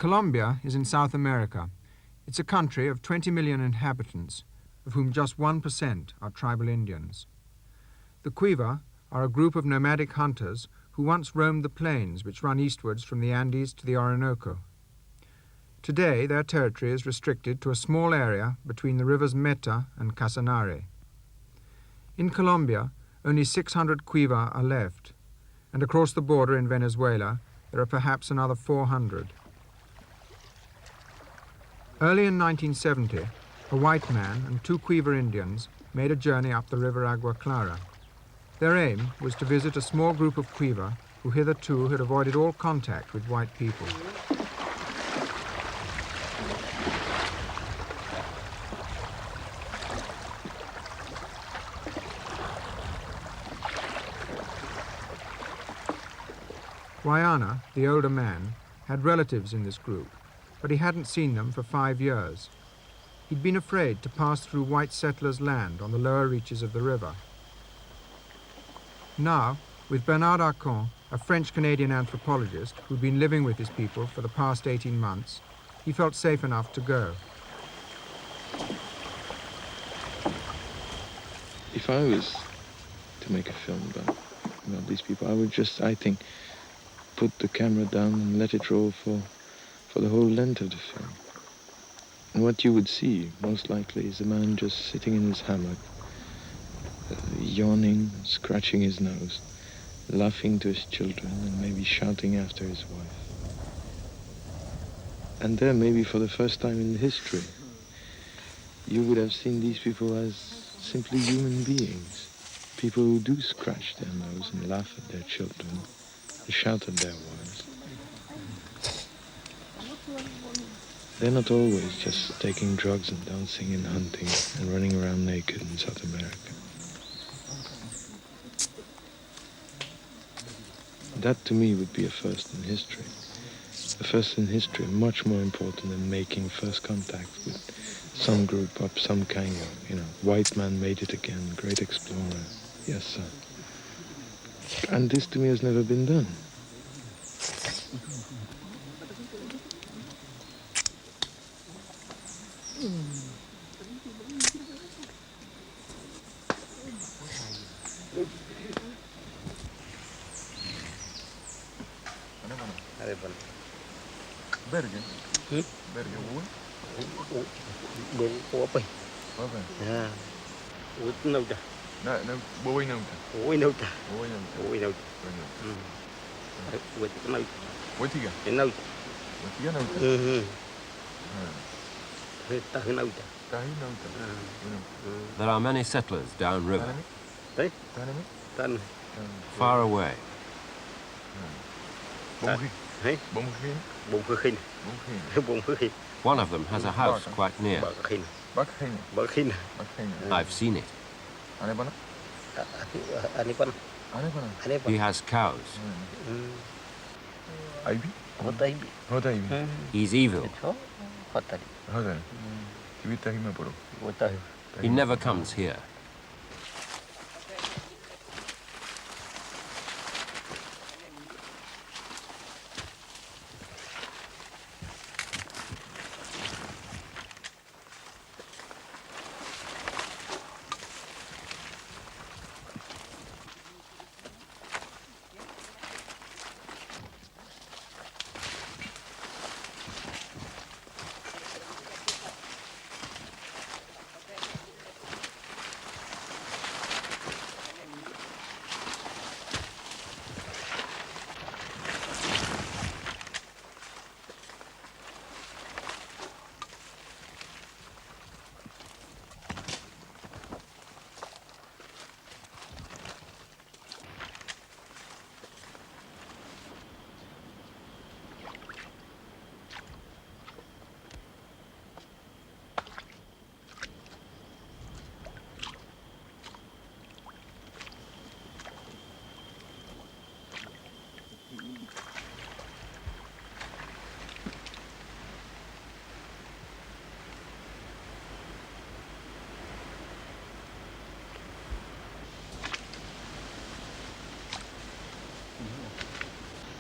Colombia is in South America. It's a country of 20 million inhabitants, of whom just 1% are tribal Indians. The Quiva are a group of nomadic hunters who once roamed the plains which run eastwards from the Andes to the Orinoco. Today, their territory is restricted to a small area between the rivers Meta and Casanare. In Colombia, only 600 Quiva are left, and across the border in Venezuela, there are perhaps another 400. Early in 1970, a white man and 2 Quiva Indians made a journey up the river Agua Clara. Their aim was to visit a small group of Quiva who hitherto had avoided all contact with white people. Guayana, the older man, had relatives in this group, but he hadn't seen them for 5 years. He'd been afraid to pass through white settlers' land on the lower reaches of the river. Now, with Bernard Arcon, a French-Canadian anthropologist who'd been living with his people for the past 18 months, he felt safe enough to go. If I was to make a film about these people, I would just, I think, put the camera down and let it roll for the whole length of the film. And what you would see, most likely, is a man just sitting in his hammock, yawning, scratching his nose, laughing to his children, and maybe shouting after his wife. And there, maybe for the first time in history, you would have seen these people as simply human beings. People who do scratch their nose and laugh at their children, and shout at their wives. They're not always just taking drugs and dancing and hunting and running around naked in South America. That to me would be a first in history. A first in history, much more important than making first contact with some group up some kind of, white man made it again, great explorer, yes sir. And this to me has never been done. Bergen? Bergen woon? Open. Open. Yeah. With no. No, boy no. Boy no. Boy no. Boy no. With no. What you got? No. What you got? Tahu no. There are many settlers downriver, Tan. far away. Hey. Bomgegin. One of them has a house quite near. Bakgin. I've seen it. Anipan. He has cows. Ivy? Hot Ivy. He's evil. Hot Ivy. He never comes here.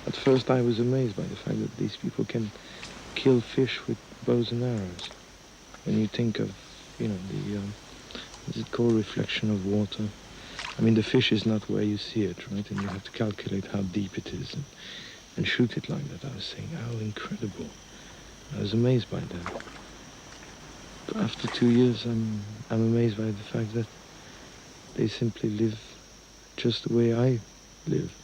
At first I was amazed by the fact that these people can kill fish with bows and arrows. When you think of, the, is it called reflection of water? I mean, the fish is not where you see it, right? And you have to calculate how deep it is and shoot it like that. I was saying, how incredible. I was amazed by that. But after 2 years, I'm amazed by the fact that they simply live just the way I live.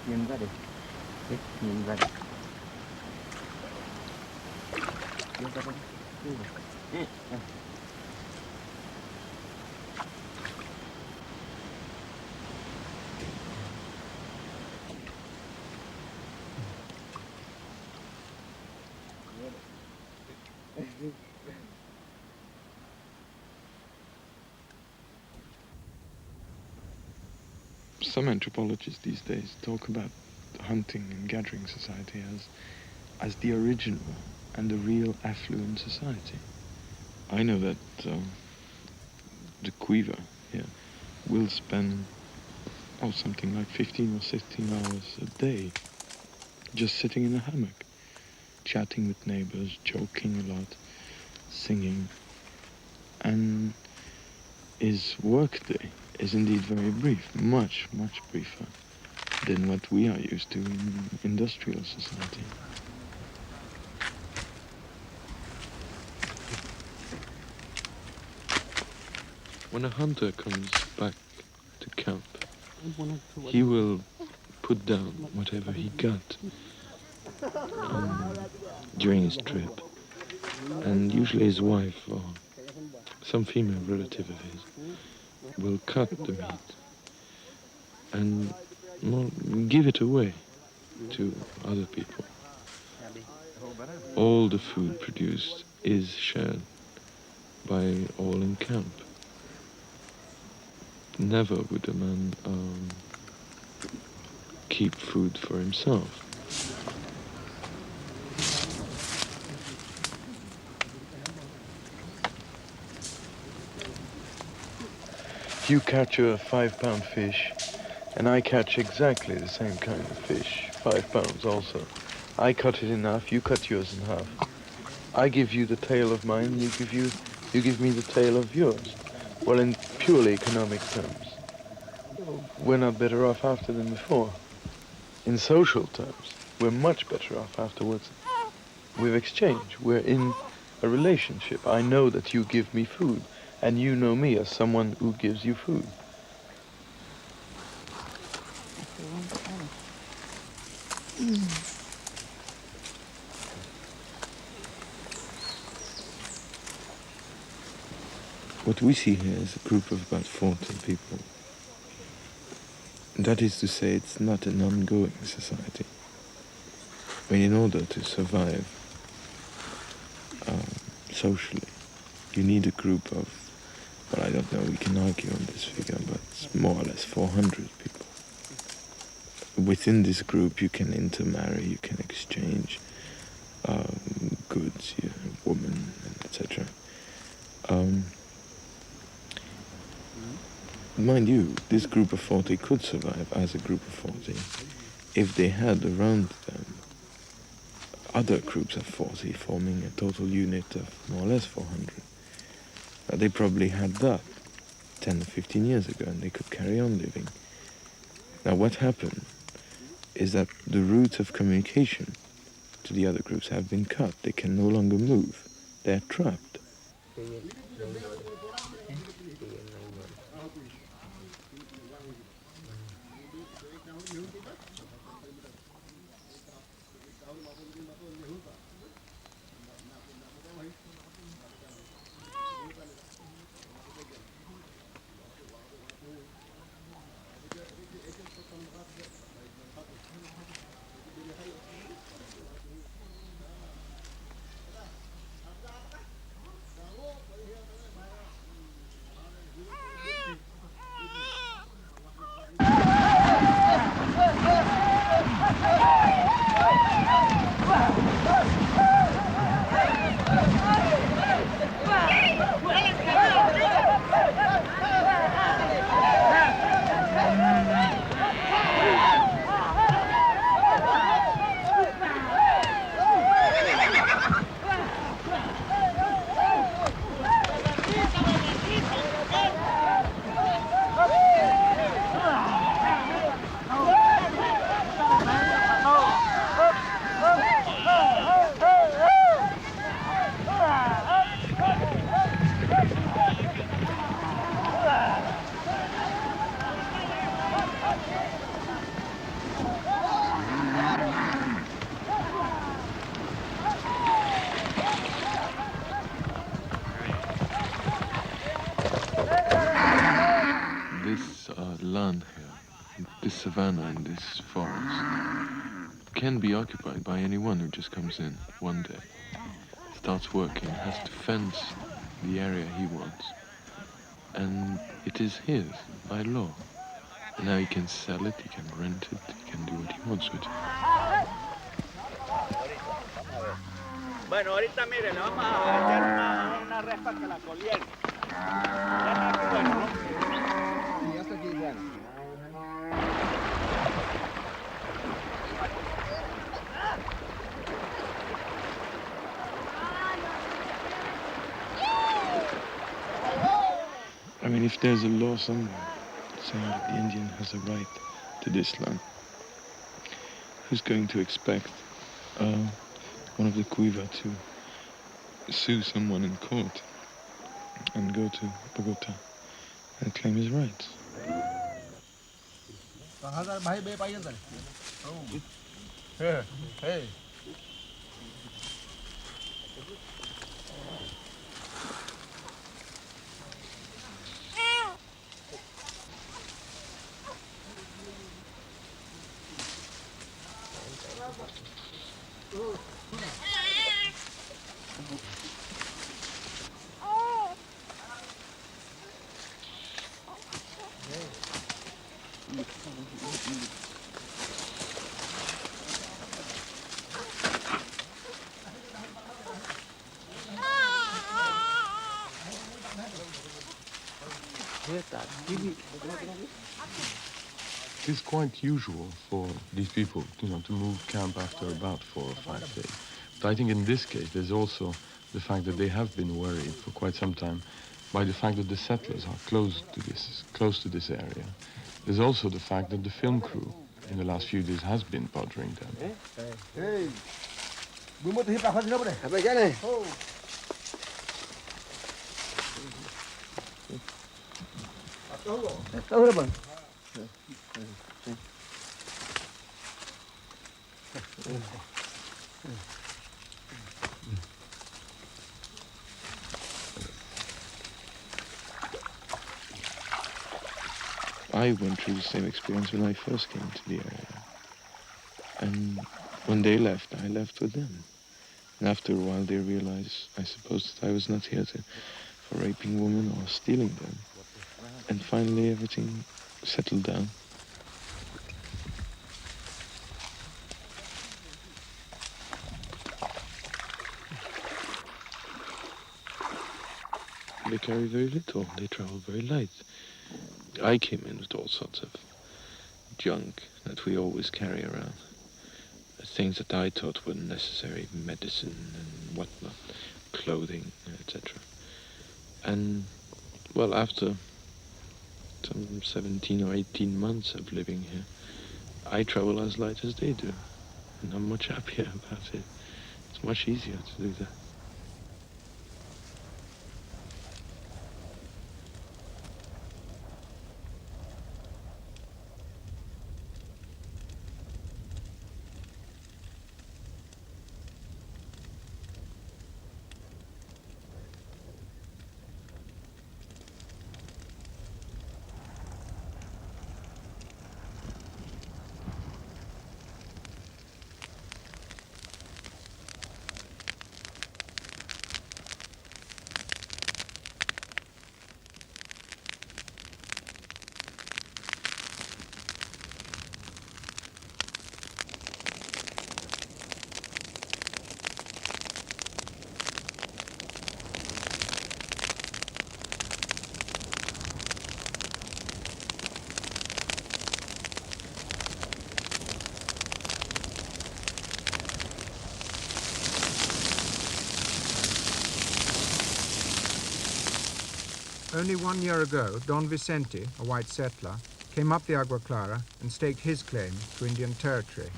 Nhìn ra đi. Nhìn ra đi. Nhìn ra đi. Some anthropologists these days talk about hunting and gathering society as the original and the real affluent society. I know that the Quiver here will spend something like 15 or 16 hours a day just sitting in a hammock, chatting with neighbors, joking a lot, singing, and his workday is indeed very brief, much, much briefer than what we are used to in industrial society. When a hunter comes back to camp, he will put down whatever he got during his trip, and usually his wife or some female relative of his will cut the meat and give it away to other people. All the food produced is shared by all in camp. Never would a man keep food for himself. You catch a 5-pound fish, and I catch exactly the same kind of fish, 5 pounds also. I cut it in half, you cut yours in half. I give you the tail of mine, you give me the tail of yours. Well, in purely economic terms, we're not better off after than before. In social terms, we're much better off afterwards. We've exchanged, we're in a relationship. I know that you give me food, and you know me as someone who gives you food. What we see here is a group of about 40 people. That is to say, it's not an ongoing society. I mean, in order to survive socially, you need a group of, well, I don't know, we can argue on this figure, but it's more or less 400 people. Within this group, you can intermarry, you can exchange goods, women, etc. Mind you, this group of 40 could survive as a group of 40 if they had around them other groups of 40 forming a total unit of more or less 400. They probably had that 10 or 15 years ago, and they could carry on living. Now what happened is that the routes of communication to the other groups have been cut. They can no longer move. They're trapped. land here, this savanna and this forest, can be occupied by anyone who just comes in one day, starts working, has to fence the area he wants, and it is his by law. And now he can sell it, he can rent it, he can do what he wants with it. Bueno, ahorita mire, le vamos a echar una respa que la coliere. Ya está aquí bueno, ¿no? Sí, ya está aquí bueno. I mean, if there's a law somewhere saying that the Indian has a right to this land, who's going to expect one of the Cuiva to sue someone in court and go to Bogota and claim his rights? Hey. It's quite usual for these people, to move camp after about 4 or 5 days. But I think in this case, there's also the fact that they have been worried for quite some time by the fact that the settlers are close to this area. There's also the fact that the film crew in the last few days has been bothering them. Hey. I went through the same experience when I first came to the area. And when they left, I left with them. And after a while, they realized, I suppose, that I was not here for raping women or stealing them. And finally, everything settled down. They carry very little. They travel very light. I came in with all sorts of junk that we always carry around. Things that I thought were necessary, medicine and whatnot, clothing, etc. And, well, after some 17 or 18 months of living here, I travel as light as they do. And I'm much happier about it. It's much easier to do that. Only 1 year ago, Don Vicente, a white settler, came up the Agua Clara and staked his claim to Indian territory.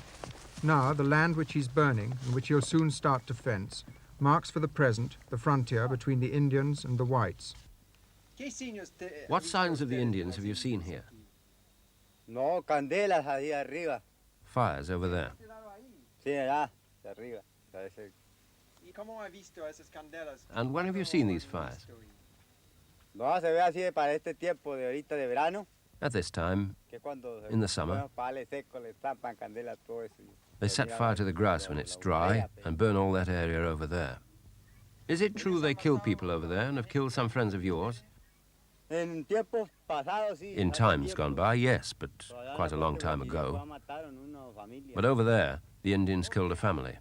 Now, the land which he's burning and which he'll soon start to fence marks for the present the frontier between the Indians and the whites. What signs of the Indians have you seen here? No, candelas ahí arriba. Fires over there. Sí, allá, de arriba. And when have you seen these fires? No, se ve así para este tiempo de ahorita de verano. At this time, in the summer, they set fire to the grass when it's dry and burn all that area over there. Is it true they kill people over there and have killed some friends of yours? In times gone by, yes, but quite a long time ago. But over there, the Indians killed a family.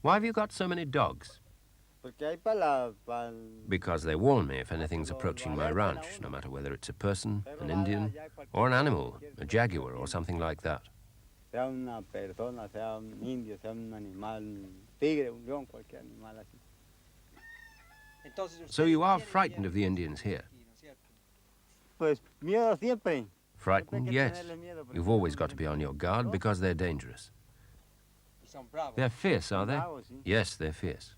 Why have you got so many dogs? Because they warn me if anything's approaching my ranch, no matter whether it's a person, an Indian, or an animal, a jaguar or something like that. So you are frightened of the Indians here? Frightened, yes. You've always got to be on your guard because they're dangerous. They're fierce, are they? Yes, they're fierce.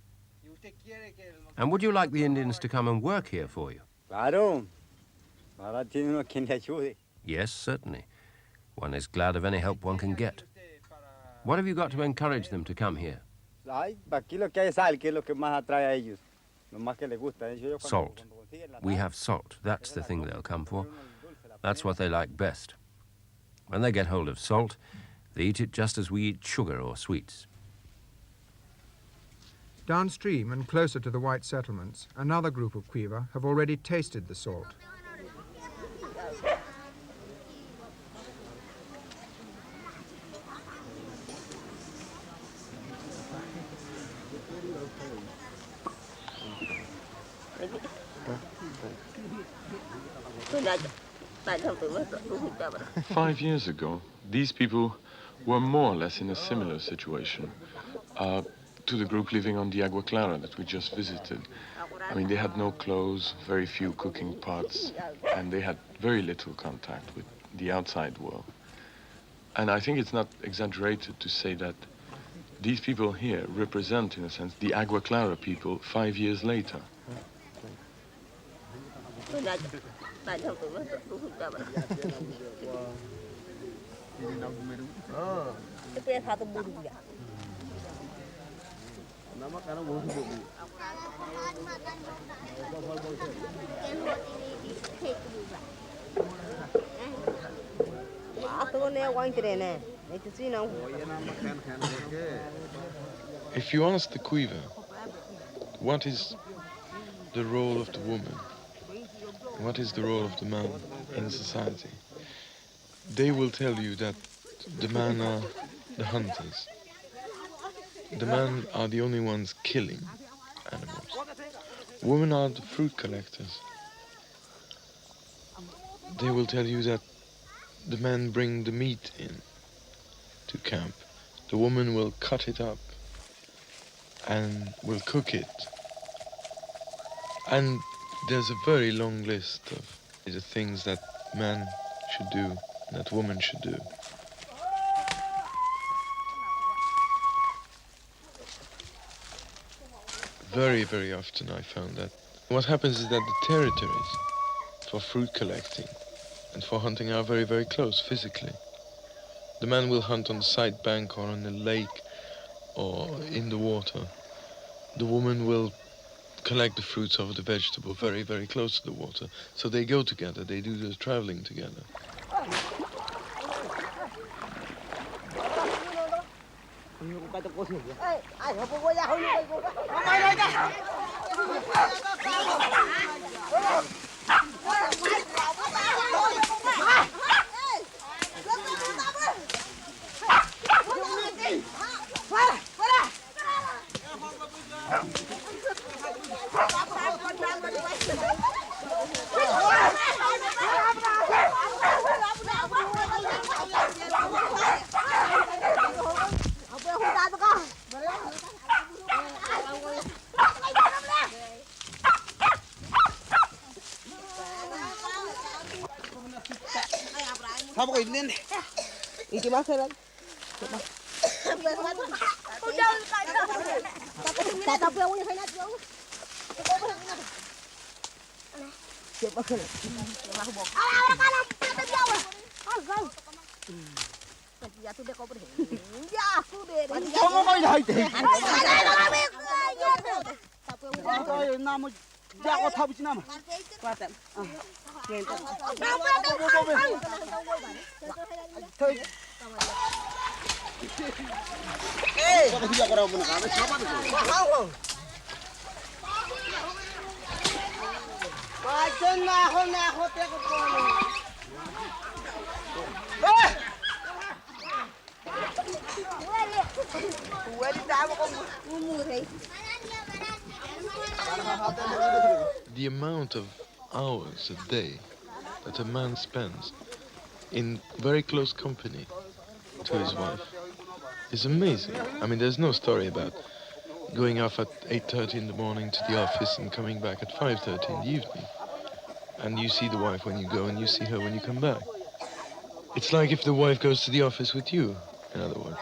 And would you like the Indians to come and work here for you? Yes, certainly. One is glad of any help one can get. What have you got to encourage them to come here? Salt. We have salt. That's the thing they'll come for. That's what they like best. When they get hold of salt, they eat it just as we eat sugar or sweets. Downstream and closer to the white settlements, another group of Quiva have already tasted the salt. Five years ago, these people were more or less in a similar situation to the group living on the Agua Clara that we just visited. I mean, they had no clothes, very few cooking pots, and they had very little contact with the outside world. And I think it's not exaggerated to say that these people here represent, in a sense, the Agua Clara people 5 years later. If you ask the Quiva, what is the role of the woman? What is the role of the man in society? They will tell you that the men are the hunters. The men are the only ones killing animals. Women are the fruit collectors. They will tell you that the men bring the meat in to camp. The woman will cut it up and will cook it. And there's a very long list of the things that men should do, that women should do. Very, very often I found that what happens is that the territories for fruit collecting and for hunting are very, very close physically. The man will hunt on the side bank or on the lake or in the water. The woman will collect the fruits of the vegetable very, very close to the water. So they go together, they do the traveling together. The amount of hours a day that a man spends in very close company to his wife is amazing. I mean, there's no story about going off at 8:30 in the morning to the office and coming back at 5:30 in the evening. And you see the wife when you go and you see her when you come back. It's like if the wife goes to the office with you, in other words.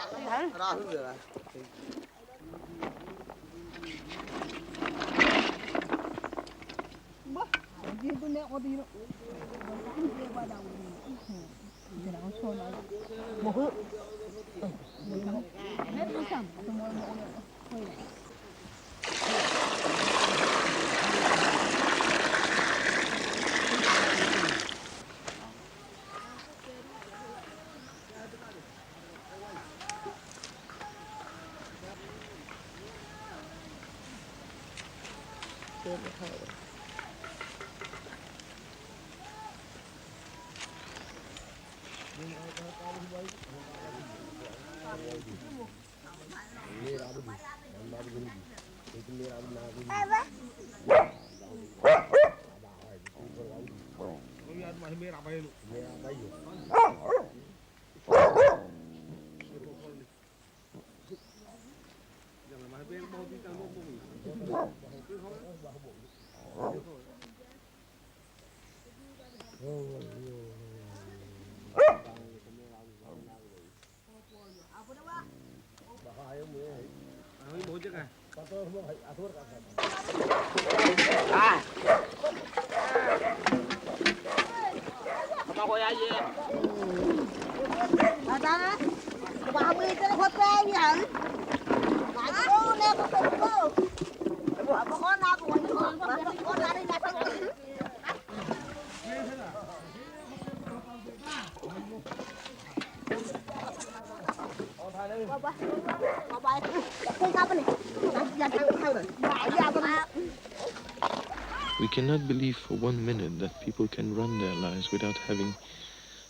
We cannot believe for 1 minute that people can run their lives without having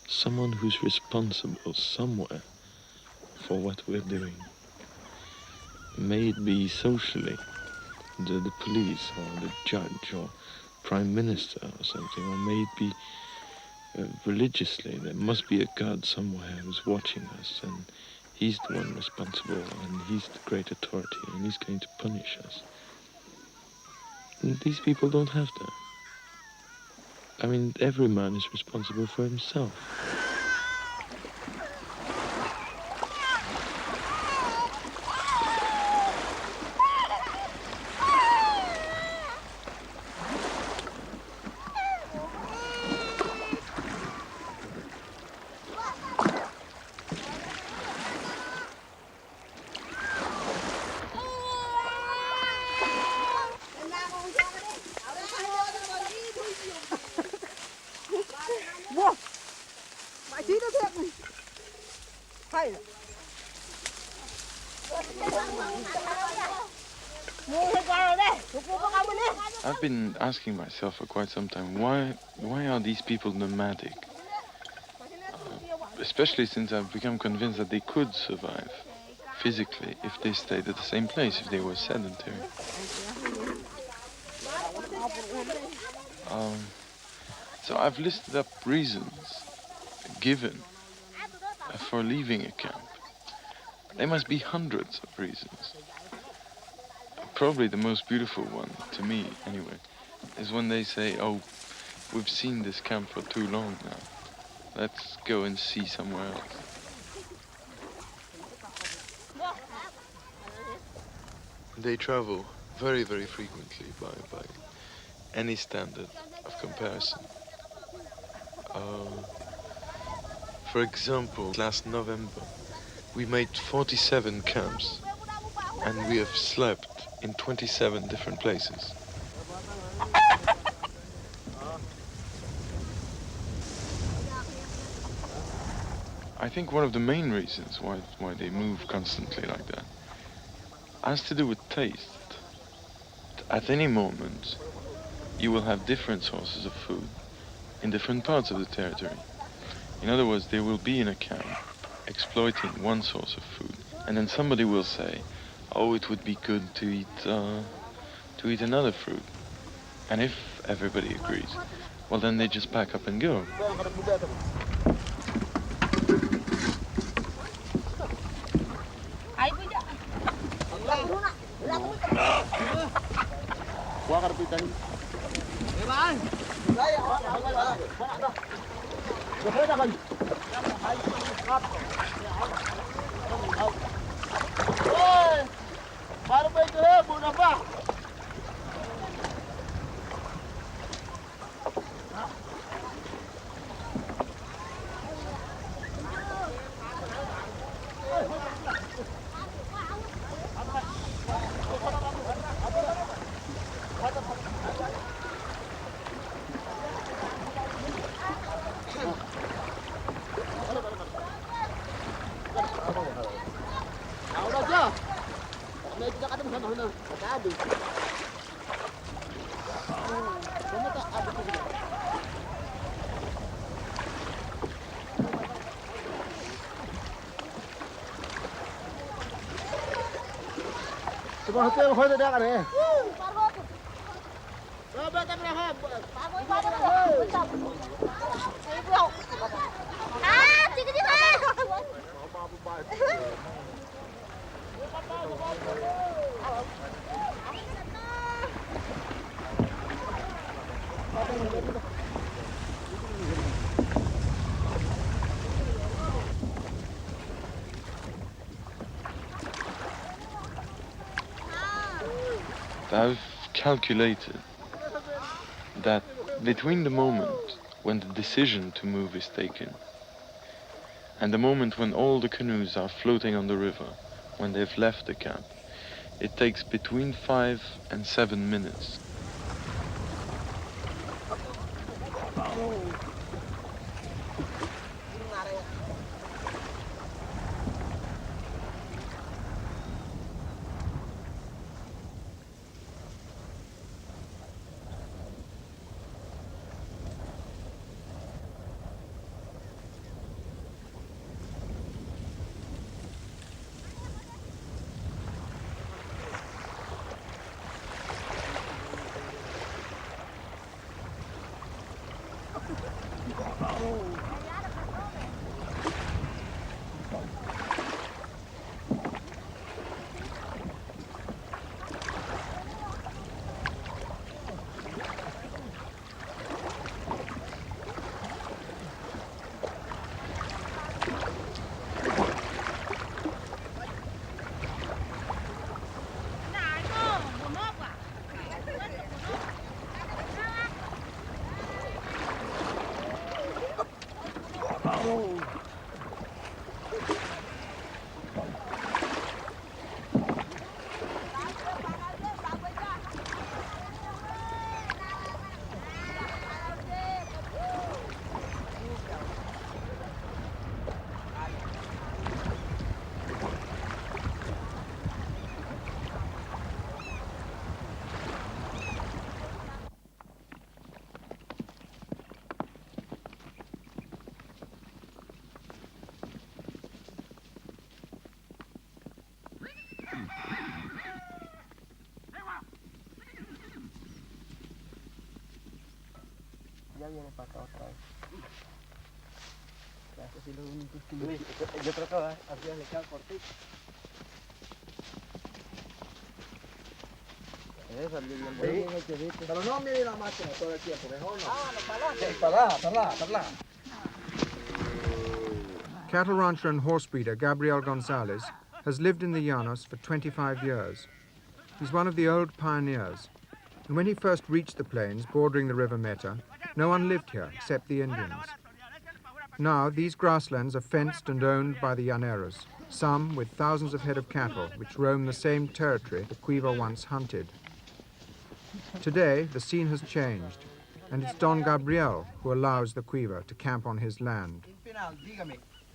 someone who's responsible somewhere for what we're doing. May it be socially, the police or the judge or prime minister or something, or may it be religiously. There must be a God somewhere who's watching us, and he's the one responsible, and he's the great authority, and he's going to punish us. And these people don't have that. I mean, every man is responsible for himself. I've been asking myself for quite some time, why are these people nomadic? Especially since I've become convinced that they could survive physically if they stayed at the same place, if they were sedentary. So I've listed up reasons given for leaving a camp. There must be hundreds of reasons. Probably the most beautiful one, to me anyway, is when they say, oh, we've seen this camp for too long now. Let's go and see somewhere else. They travel very, very frequently by any standard of comparison. For example, last November, we made 47 camps, and we have slept in 27 different places. I think one of the main reasons why they move constantly like that has to do with taste. At any moment, you will have different sources of food in different parts of the territory. In other words, they will be in a camp exploiting one source of food, and then somebody will say, "Oh, it would be good to eat another fruit." And if everybody agrees, well, then they just pack up and go. I've calculated that between the moment when the decision to move is taken and the moment when all the canoes are floating on the river, when they've left the camp, it takes between 5 and 7 minutes. Ya viene para acá otra vez. Luis, yo trato de hacerle le queda cortito. Pero no mire la máquina todo el tiempo, mejor no. Para allá. Cattle rancher and horse breeder Gabriel Gonzalez has lived in the Llanos for 25 years. He's one of the old pioneers, and when he first reached the plains bordering the River Meta, no one lived here except the Indians. Now these grasslands are fenced and owned by the llaneros, some with thousands of head of cattle which roam the same territory the Cuiva once hunted. Today the scene has changed, and it's Don Gabriel who allows the Cuiva to camp on his land.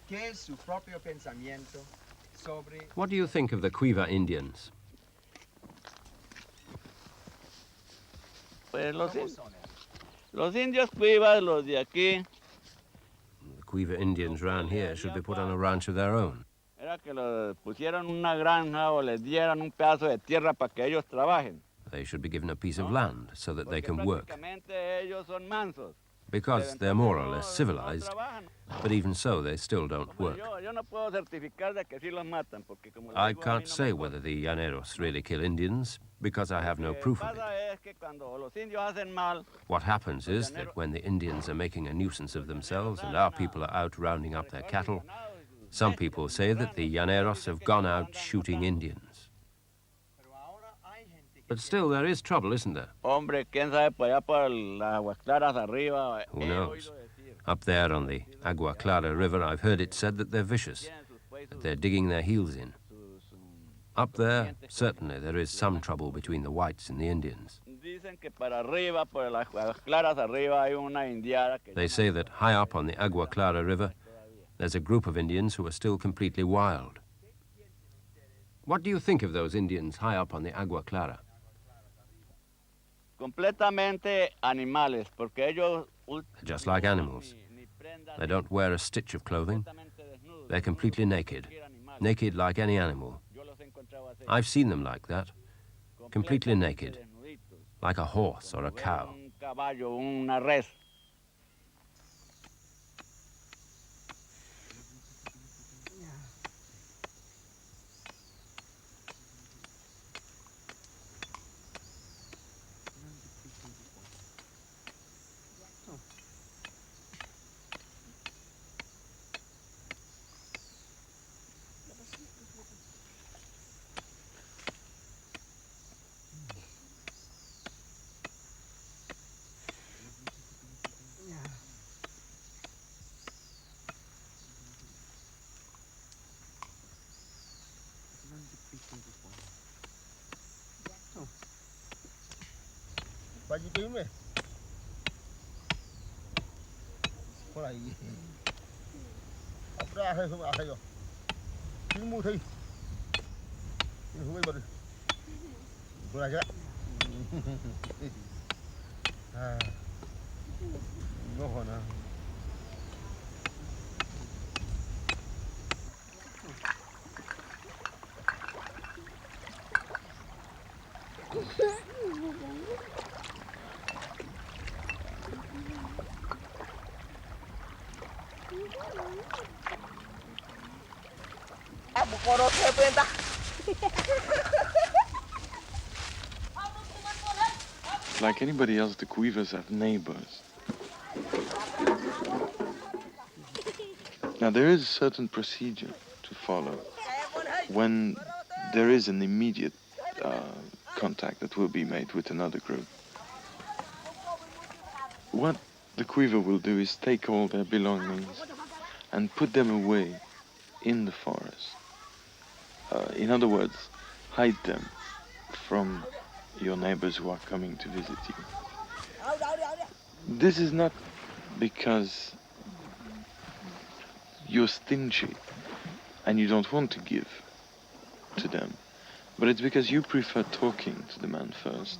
¿Qué es su propio pensamiento sobre... What do you think of the Cuiva Indians? Pues los indios cuivas, los de aquí, The Cuiva Indians round here should be put on a ranch of their own. era que los pusieran una granja o les dieran un pedazo de tierra para que ellos trabajen. They should be given a piece of land so that they can work, Prácticamente ellos son mansos. because they're more or less civilized, but even so, they still don't work. Yo no puedo certificar de que sí los matan, porque como les I digo, a mí can't no say me whether the llaneros really kill Indians, because I have no proof of it. pasa es que cuando los indios hacen mal, What happens is that when the Indians are making a nuisance of themselves and our people are out rounding up their cattle, some people say that the llaneros have gone out shooting Indians. But still, there is trouble, isn't there? hombre, quién sabe por allá por las aguas claras arriba. Who knows? Up there on the Agua Clara River, I've heard it said that they're vicious, that they're digging their heels in. Up there, certainly, there is some trouble between the whites and the Indians. Dicen que para arriba, por las aguas claras arriba, hay una indiada que They say that high up on the Agua Clara River, there's a group of Indians who are still completely wild. What do you think of those Indians high up on the Agua Clara? completamente animales, porque ellos Just like animals. They don't wear a stitch of clothing. They're completely naked, naked like any animal. I've seen them like that, completely naked, like a horse or a cow. un caballo, una res. Baju tim ni. Kau lagi. Apa dah hai semua hai yo. Timu thei. Ini hui baru. Kau lagi. Ah. Ngoh na. Like anybody else, the Cuivas have neighbors. Now, there is a certain procedure to follow when there is an immediate contact that will be made with another group. What the Cuiva will do is take all their belongings and put them away in the forest. In other words, hide them from your neighbors who are coming to visit you. This is not because you're stingy and you don't want to give to them, but it's because you prefer talking to the man first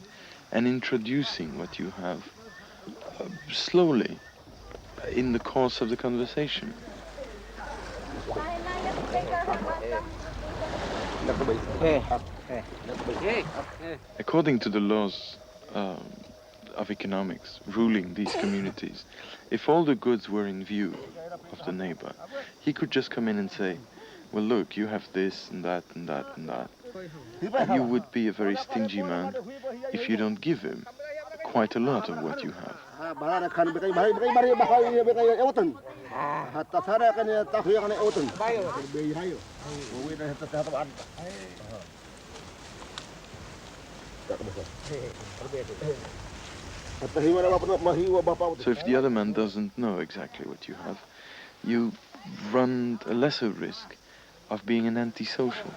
and introducing what you have slowly in the course of the conversation. According to the laws of economics ruling these communities, if all the goods were in view of the neighbor, he could just come in and say, well, look, you have this and that and that and that. And you would be a very stingy man if you don't give him quite a lot of what you have. So if the other man doesn't know exactly what you have, you run a lesser risk of being an antisocial.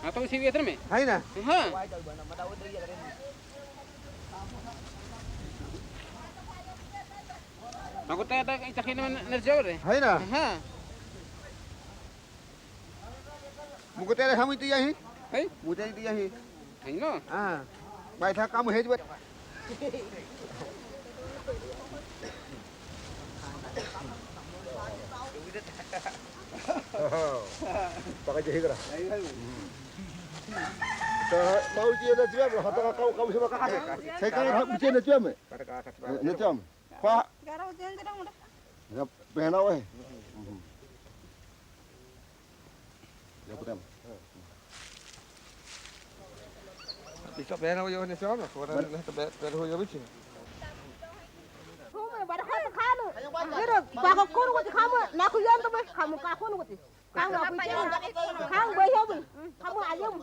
Atau si Vietnam eh? Hai na. Ha. Aku tak ada itakin nerjau deh. Hai na. Ha. Muka tera kamu itu yahi? Hai? Muka itu yahi. Hai no. Ah. Baik tak kamu hej buat. Pakai jahe kera. Mau dia nak jual, hatang kau semua kakak. Saya kan bisa nak jual me. Nak jual. Pak. Garau jangan sedang muda. Ya, penau eh. Ya putam. Bisa penau yo ni siapa? Orang nak penau yo bici. Pada kamu, pero bago kono wati kamu, naku yanda ba, kamu ka kono wati. Kamu aku kamu bayar pun, kamu ayam,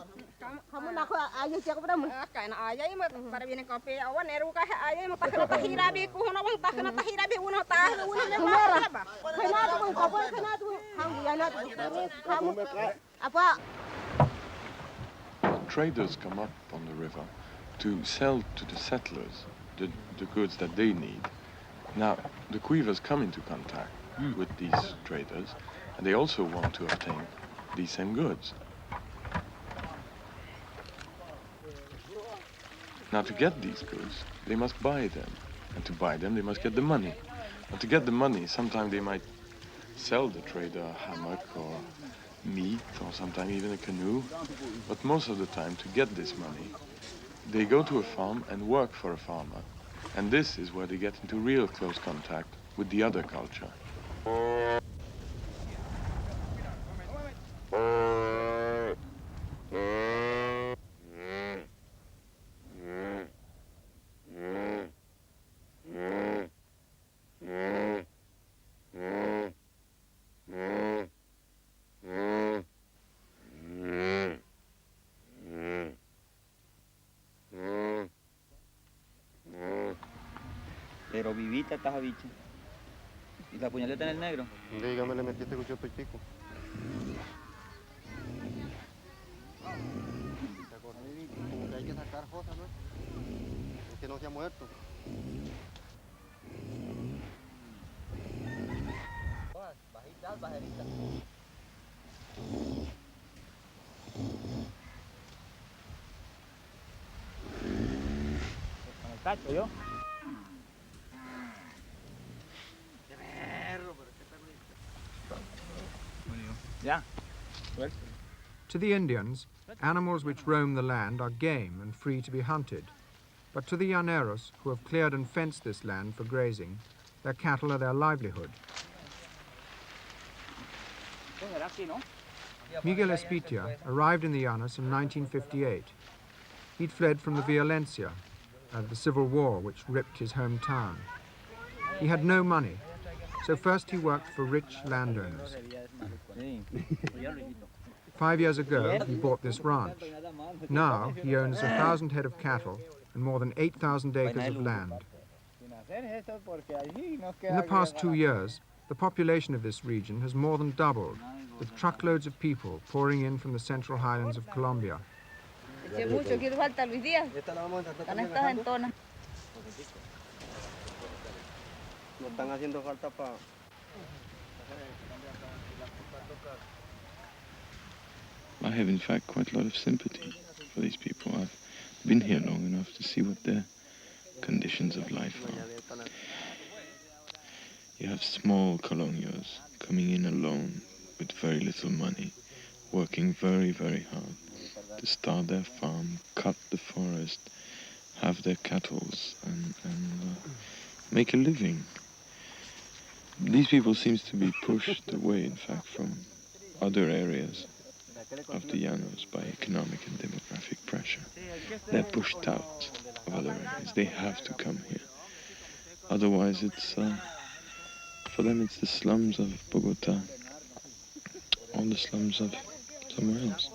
kamu naku ayam siapa pada mu? Kaina ayam, pada bini kopi, awan eru kah ayam, takna tahirabi, kuhuna wang takna tahirabi, una tahu, una apa? Kaina tu kopi, kaina tu, kamu yana tu, kamu apa? Traders come up on the river to sell to the settlers the goods that they need. Now, the Quivers come into contact with these traders, and they also want to obtain these same goods. Now, to get these goods, they must buy them. And to buy them, they must get the money. And to get the money, sometimes they might sell the trader a hammock or meat, or sometimes even a canoe. But most of the time, to get this money, they go to a farm and work for a farmer. And this is where they get into real close contact with the other culture. Pero vivita estás bicha. ¿Y la puñaleta en el negro? Dígame, le metiste con chico. Como que hay que sacar cosas, ¿no? Es que no se ha muerto. Bajitas, bajeritas. Con el tacho yo. Yeah. To the Indians, animals which roam the land are game and free to be hunted. But to the llaneros, who have cleared and fenced this land for grazing, their cattle are their livelihood. Miguel Espitia arrived in the Llanos in 1958. He'd fled from the violencia, the civil war which ripped his hometown. He had no money, so first he worked for rich landowners. 5 years ago, he bought this ranch. Now, he owns 1,000 head of cattle and more than 8,000 acres of land. In the past 2 years, the population of this region has more than doubled, with truckloads of people pouring in from the central highlands of Colombia. I have, in fact, quite a lot of sympathy for these people. I've been here long enough to see what their conditions of life are. You have small colonials coming in alone with very little money, working very, very hard to start their farm, cut the forest, have their cattle, and make a living. These people seem to be pushed away, in fact, from other areas of the Llanos by economic and demographic pressure. They're pushed out of other areas. They have to come here. Otherwise, it's for them it's the slums of Bogota or the slums of somewhere else.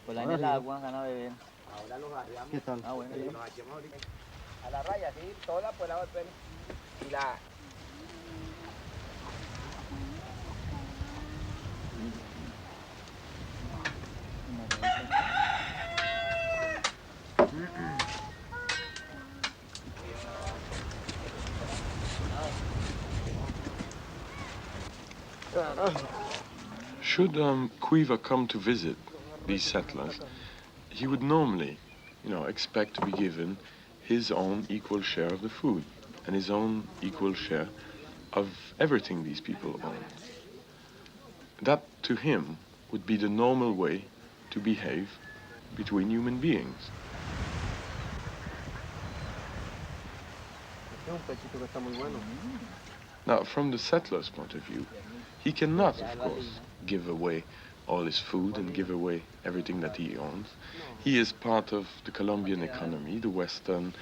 Pues en el agua, gana beber. ¿Qué tal? Ah, bueno. A la raya, sí, toda pues la va a ver. Y la... Should Cuiva come to visit these settlers, he would normally, expect to be given his own equal share of the food and his own equal share of everything these people own. That, to him, would be the normal way to behave between human beings. Now, from the settler's point of view, he cannot, of course, give away all his food and give away everything that he owns. He is part of the Colombian economy, the Western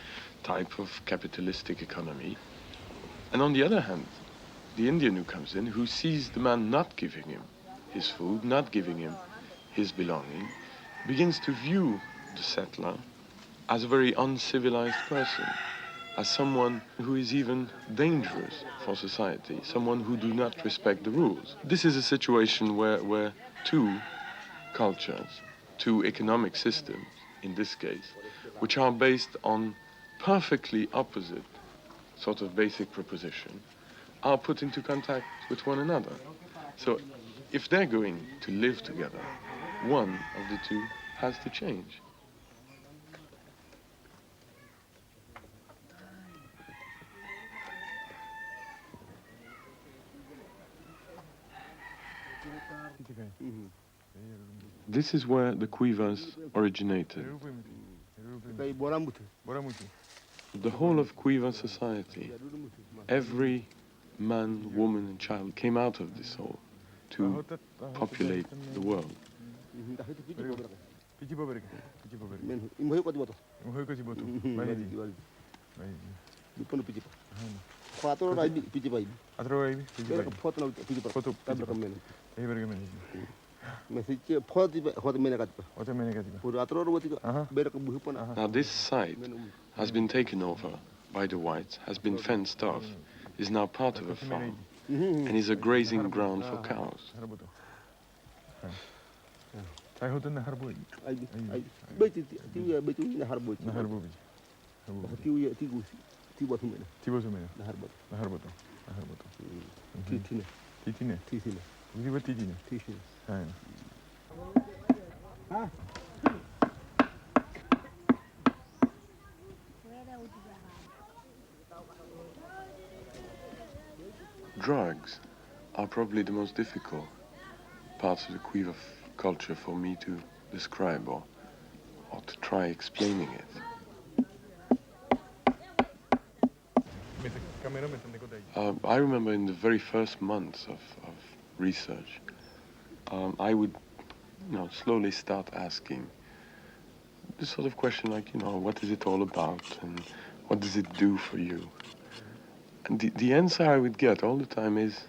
type of capitalistic economy. And on the other hand, the Indian who comes in, who sees the man not giving him his food, not giving him his belonging, begins to view the settler as a very uncivilized person, as someone who is even dangerous for society, someone who do not respect the rules. This is a situation where two cultures, two economic systems, in this case, which are based on perfectly opposite sort of basic proposition, are put into contact with one another. So if they're going to live together, one of the two has to change. This is where the Cuivas originated. The whole of Cuiva society, every man, woman, and child came out of this hole to populate the world. Now this site has been taken over by the whites, has been fenced off, is now part of a farm, and is a grazing ground for cows. Drugs are probably the most difficult parts of the Cuiva culture for me to describe or to try explaining it. I remember in the very first months of research, I would slowly start asking this sort of question like, what is it all about and what does it do for you? And the answer I would get all the time is,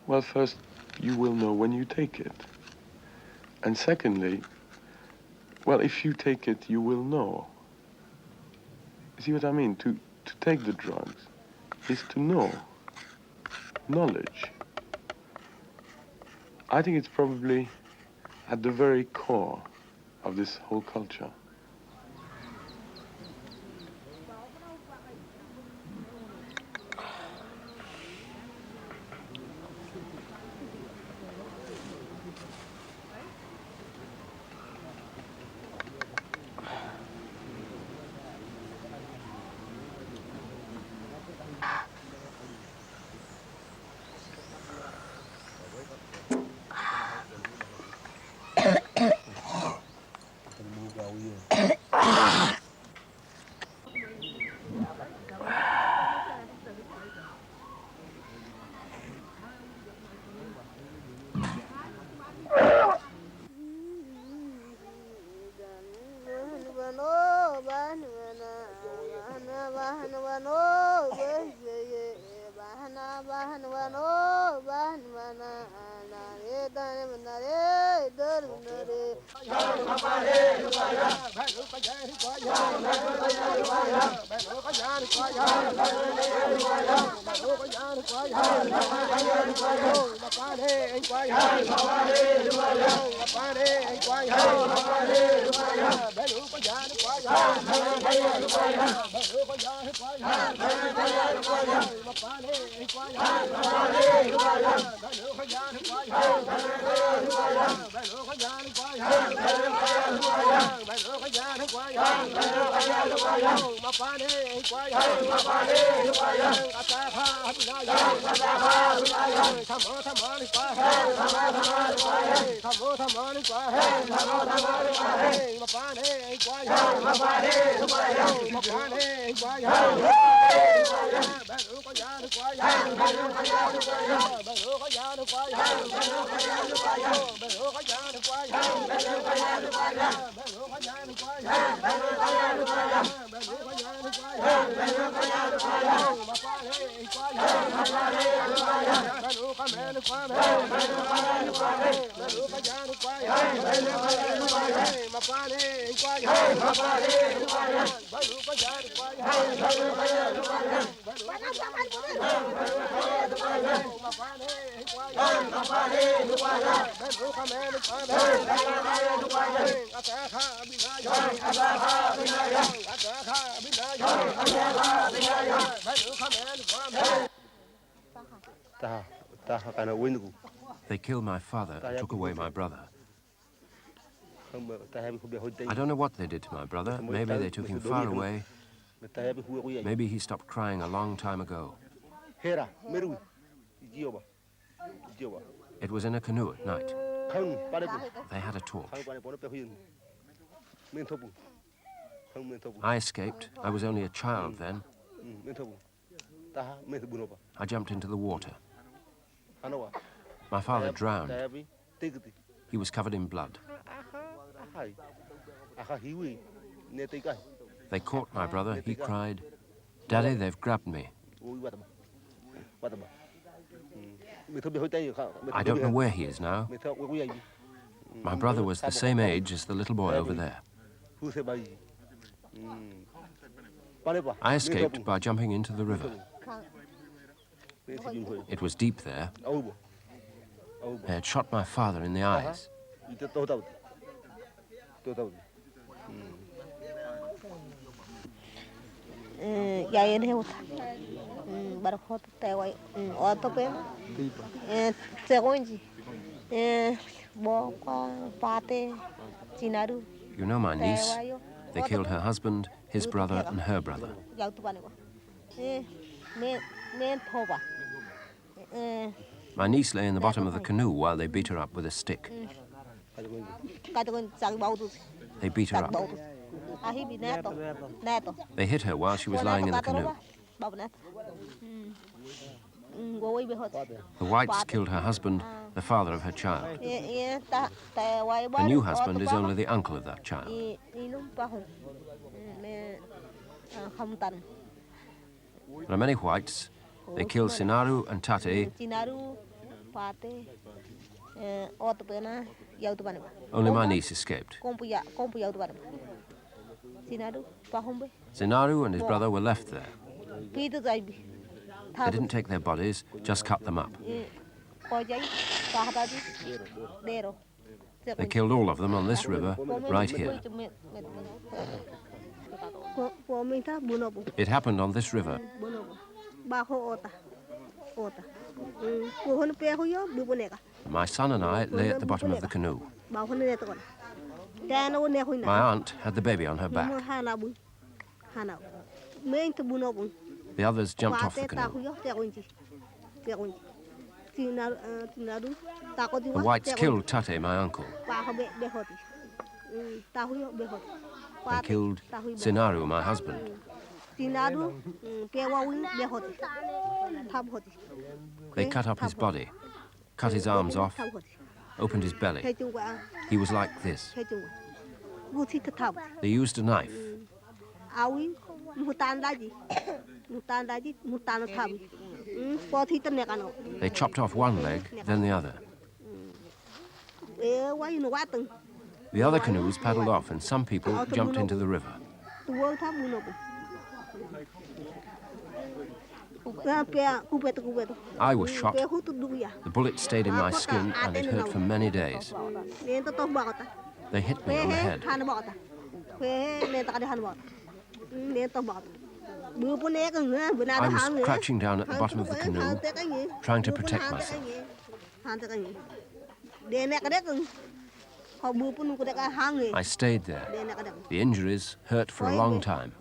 well, first, you will know when you take it. And secondly, well, if you take it, you will know. See what I mean? To take the drugs is to know. Knowledge. I think it's probably at the very core of this whole culture. They killed my father and took away my brother. I don't know what they did to my brother. Maybe they took him far away. Maybe he stopped crying a long time ago. It was in a canoe at night. They had a torch. I escaped. I was only a child then. I jumped into the water. My father drowned. He was covered in blood. They caught my brother. He cried, "Daddy, they've grabbed me." I don't know where he is now. My brother was the same age as the little boy over there. I escaped by jumping into the river. It was deep there. They had shot my father in the eyes. You know my niece? They killed her husband, his brother, and her brother. My niece lay in the bottom of the canoe while they beat her up with a stick. They beat her up. They hit her while she was lying in the canoe. The whites killed her husband, the father of her child. The new husband is only the uncle of that child. There are many whites. They killed Sinaru and Tate. Only my niece escaped. Sinaru and his brother were left there. They didn't take their bodies, just cut them up. They killed all of them on this river, right here. It happened on this river. My son and I lay at the bottom of the canoe. My aunt had the baby on her back. The others jumped off the canoe. The whites killed Tate, my uncle. They killed Sinaru, my husband. They cut up his body, cut his arms off, opened his belly. He was like this. They used a knife. They chopped off one leg, then the other. The other canoes paddled off, and some people jumped into the river. I was shot. The bullet stayed in my skin, and it hurt for many days. They hit me on the head. I was crouching down at the bottom of the canoe, trying to protect myself. I stayed there. The injuries hurt for a long time.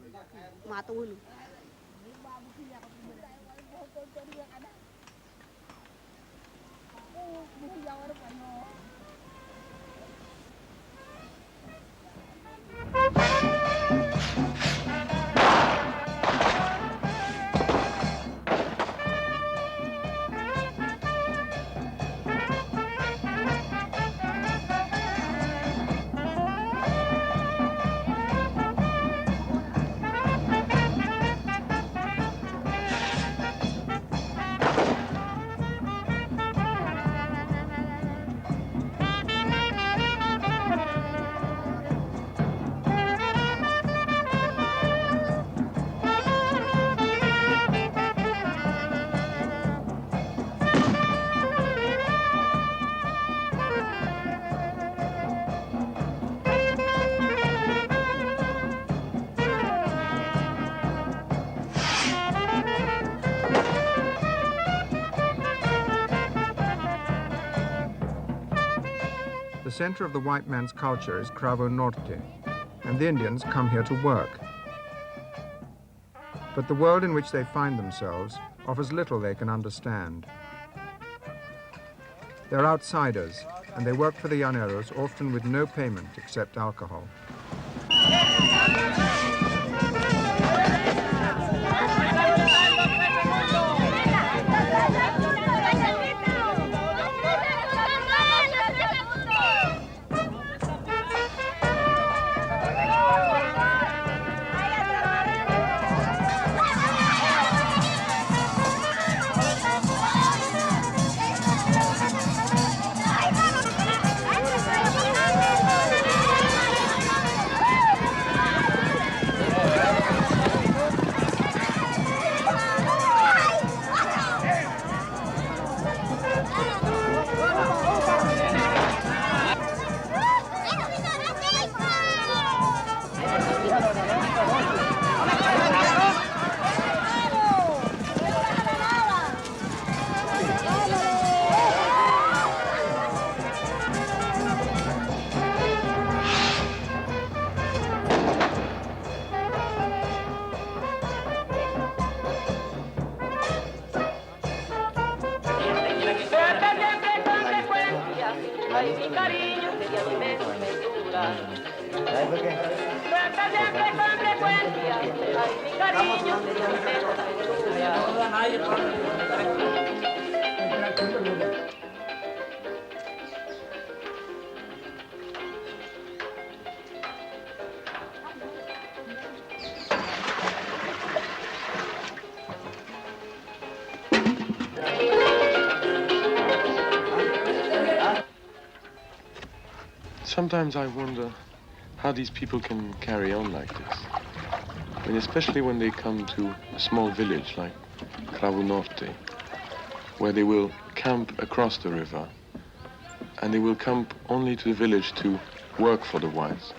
The center of the white man's culture is Cravo Norte, and the Indians come here to work. But the world in which they find themselves offers little they can understand. They're outsiders, and they work for the llaneros often with no payment except alcohol. Sometimes I wonder how these people can carry on like this. I mean, especially when they come to a small village like Cravo Norte, where they will camp across the river, and they will camp only to the village to work for the whites.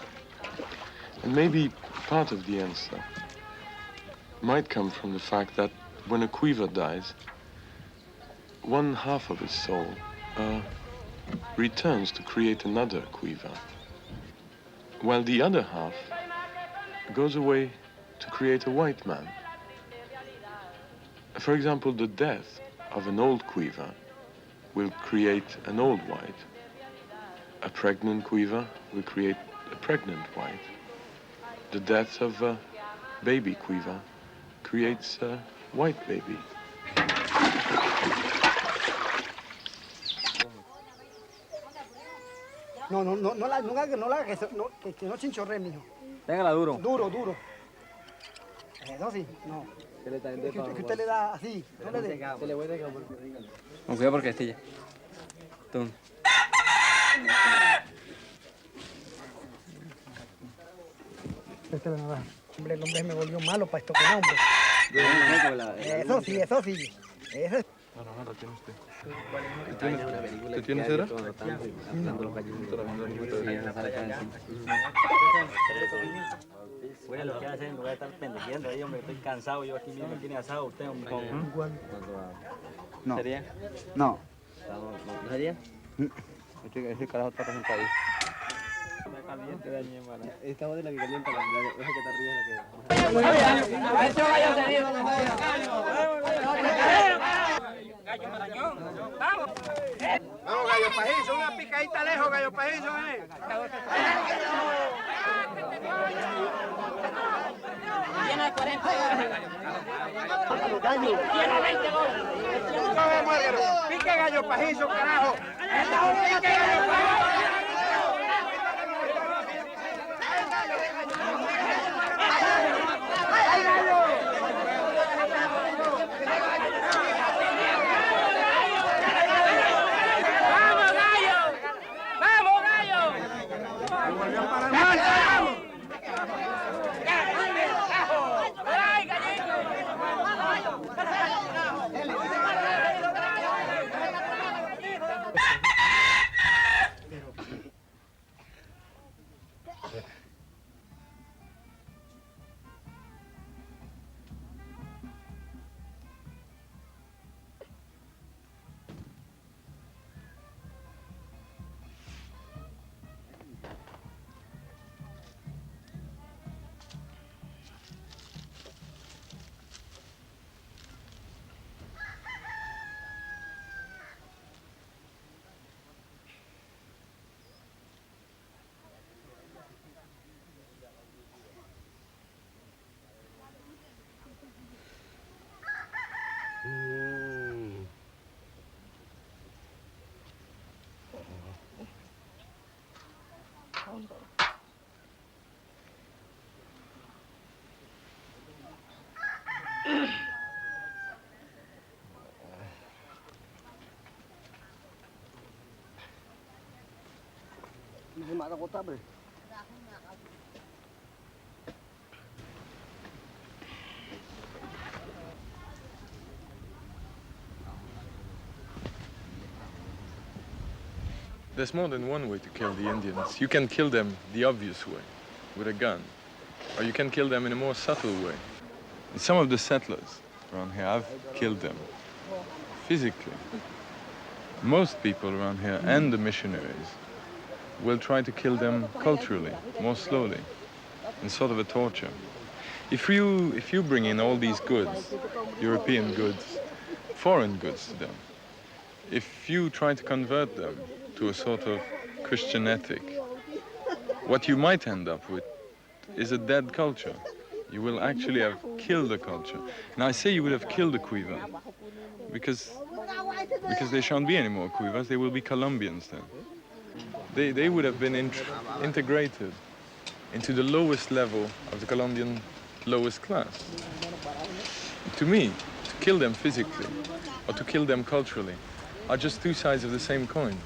And maybe part of the answer might come from the fact that when a quiver dies, one half of his soul returns to create another quiver, while the other half goes away to create a white man. For example, the death of an old quiver will create an old white. A pregnant quiver will create a pregnant white. The death of a baby quiver creates a white baby. No la que no chinchorre, mijo. Téngala duro. Duro. Eso sí, no. Que usted le da así, no le dé. Se le vuelve Con cuidado porque estilla. Tú. Hombre, el hombre me volvió malo para esto con hombre. Eso sí, eso sí. Eso es. No, lo tiene usted. ¿Usted tiene cera? Bueno, lo que hacen, no voy a estar pendejiendo ahí, hombre, estoy cansado, yo aquí mismo me tiene asado, usted, hombre. No. ¿Sería? No. ¿No sería? Ese carajo está presentado ahí. Está caliente de añe, mano. Esta voz de la que calienta, esa que está arriba es la que... ¡A ver, gallo tenido! ¡Gallo marañón! ¡Vamos! Vamos, gallo pajizo, una picadita lejos, gallo pajizo, Llena de 40 gallo. Llena 20 goles. Pique gallo pajizo, carajo. Pique gallo pajizo. There's more than one way to kill the Indians. You can kill them the obvious way, with a gun. Or you can kill them in a more subtle way. And some of the settlers around here, I've killed them physically. Most people around here, and the missionaries, will try to kill them culturally, more slowly, in sort of a torture. If you bring in all these goods, European goods, foreign goods to them, if you try to convert them to a sort of Christian ethic, what you might end up with is a dead culture. You will actually have killed the culture. And I say you would have killed the Quiver because there shan't be any more Quivers, they will be Colombians then. They would have been integrated into the lowest level of the Colombian lowest class. To me, to kill them physically or to kill them culturally are just two sides of the same coin.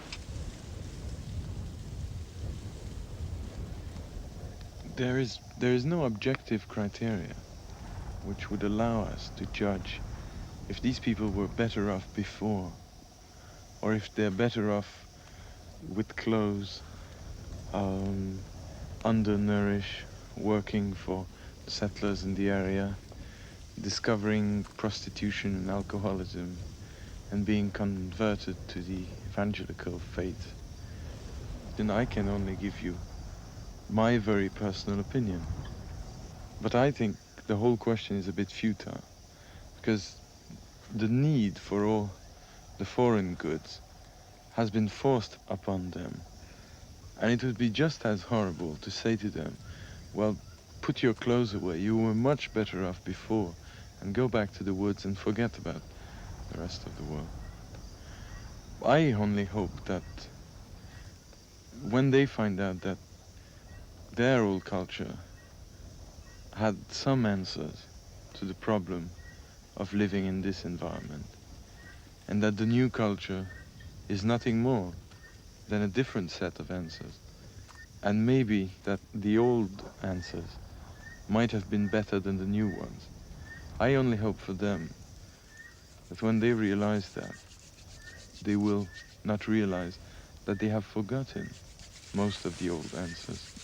There is no objective criteria which would allow us to judge if these people were better off before, or if they're better off with clothes, undernourished, working for settlers in the area, discovering prostitution and alcoholism, and being converted to the evangelical faith. Then I can only give you my very personal opinion. But I think the whole question is a bit futile, because the need for all the foreign goods has been forced upon them. And it would be just as horrible to say to them, well, put your clothes away, you were much better off before, and go back to the woods and forget about the rest of the world. I only hope that when they find out that their old culture had some answers to the problem of living in this environment, and that the new culture is nothing more than a different set of answers, and maybe that the old answers might have been better than the new ones. I only hope for them that when they realize that, they will not realize that they have forgotten most of the old answers.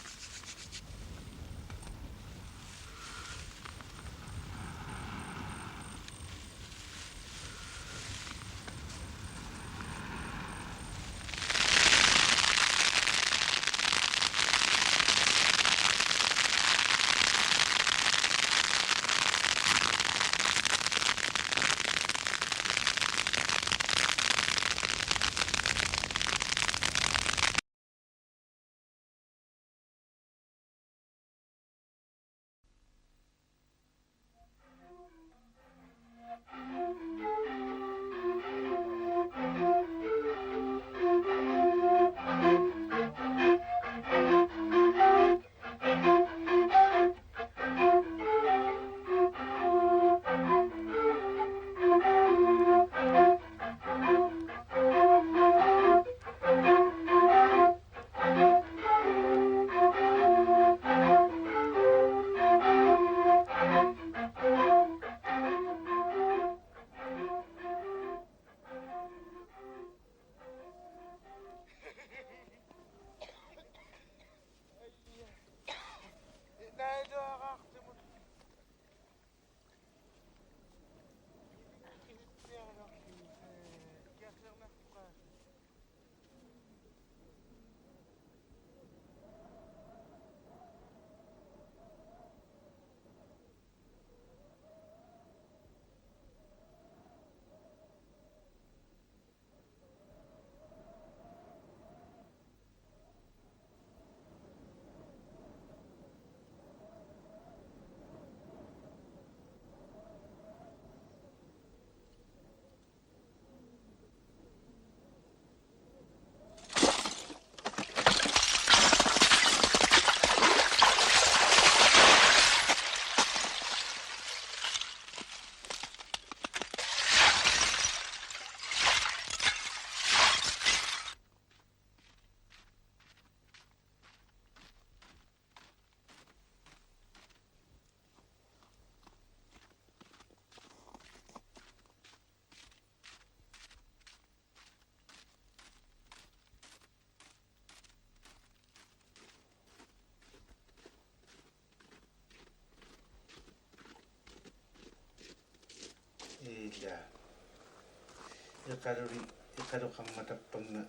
Ikaro kang matapang na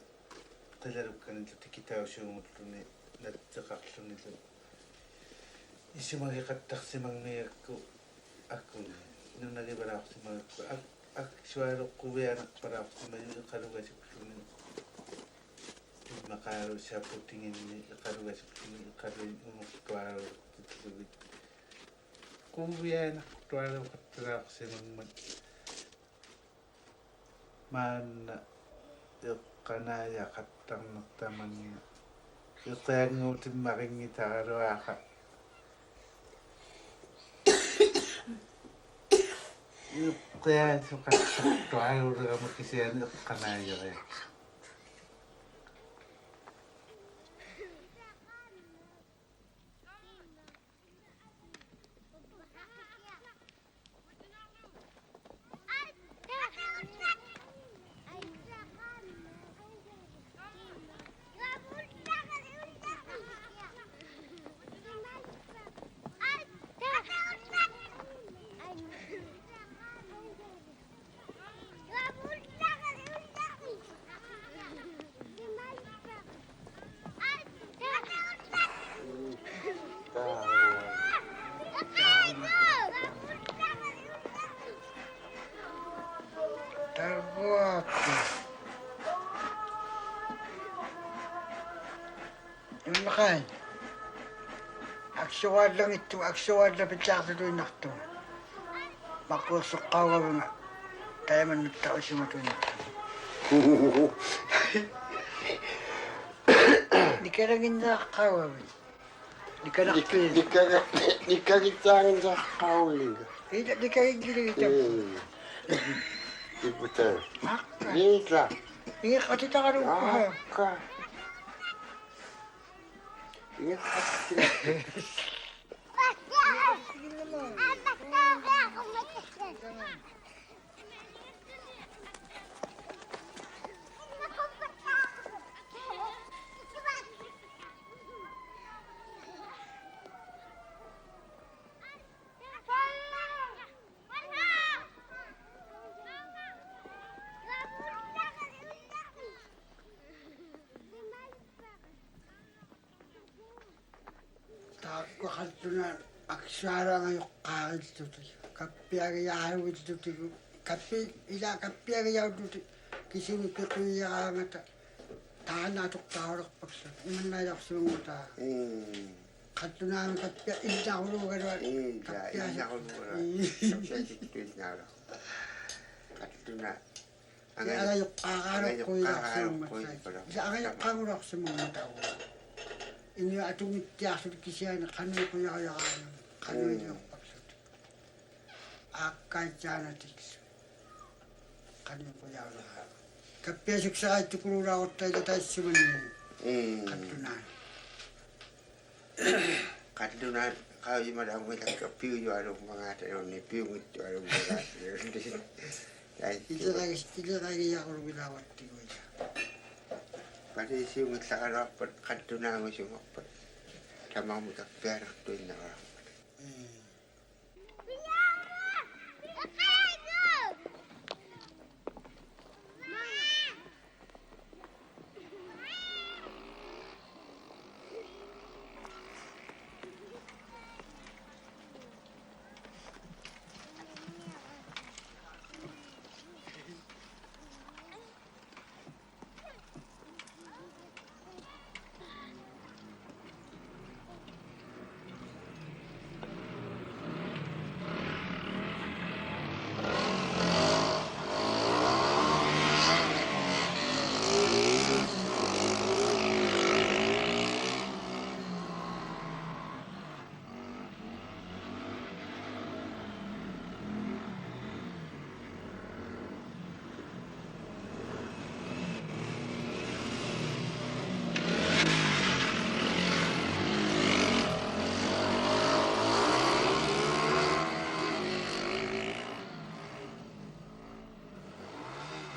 talarap ka nito tikitaw siya umutlunay natsakaklo nito isimagikatak si mang may ako nung nagibara ako si mga aksuaro kuwi anak para ako si mga ikaruga si kusunin makaro siya putingin ni ikaruga si kusunin ikaruga umuktwaro kuwi anak tuwaro katara ako si mga man kanaya katang nagtaman niya. Kaya ngutin makingita karo aka. Kaya sukat tuwayo rin mo kasi kanaya rin. Kan aksual lang ito, aksual na pitsak ito yung nakto. Makusok kawa nga, kaya man nagtao siya matunak. Hindi ka lang nakakawa. Di kagitangan sa hauling. Di kagitangan. Di putar. Nisa. Ingat kasi taka rin ko. Ingat kasi. Ko kaltunan aksara ngayon kahit tuti. Kapiag yahaw ito tuti. Kapiag yahaw tuti. Kisimi pikuya ngata. Tahan natok taharok paksa. Iman na yak sa mga ta. Kaltunan kapiag ina ko lugar. Ina ko lugar. Kapiag ina ko. Kaltunan. Ang ayok kakarok ko yak sa mga ta. Ang ayok kakarok sa mga tao. Ini atong tiasod kisya na kanoy ko yayakan. Kanoy yung pagsod. Akay dyan tiks. Kanoy ko yayakan. Kapyasok sa kahit tukulura ko tayo tayo simanin. Katunan. Katunan. Kau yung madang may kapiyo yung anong mga tayo ni piyo yung anong mga tayo. Ito lagi ako lumilawat tigo niya. Pati siya magsakarapat, kanto na mo siya mapat. Tamang magkaperak doon na rapat.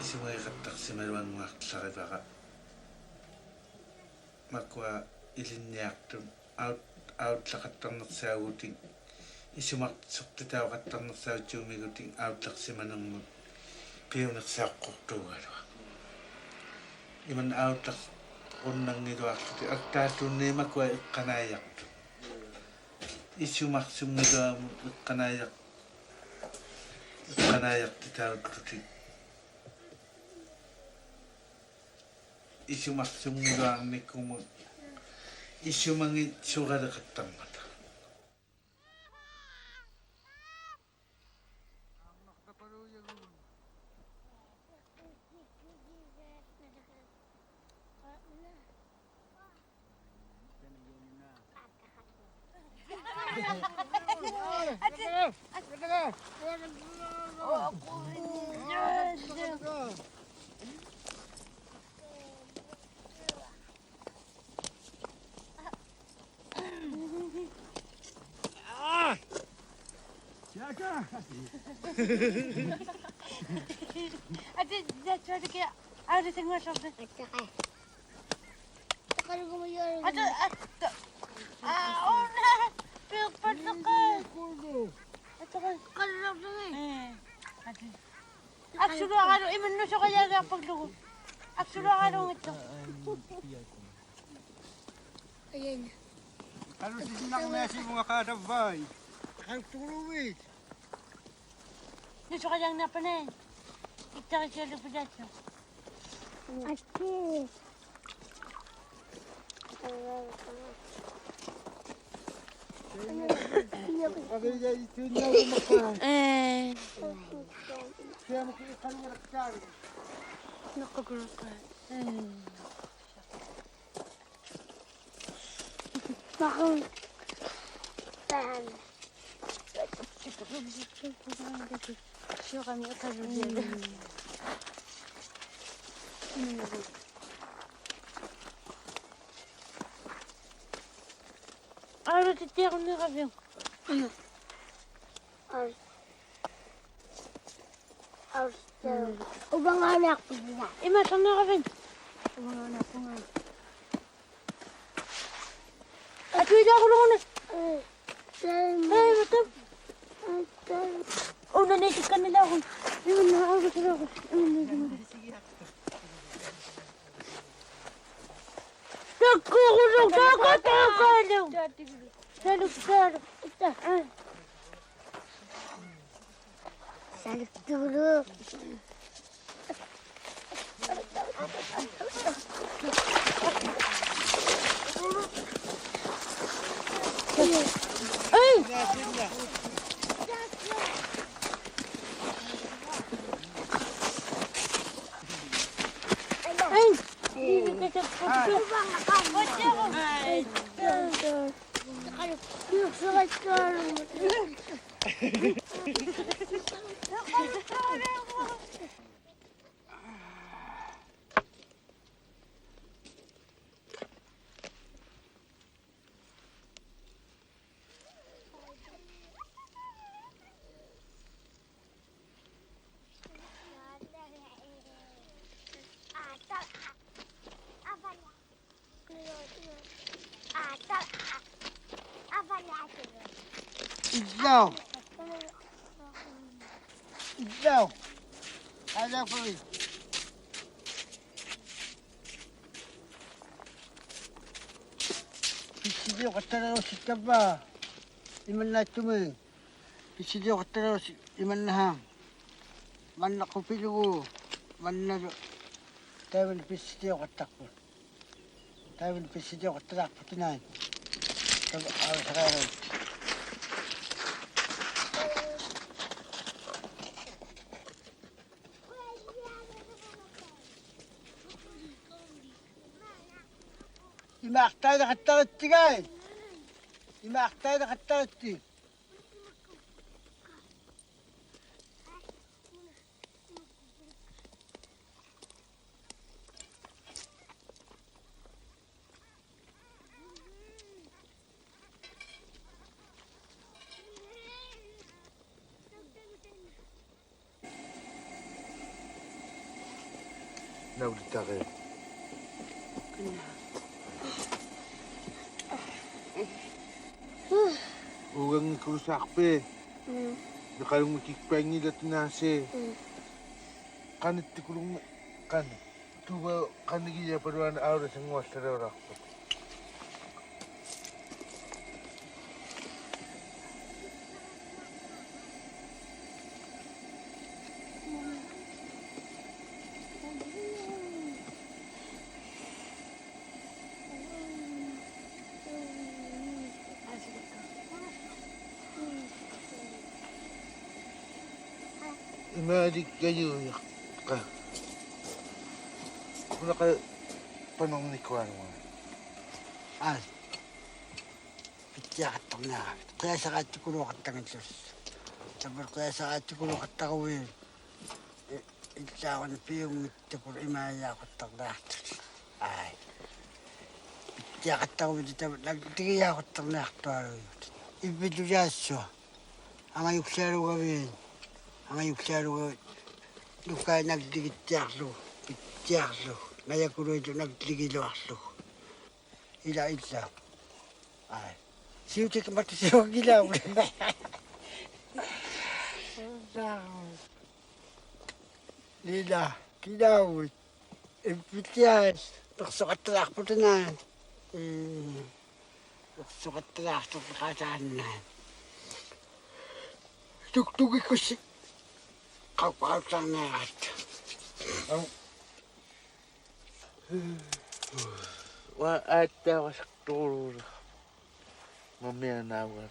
Simay katak simaywan mga sakibaka. Makwa ilinyak tun out sa katang nagsawuting. Isumak suktitaw katang nagsawuting out lak simanang piyo nagsakok tuwa. Iman out lak unang nito akti. Agtatun ni makwa kanayak. Isumak sumnito kanayak. Kanayak titaw tuting. Isu maksum doang ni kumu isu mangi suga dekat mata. Ada try to get everything was of the. Ada. Oh no! Pil pertukan. Kalau ni. Actually, ako iman no siya kaya nga paglugo. Actually, ako ito. Ayan. Ano sisinang nasi mga kadabay? Ang turuwit. No siya kaya nga panay. Ito siya lupulat siya. Asti. Kaya makikita nyo nakakari. Nakagulutan. Bakit? Ahora te tiro un avión. Ubang anak ko na. Imasang na kami. Ubang anak ko nga. At wala ko lang na. Ay, matap. Oh, nanisip ka nila ako. Ayun, nakakot sila ako. Nagkukulong kakatakalong. Salog. Salog dulu. Ikaw. Ada pa rin. Pisidiyo ka talaga si Taba. Iman na tuming. Pisidiyo ka talaga si Iman na hang. Man na kupilugo. Man na tayo ni pisidiyo ka takpo. Tayo ni pisidiyo ka takpo tinayin. Tayo sa kaya. Imaktay na kataratti guys. Imaktay na kataratti. Nauditake. Ugang kurusakpe. Nakalung makikpengi dati nasi. Kanit tikulung kan. Tuba kanigya paruan aura sa ngwas sa rakpo. Imadik kayo ka. Wala ka panong ni Kwan mo. Ay. Pitya katang na. Kaya sa katikulo katang sus. Sabar kaya sa katikulo katang Isa ko na piyong mitipur imaya katang na. Ay. Pitya katang dito. Nagtigiya katang na. Ibidu yaso. Ang ayuksero gawin. Ang ayuksero luka nagdigit yaklo. Pityaso. Ngaya ko rin ito nagdigilo aklo. Ila. Ay. Siyuti ka mati siya gilaw. Lila, gilaw. Pityas. Nagsukat talak po tanan. Nagsukat talak sa pagkatanan. Tugtugi ko si kapatang nahat. Wa ata ko sa turo. Mamaya na ako.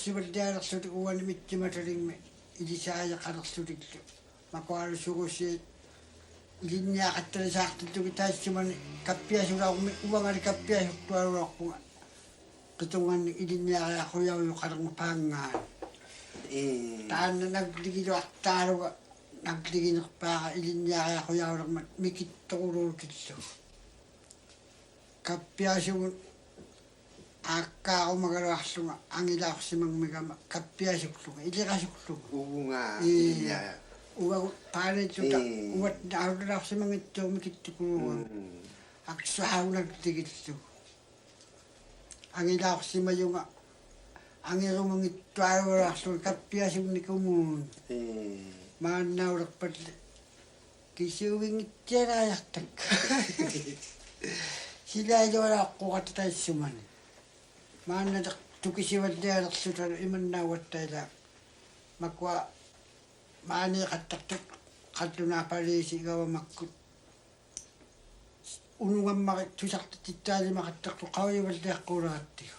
tukisivallialerlut uani mittimatalimme ilisaajaqqalerlutitlu makualusugusi ilinniaqattalisaartuttugi taassimani kappiasulaarmi uangali kappiasuttualuarpunga qitunganni ilinniariaquyauyu qalermupaangaan taanna nagligiluartaaluga nagliginerpaaqa ilinniariaquyaulermat mikittoquluutillu kappiasugun aakkaarumaгаluарлуга ангилаарсимангмигама каппиасуклуга илиқасуклуга uunga угагу паалеитута уат науллаарсимангиттуumi киттукулуга аксуаунак тигиллу ангилаарсимаюнга ангерумангиттуалуарлуга каппиасугникумуун мааннаулерпалли кисиугингитсиалаяртак силаалуалааққуқаттаассумани маанналеқ тукисиваллиалерлуталу иманнауаттаила маква маанеқаттартут қаллунаапалииси игавамаккут унугаммари тусартиттаалимақаттарту қавиуваллиаққуулераттигу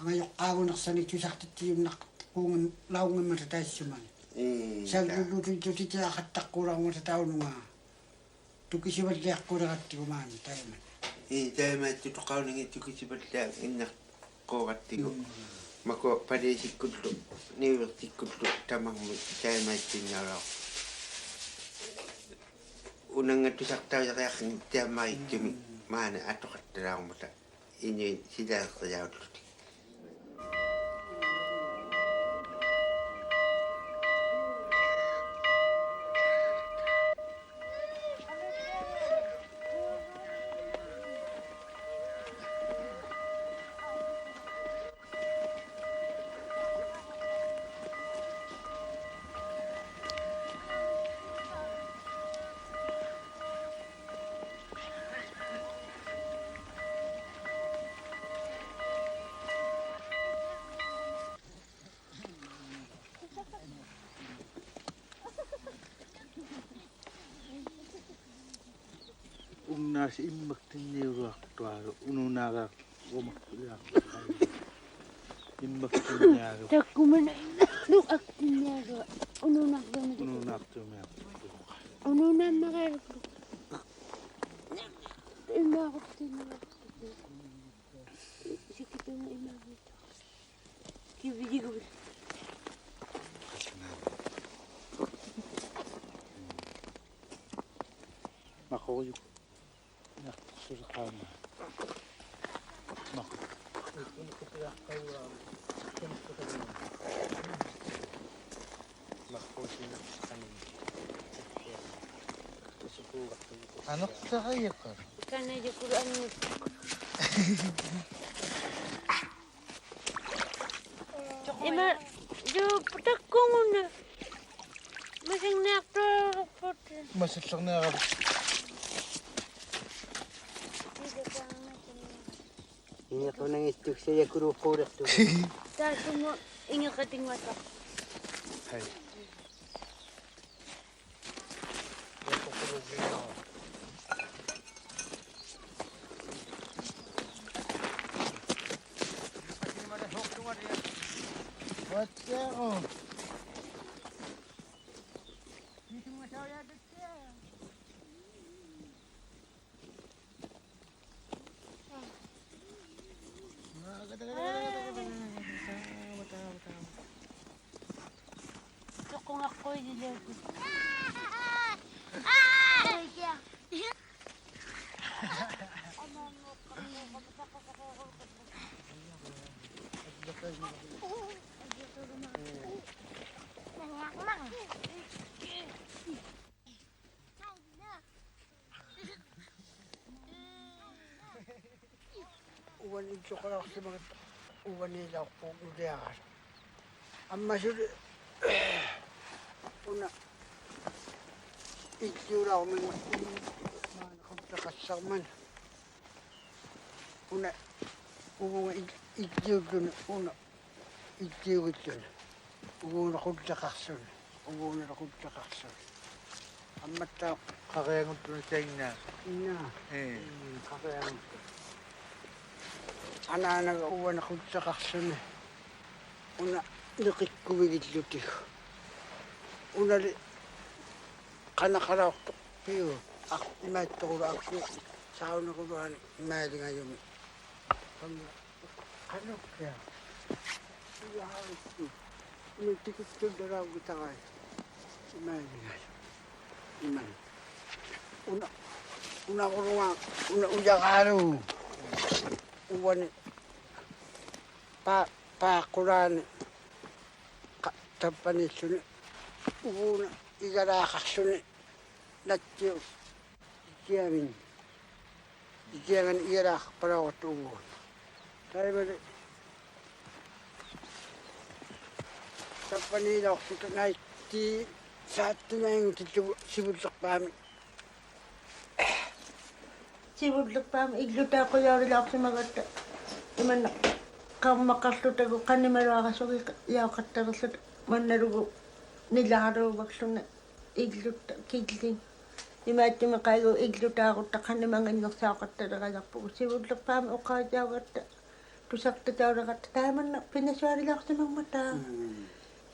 ангайоққаагунерсани тусартиттиумнақ куунгам лаунгаммата таассумани саггуллутутитиақаттаққуулармута таунунгаа тукисиваллиаққуулераттигу маани таимат таамаатту тоқаунинги тукисиваллаа иннаққооқаттигу мако падеисиккуллу ниувертиккуллу тамарму таамааттиннаалаа унангаттусартаажариарни таамаиттуми маана атоқатталаармута ини силаақриауллути unnaas immaktinniuruartualu ununaga gomakkuliaq immaktinnialu takkumana lu aktinnialu ununaartumiaq ununammareerlu immaaquttinniaq sikituna imaavita kividigul maqoyu naqsurqaama maq anaqtaqayaqa kana yakuran ima jo patakunguna masingnaaqto masallernaaqa Ingatunangittuksayakuluuqquulertu taasumu ingeqatingwata hai uwani choqalaqsimagat uwanilaaqquuliagas аммасули уна итюраумин маана қуттақассарман уна угуга итюуллуни уна итюугиттуни угуна қуттақарсуни угуна қуттақарсуни амматтаа qaqianguttuna tainnaas иннаа qaqiangut анаанага уана қуттақарсуни una nikikkuvigitlutiko unali qanaqarauqtu piu imaattoqulaaqsu saunaquluani imaalingajumi qanukkia iyaharissi nutikittuldaraugutagai imaalingaju iman una urunga una ujaqaalu uwani paaqulaani tappanissuni uuna igaraaqarsuni nattiu ikiangan igaraaqparauqat uun taimali tappaniilortuta naitti saattunaingutittu sivullerpaami iglutaaqquyaarilaaqsimagatta imanna qammaqarlutagu qannimaluaqasugi yaoqattarerlut mannalugu nilaaruuvaksluna iglutta killing imaаттими qaigu iglutaaqutta qannimanginnersaaqattaleqalarpugu sivullerpaami uqaatiaugatta tusartatauleqatta taamanna pinasuarilaarsimagmataa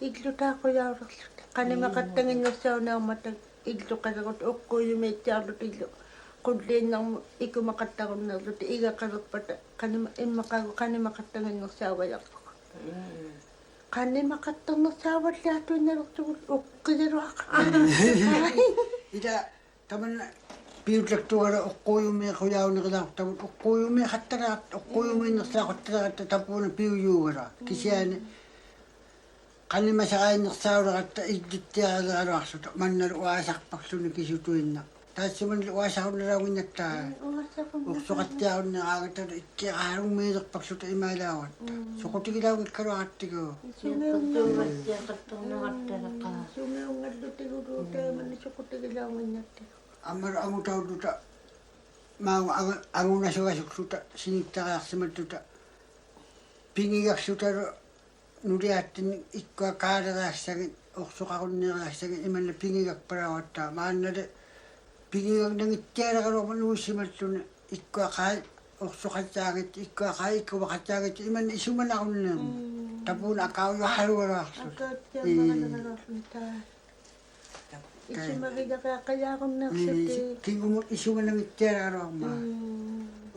iglutaaqquyaarerlut qannimaqattanginnersaunaarmata igluqalagut uqquyumiitsiarlut illu qulliinnermu ikumaqattarunnерlut igaqalerpata qannima immaqagu qannimaqattanginnersaugalarpugu qannimaqattarnersaavallaatuinnalertugul uqqigaluaqa ida tamanna piutlaktuara uqquyumiiquyauniqilaartavut uqquyumiiqattaraat tapuuna piuyuugara kisiaani qannimasaqainnersaauleratta iggittiaraleqaluarsuta mannalu uaasarparluni kisutuinna taassimanlu uaasarunnerauginnattaa uqsoqattiarunneraagattalu ikkiqaalummiilerparluta imaalaavat soqutigilaugikkaluarattigu sumeungallutilutuutaamanni soqutigilaunginnattigu ammaru angutauluta maau angunasugasuksuta sinittariarsimattuta pingigarsutalu nuliaattinni ikkua kaaleraassagin orsoqarunneriassagin imanna pingigakpalauattaa maannale pingigaknangittialaqaluarma nuussimattuna ikkua qaai orsoqattaagit ikkua qaai ikkuvaqattaagit imanna isumanaqunneerma tapuuna akauyualugaluarsut isumagigaaqayaaqunneersuti kingumut isumanangittialaqaluarma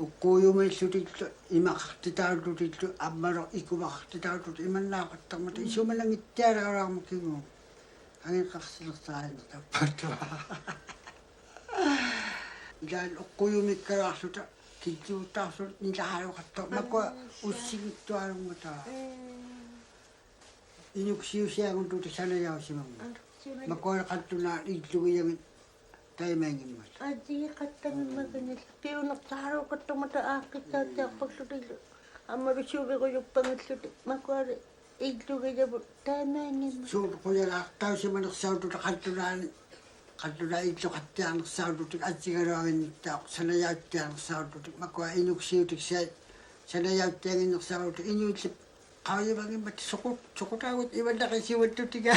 uqquyumiillutitlu imaqartitaalutillu ammalu ikumaqartitaalut imannaaqattarmata isumanangittialaqaluarma kingu angiqarsilersaainertappatua ilaan uqquyumikkaluarsuta kittiuttaarsulut nilaaluqattor makua ussigittualummataa inuksiusiaguntuti sanajausimamma makualeqattunaa iillugiyagit taimaingimmat ajiqattangimaganil piunertaaruuqattumata aaqqitsaatiarparlutillu ammalusuuviquyuppangalluti makuale iillugiyavut taimaingimmat suuquyalaartausimanersaututa qattunaa illuqattiarnersaututik atsigaluaginnittaaq sanajauttiarnersaututik makua inuksiutiksaat sanajauttianginnersaututik inuullip qauyimangimmat soqutaagut imannaqisiuattutigaa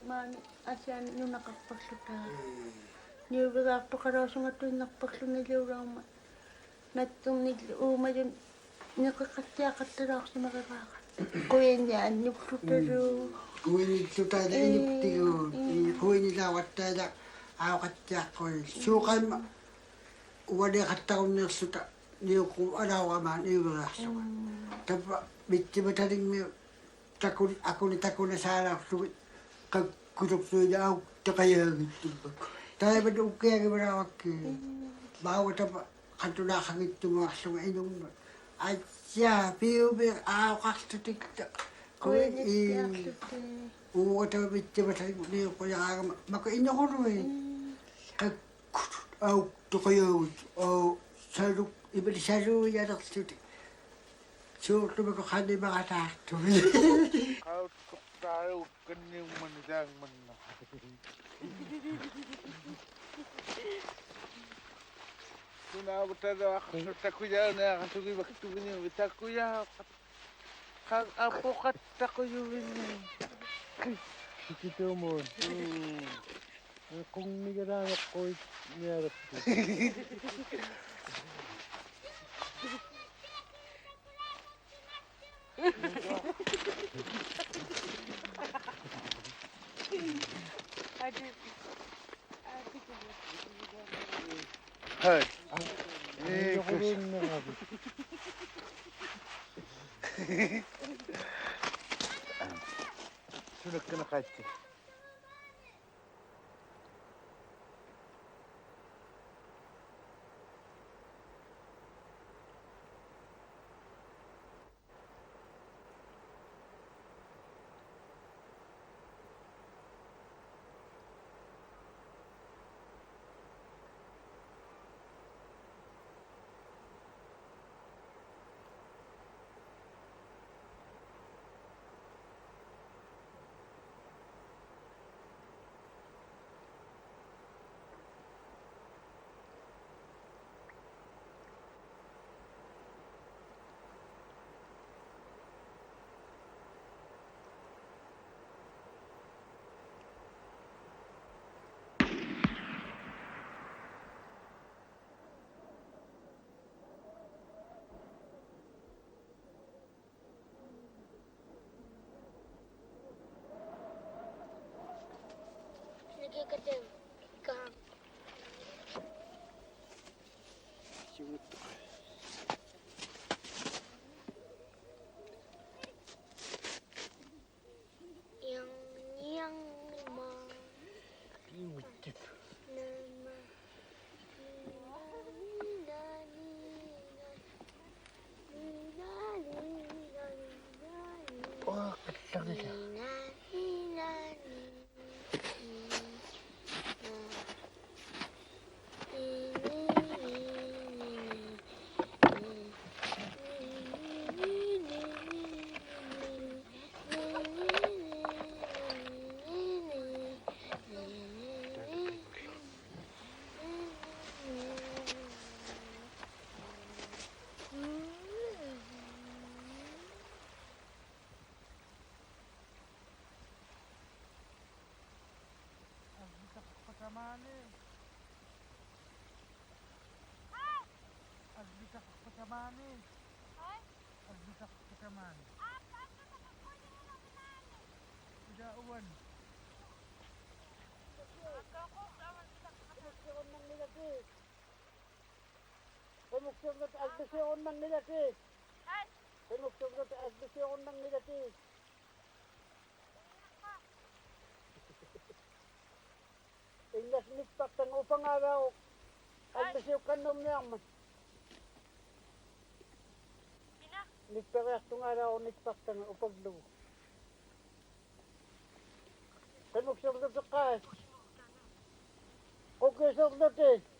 maani asian nunaqarparluta niuvigaartuqalausungattuinnerparluniliurauma natternillu uumayun neqiqattiaqattalaarsimaqaqaaqat quinniaannuklutalu kuinillutaila iniptigu kuinilaawattaila aaqattiaqqui suuqaimma ualiqattarunneersuta niuqu alauamaan iuveraarsuga tappa mittimatalimmi takun akuni takuna saalaarlugit qakkutupsuija auttaqayaagittupak taimatu ukkiagimarawakki maawatapa qatulaqangittumaarlunga inumma atsia piubi aaqartutikta koi uutavittivataigu niuqujaqaagama maka innoqurui au tuqayuut au saluk ibali saluuyalertuti suurtumaka qanimaqataartumi qauttuqqaruukkanniummanitaangmanna tunaavutada aqartutakuyaanaaqasugivaktuvinim vitakuyaa qaq apoqattaquyuvinni tikitumun qunnigaraameqqoit niaraptu Hai. Sudah kena kaca. Lagi kerja ikan. Yang ma. Nama. wah ketangnya Penuksugat agbisyon ng nilati. Penuksugat agbisyon ng nilati. Ingas nitpak ng upang araw. Agbisyon kanom niyam. Nitpak ng araw nitpak ng upang lu. Penuksugat akas. Okay, so nati.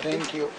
Thank you.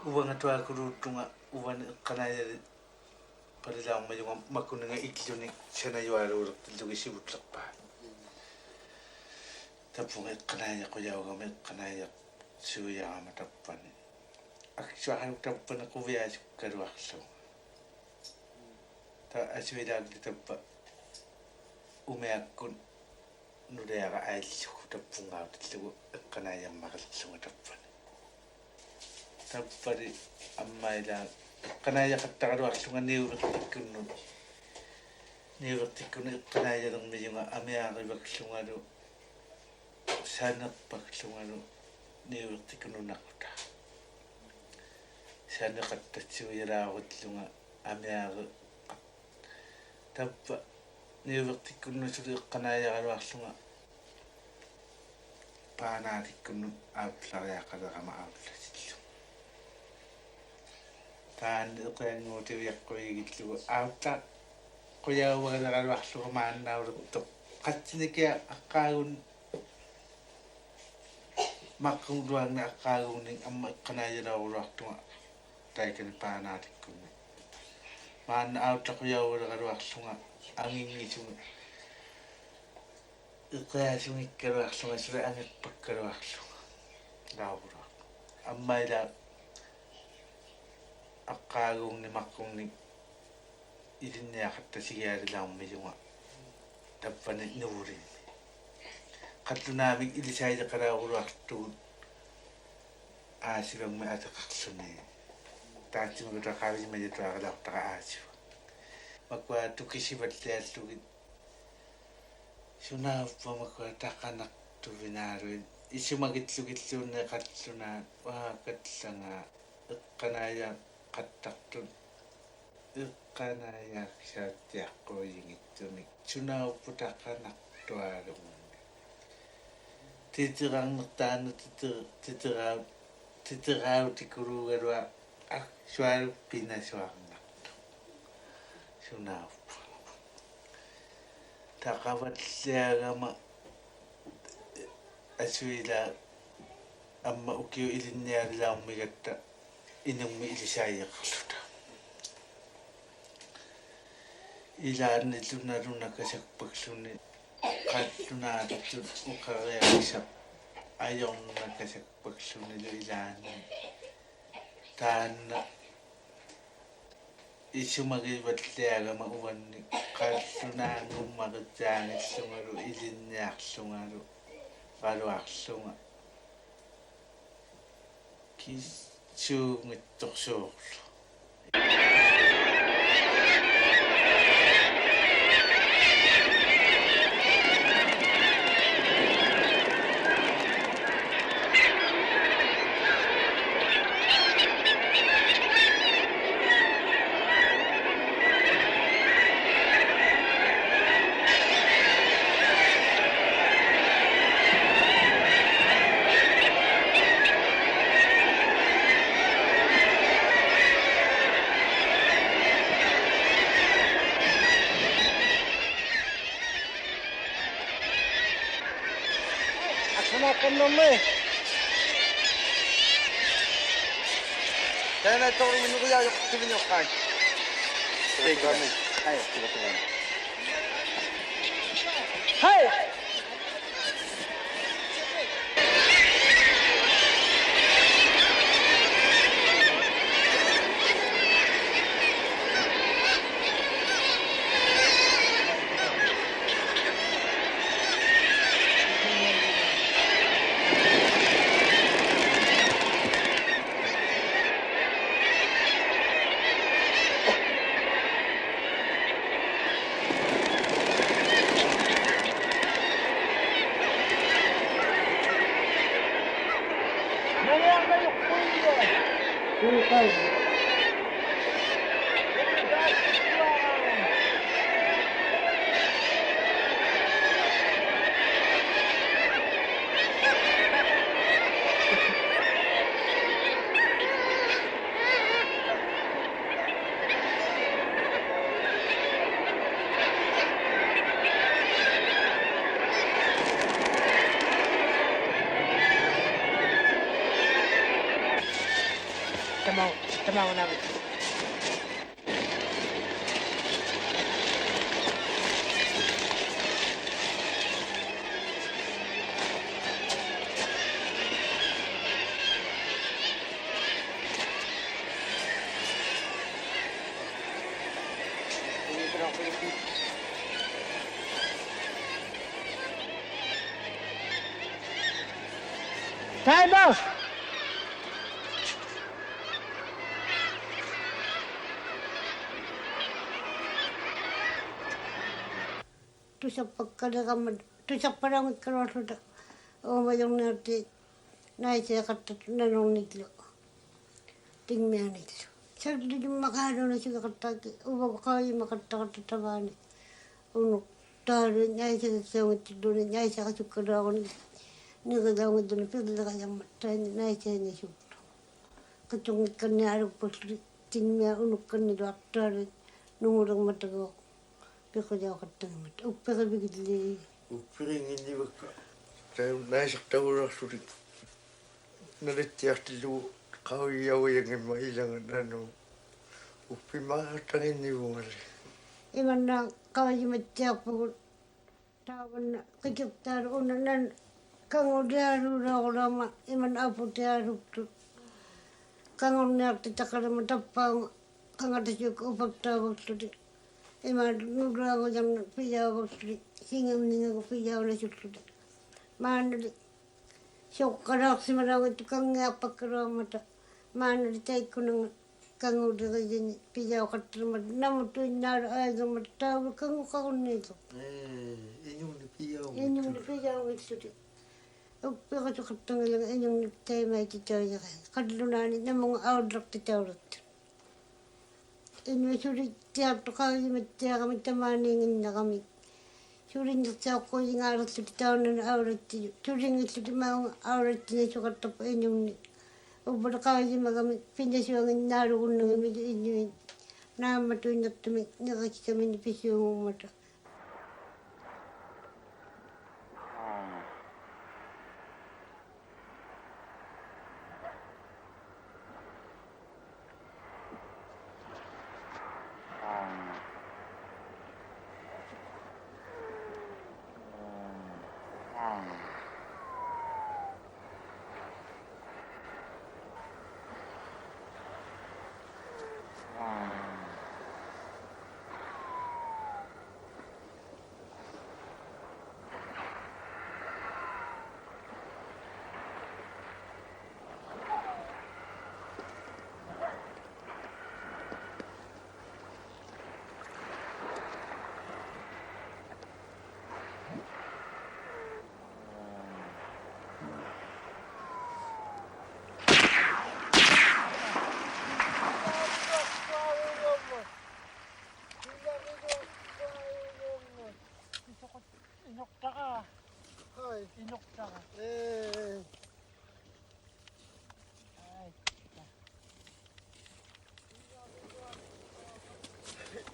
Uwang atwal kurutunga uwan kanaya parilang mayong makunanga ikijunik senayuaro lugi sibutlakpa. Tapunga kanaya ko yaw kami kanaya suya matapan. Aksuahan tapan ako bias karuakso. Ta aswidag ditapa umeakun nudaya ka ail tappungaavtillugu eqqanaayammaqilerlunga tappani tappari ammaila eqqanaayaqattaqaluarlunga niuvertikkunnu eqqanaayalermiyunga amiaarivaklungalu saanerpaklungalu niuvertikkunnunnaqquta saaneqattatsiuyalaarutlunga amiaari tappa niuvertikkunnusuli eqqanaayaqaluarlunga paanaatikkunnu aaplariaqalerama aaplasillu taan eqaanguutiviaqquigillugu autta quyauvagaleqaluarlugu maannaulutto qatsinikia aqqaagun maqquluanni aqqaaguunning amma eqqanaayalauruluartunga taikani paanaatikkunni maanna autta quyauvagaleqaluarlunga angingisunga eqaasungikkaluarlunga sula angipakkaluarlunga lauruluaq ammaila aqqaaguunni maqqunni ilinniaqattasigialilaarmiyunga tappani nuurinni qatlunaamik ilisaayiqalauruluartugut aasivangmi ateqarluni taatsimugutaqaavisimayatuaqalaortaqa aasiva makua tukisivalliallugit sunaappa makua taqanaqtuvinaaruin issumagitllugilluunne qallunaa waaqatlangaa eqqanaaya qattaqtun eqqanaayaaqsaattiaqquuyingittumik sunaappu taqanaqtuaalungunni titiqarnertaannu titerautikkuluugalua sualuppinasuarnartu sunaappu taqavalliagama asuila amma ukiu ilinnialilaarmigatta inummi ilisaayiqarluta ilaannillunalunakasakpakluni qallunaatut uqariaqisaq ajornakasakpaklunilu ilaanni taanna isumagivalliagama uanni qallunaangummaqittaangillungalu ilinniarlungalu qaluarlunga suungittorsuurlu Namme. Tena tori minuto ya kivino kai. Hai. Hai. Tamaw namin. Timer! Tusak pagkalagamad, tusak parang ikarwasuda. O mayong nati, naisya katat nanong nitlo. Tingmea nitlo. Sarili yung makahalo na siya kataki, ubag kayo makatatamani. Unok, tari, naisya sa siyang itilo, naisya kasukarawan. Nagadawan doon, pero kayang matay, naisya niya siya. Kacung ikan niya araw po, tingmea unok kan nito, tari, nungurang matagaw. Peko jauh katang mat. Peko bigili. Piring ini baka. Saya naik tahu suri. Nalitiak dulu kau yang mau hilang nanu. Upi mah tangin ni bungal. Iman na kau yang macam pun tahu kecil tahu nan kau dia rura orang iman apa dia rutu. Kau nak tercakar matapang kau ada juga upak tahu tu. Iman nura ko jam pijau ko singam ninga ko pijau na chutut. Man syok karak si marang itu kang apa kerang mata. Man tay ko nang kang udah ko jen pijau kater mat nam tu nar aga mata kang ko nito. Inyong di pijau. Inyong di pijau itu. Uppe ko katang lang inyong tay mai titaw ya. Kadlunani namong awdrak titaw. Ini suri tiap kali macam kami temani kami. Suri ni tiap kali ngarat suri tahun awrat tu. Suri ni suri mau awrat ni suka top ini. Ubah kali kami pindah suang naru gunung ini. Nama tu nak tu nak kami ni pisu mata.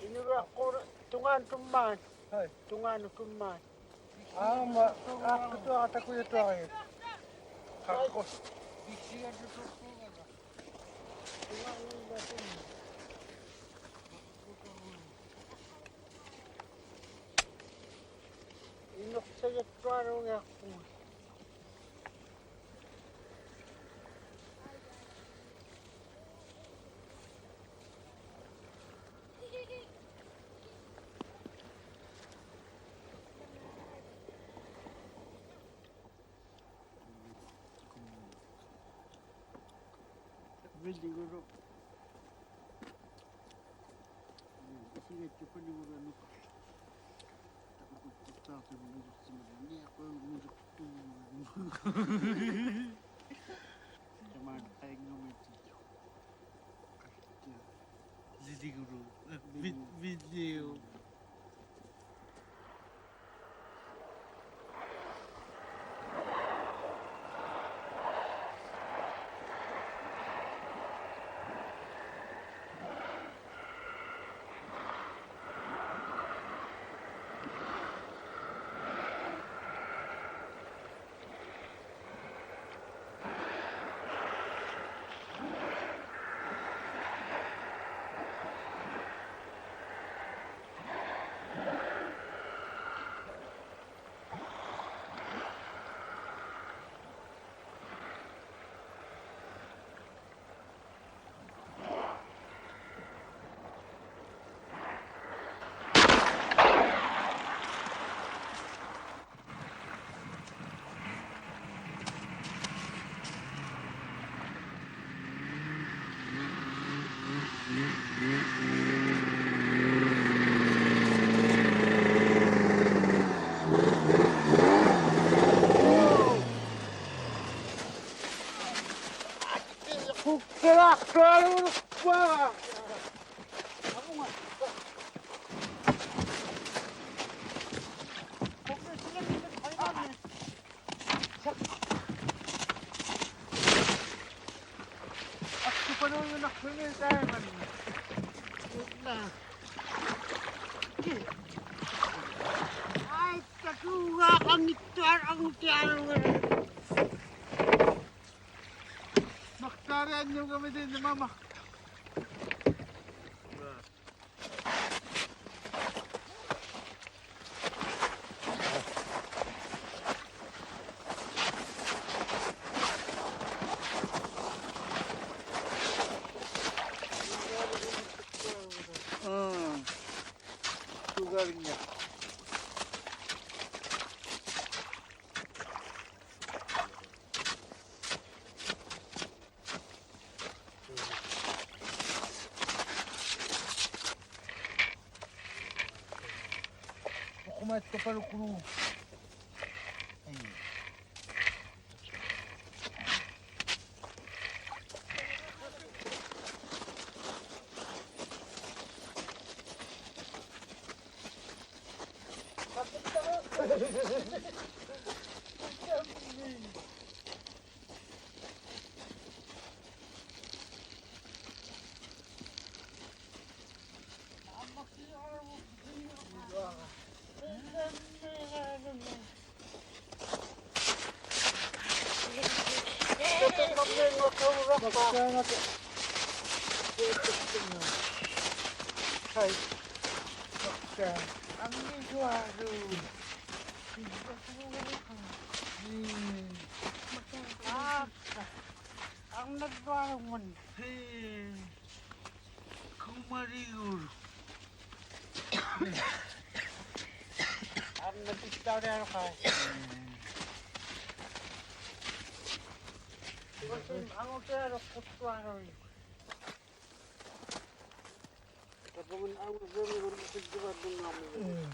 Ini aku tungan tuman, tungan tuman. Aku tu aku itu ay. Aku. Inok saya tuan aku. Hindi guru. Sige, chupa ni guru ano. Takot sa mga hindi ako music to. Naman tayo ng video. Hindi guru. Video. Ay, takuha kang ituar ang tiaro. Maktaran nyo kami din ni Mama. Sugarnya. Kumat ka pa lukro. Ang nagbawan. Kumarigur. Ang nagbistaw na ano ka. Ang kaya kutuano. Kapag ang zero ng sigurad ng namin.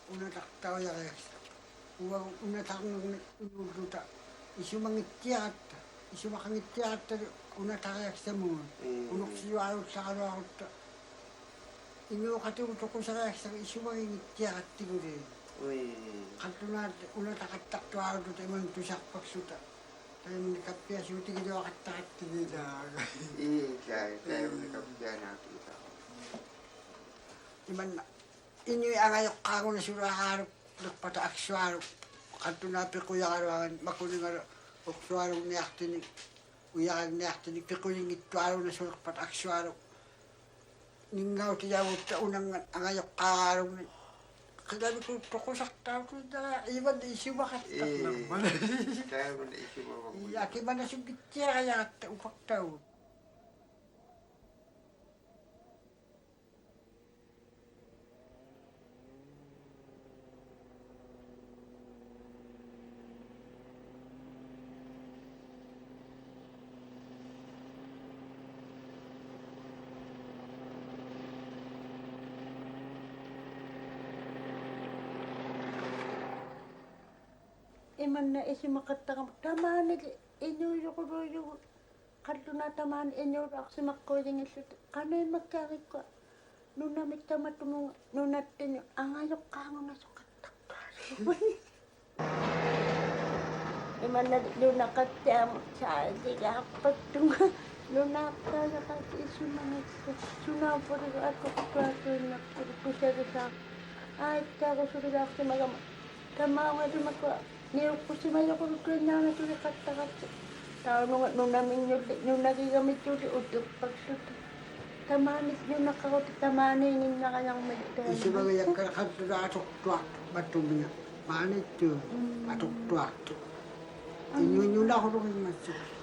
Una tahu ya guys, una tahu nungguta, isu mangitiat, una tahu ya semua, unuk siwa sahaja out, ini waktu untuk saya isu mangitiat tinggi, katuna una tak tahu ada teman tu siapa sudah, tapi kapia sudah tinggi waktu tak tinggi dah. Iya, saya kapia nanti. Iman ini ang ayok ako na suraharap nagpata akswaro kanto na pikuya karuangan makuling akswaro niyaktinig uyang niyaktinig pikuling itwaro na surak pata akswaro ningaw tiyawag ta unang ang ayok karong kagabi ko tukusak tao ko na iban na isi makastak naman Kaya mo na isi mo yaki man na sugit siya kaya upak tao. Iman na isi makatakam tama na inuyo ko doyo kalluna tamaan enyo raksi makkoiding isut kanay magkariko nuna mitamatumong nunatin angayok kango na sukatakari. Imana nuna katyam sa diga patunga nuna kaya kasi sumangat sunapuri ako kato na kusya sa ay kako surida ako magam tamawa di magka niyo kusi mayo ko kanya na tuloy katakati. Tao nung nagigamit yun utok pagsut. Tamanis yun nakakot tamanin yung nakanyang magdala. Isa ba yung kakasot na atok-tuak batumnya. Manit yun, atok-tuak. Yun na ako rin masuk.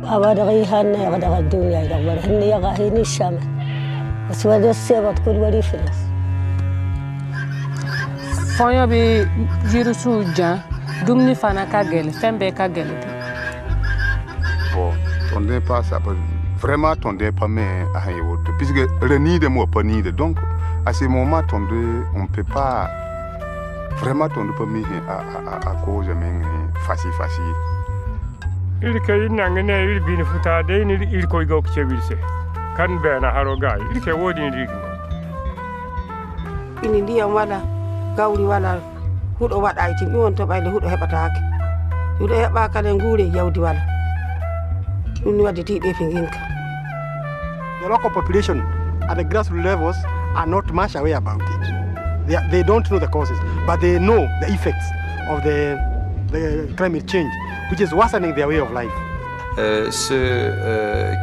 أورغيهن يغدغ الدنيا يدورهن يغاهيني الشمس أسود السبط كل ولي فلس Fɔɲɔ bɛ jirisuw jan dumuni fana ka gɛlɛn fɛn bɛɛ ka gɛlɛn. Bon, tondé pas ça peut vraiment tondé pas mais à y autre puisque le nid de moi pas nid donc à ce moment tondé on peut pas vraiment tondé pas mais à cause même facile. Il kay nangene il bin futa de ni il koy gok chebilse kan be na haroga il ke wodi ni ini ndiya wala gawri wala hudo wada ay tin won to bayle hudo hebataake hudo heba kala nguure yawdi wala dum ni waddi tiibe fi nginka. The local population at the grassroots levels are not much aware about it. They don't know the causes, but they know the effects of the climate change, which is worsening their way of life. Ceux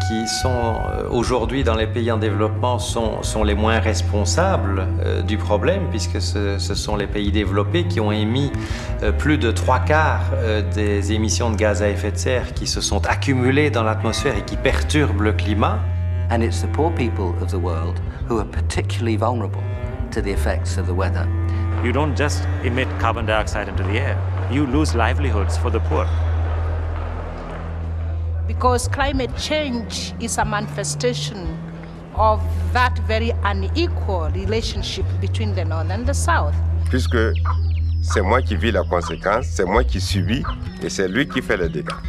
qui sont aujourd'hui dans les pays en développement sont les moins responsables du problème, puisque ce sont les pays développés qui ont émis plus de 3/4 des émissions de gaz à effet de serre qui se sont accumulées dans l'atmosphère et qui perturbent le climat. And it's the poor people of the world who are particularly vulnerable to the effects of the weather. You don't just emit carbon dioxide into the air, you lose livelihoods for the poor. Because climate change is a manifestation of that very unequal relationship between the North and the South. Puisque c'est moi qui vis la conséquence, c'est moi qui subis et c'est lui qui fait les dégâts.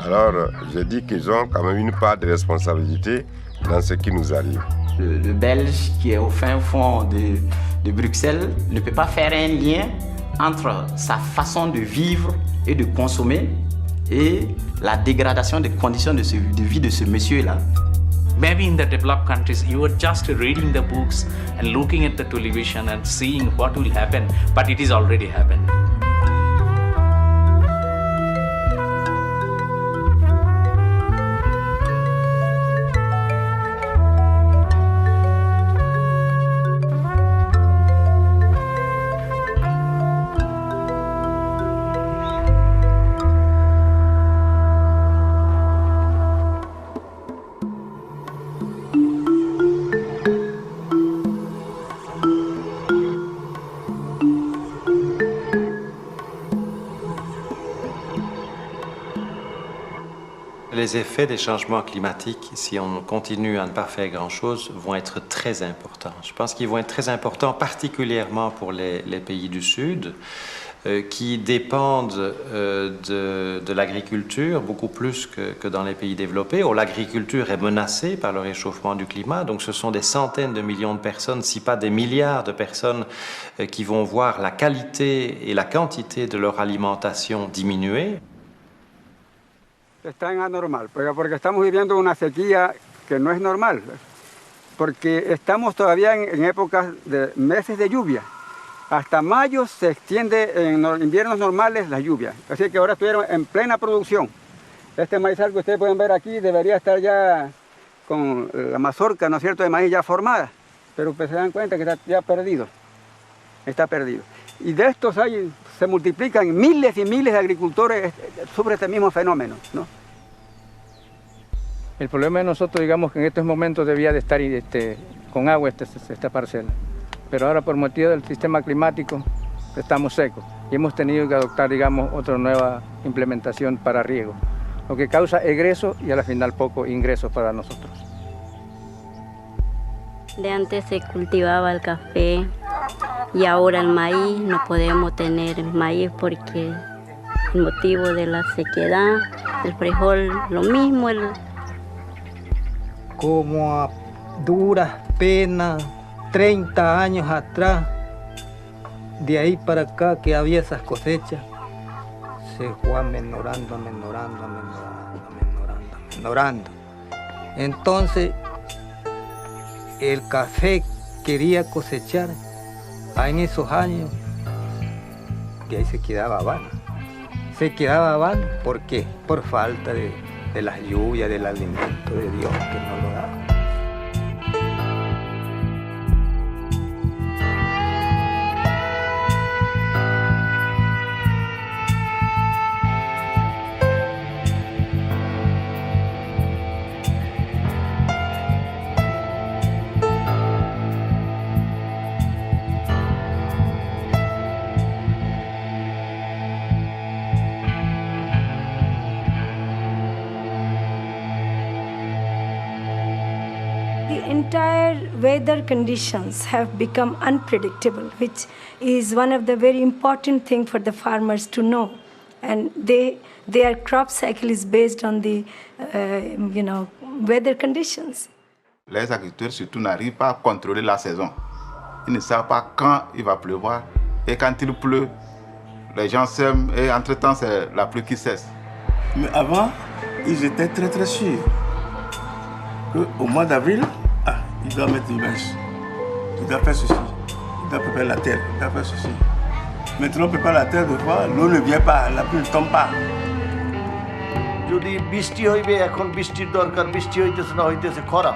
Alors je dis qu'ils ont quand même une part de responsabilité dans ce qui nous arrive. Le Belge qui est au fin fond de Bruxelles ne peut pas faire un lien entre sa façon de vivre et de consommer et la dégradation des conditions de vie de ce monsieur-là. Maybe in the developed countries, you are just reading the books and looking at the television and seeing what will happen, but it is already happened. Les effets des changements climatiques, si on continue à ne pas faire grand-chose, vont être très importants. Je pense qu'ils vont être très importants, particulièrement pour les pays du Sud, qui dépendent de l'agriculture beaucoup plus que dans les pays développés, où l'agriculture est menacée par le réchauffement du climat. Donc ce sont des centaines de millions de personnes, si pas des milliards de personnes, qui vont voir la qualité et la quantité de leur alimentation diminuer. Está en anormal, porque estamos viviendo una sequía que no es normal, porque estamos todavía en épocas de meses de lluvia. Hasta mayo se extiende en inviernos normales la lluvia, así que ahora estuvieron en plena producción. Este maizal que ustedes pueden ver aquí debería estar ya con la mazorca, ¿no es cierto?, de maíz ya formada, pero pues se dan cuenta que está ya perdido, está perdido. Y de estos hay se multiplican miles y miles de agricultores sobre este mismo fenómeno, ¿no? El problema de nosotros, digamos, que en estos momentos debía de estar con agua esta parcela, pero ahora por motivo del sistema climático estamos secos y hemos tenido que adoptar, digamos, otra nueva implementación para riego, lo que causa egreso y a la final poco ingresos para nosotros. De antes se cultivaba el café y ahora el maíz. No podemos tener maíz porque el motivo de la sequedad, el frijol, lo mismo. Como a duras penas, 30 años atrás, de ahí para acá que había esas cosechas, se fue amenorando. Entonces, el café quería cosechar en esos años, de ahí se quedaba vano. ¿Por qué? Por falta de las lluvias, del alimento de Dios que nos lo daba. Entire weather conditions have become unpredictable, which is one of the very important things for the farmers to know. And their crop cycle is based on the, weather conditions. Les agriculteurs surtout n'arrivent pas à contrôler la saison. Ils ne savent pas quand il va pleuvoir. Et quand il pleut, les gens sèment et entre-temps, c'est la pluie qui cesse. Mais avant, ils étaient très très sûrs qu'au mois d'avril, il doit mettre une bêche, il doit faire ceci, il doit préparer la terre, il doit faire ceci. Maintenant, on prépare la terre, de fois, l'eau ne vient pas, la pluie ne tombe pas. যদি বৃষ্টি হইবে এখন বৃষ্টির দরকার, বৃষ্টি হইতেছে না, হইতেছে খরা,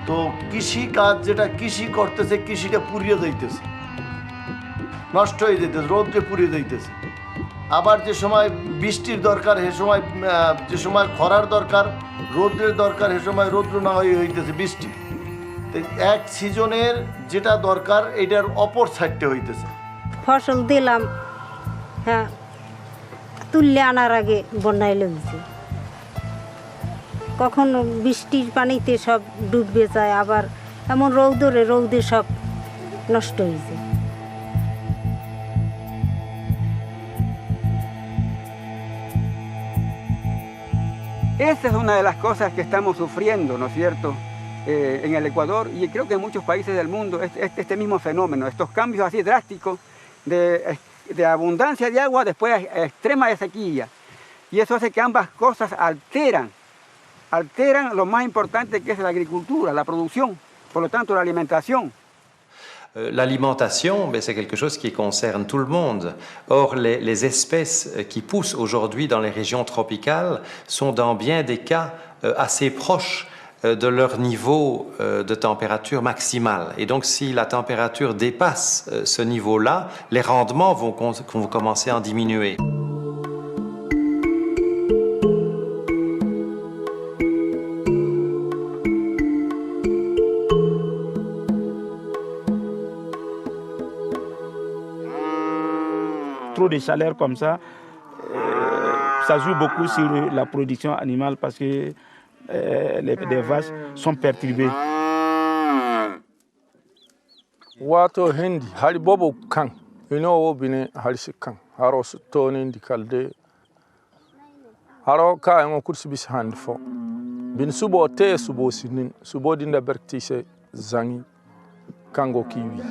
তো কৃষি কাজ যেটা কৃষি করতেছে কৃষিটা পুড়িয়ে যাইতেছে, নষ্ট হয়ে যাইতেছে, রৌদ্রে পুড়িয়ে যাইতেছে। আবার যে সময় বৃষ্টির দরকার সে সময়, যে সময় খরার দরকার, রৌদ্রের দরকার সে সময় রৌদ্র না হইতেছে বৃষ্টি। এক সিজনের যেটা দরকার এটার অপর সাইডটা হইতেছে। ফসল দিলাম, হ্যাঁ, তুললে আনার আগে বন্যায় লেগেছে, কখনো বৃষ্টির পানিতে সব ডুবে যায়, আবার এমন রৌদে সব নষ্ট হয়ে যায়। Esa es una de las cosas que estamos sufriendo, ¿no es cierto? En el Ecuador y creo que en muchos países del mundo, este mismo fenómeno, estos cambios así drásticos de abundancia de agua después extrema de sequía. Y eso hace que ambas cosas alteran lo más importante que es la agricultura, la producción, por lo tanto la alimentación. L'alimentation, c'est quelque chose qui concerne tout le monde. Or, les espèces qui poussent aujourd'hui dans les régions tropicales sont dans bien des cas assez proches de leur niveau de température maximale. Et donc, si la température dépasse ce niveau-là, les rendements vont commencer à en diminuer. Trop de chaleur comme ça, ça joue beaucoup sur la production animale parce que les vaches sont perturbées. Wato hindi hali bobo kan ino wo bine hali sikan haro toni ndi kalde haro ka ngo kursi bis hand fo bin subo te subo sinin subo dinda bertise zangi kango kiwi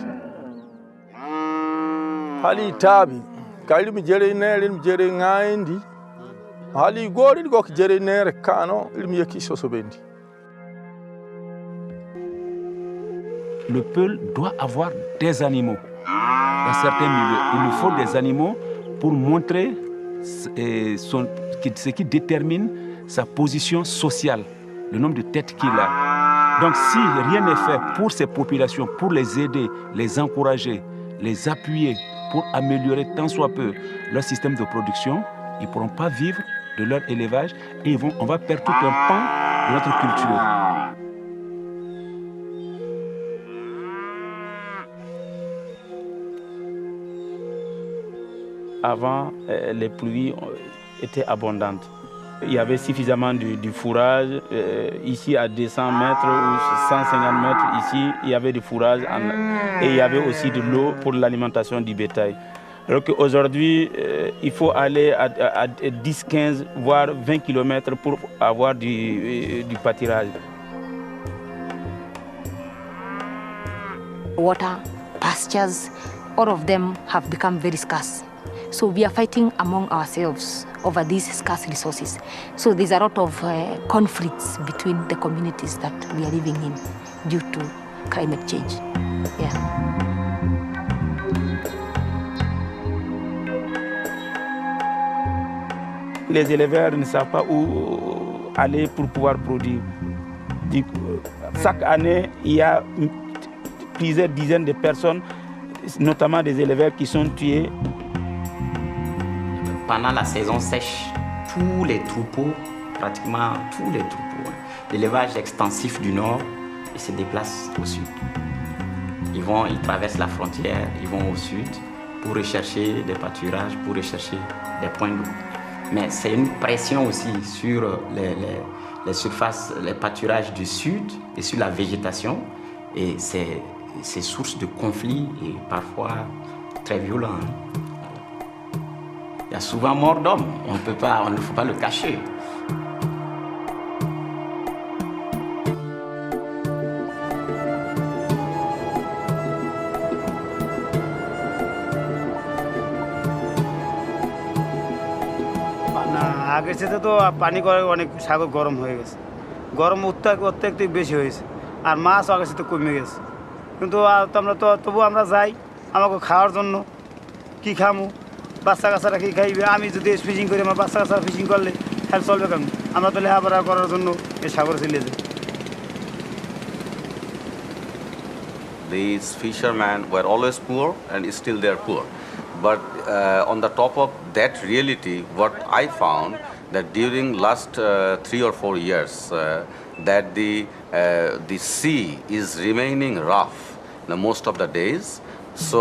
hali tabi kayli mi jere nere mi jere ngaindi hali gori gok jere nere kano ilmi yeki sosobendi. Le peul doit avoir des animaux. Dans certains milieux, il lui faut des animaux pour montrer ce qui détermine sa position sociale, le nombre de têtes qu'il a. Donc si rien n'est fait pour ces populations, pour les aider, les encourager, les appuyer, pour améliorer tant soit peu leur système de production, ils ne pourront pas vivre de leur élevage et on va perdre tout un pan de notre culture. Avant, les pluies étaient abondantes. Il y avait suffisamment du fourrage. Ici, à 200 mètres ou 150 mètres, ici, il y avait du fourrage et il y avait aussi de l'eau pour l'alimentation du bétail. Alors qu'aujourd'hui, il faut aller à 10, 15, voire 20 km pour avoir du pâturage. Water, pastures, all of them have become very scarce. So we are fighting among ourselves over these scarce resources. So there's a lot of conflicts between the communities that we are living in due to climate change. Yeah. Les éleveurs ne savent pas où aller pour pouvoir produire. Chaque année, il y a plusieurs dizaines de personnes, notamment des éleveurs qui sont tués. Pendant la saison sèche, tous les troupeaux, pratiquement tous les troupeaux, l'élevage extensif du nord, ils se déplacent au sud. Ils traversent la frontière, ils vont au sud pour rechercher des pâturages, pour rechercher des points d'eau. Mais c'est une pression aussi sur les surfaces, les pâturages du sud et sur la végétation. Et c'est source de conflits et parfois très violents. Il y a souvent mort d'homme, on ne faut pas le cacher. আগের সাথে তো পানি করে অনেক সাগর গরম হয়ে গেছে, গরম অত্যধিক বেশি হয়েছে, আর মাছ আগের সাথে কমে গেছে। কিন্তু তবু আমরা যাই আমাকে খাওয়ার জন্য, কি খামু, বাচ্চা কাচ্চারা কি খাইবে, আমি যদি ফিশিং করি আমার বাচ্চা কাচ্চারা ফিশিং করলে খেয়াল চলবে কেন, আমরা তো লেখাপড়া করার জন্য এই সাগরে চলে যাই। These fishermen were always poor and still they are poor. But on the top of that reality, what I found that during last 3 or 4 years, that the sea is remaining rough most of the days. So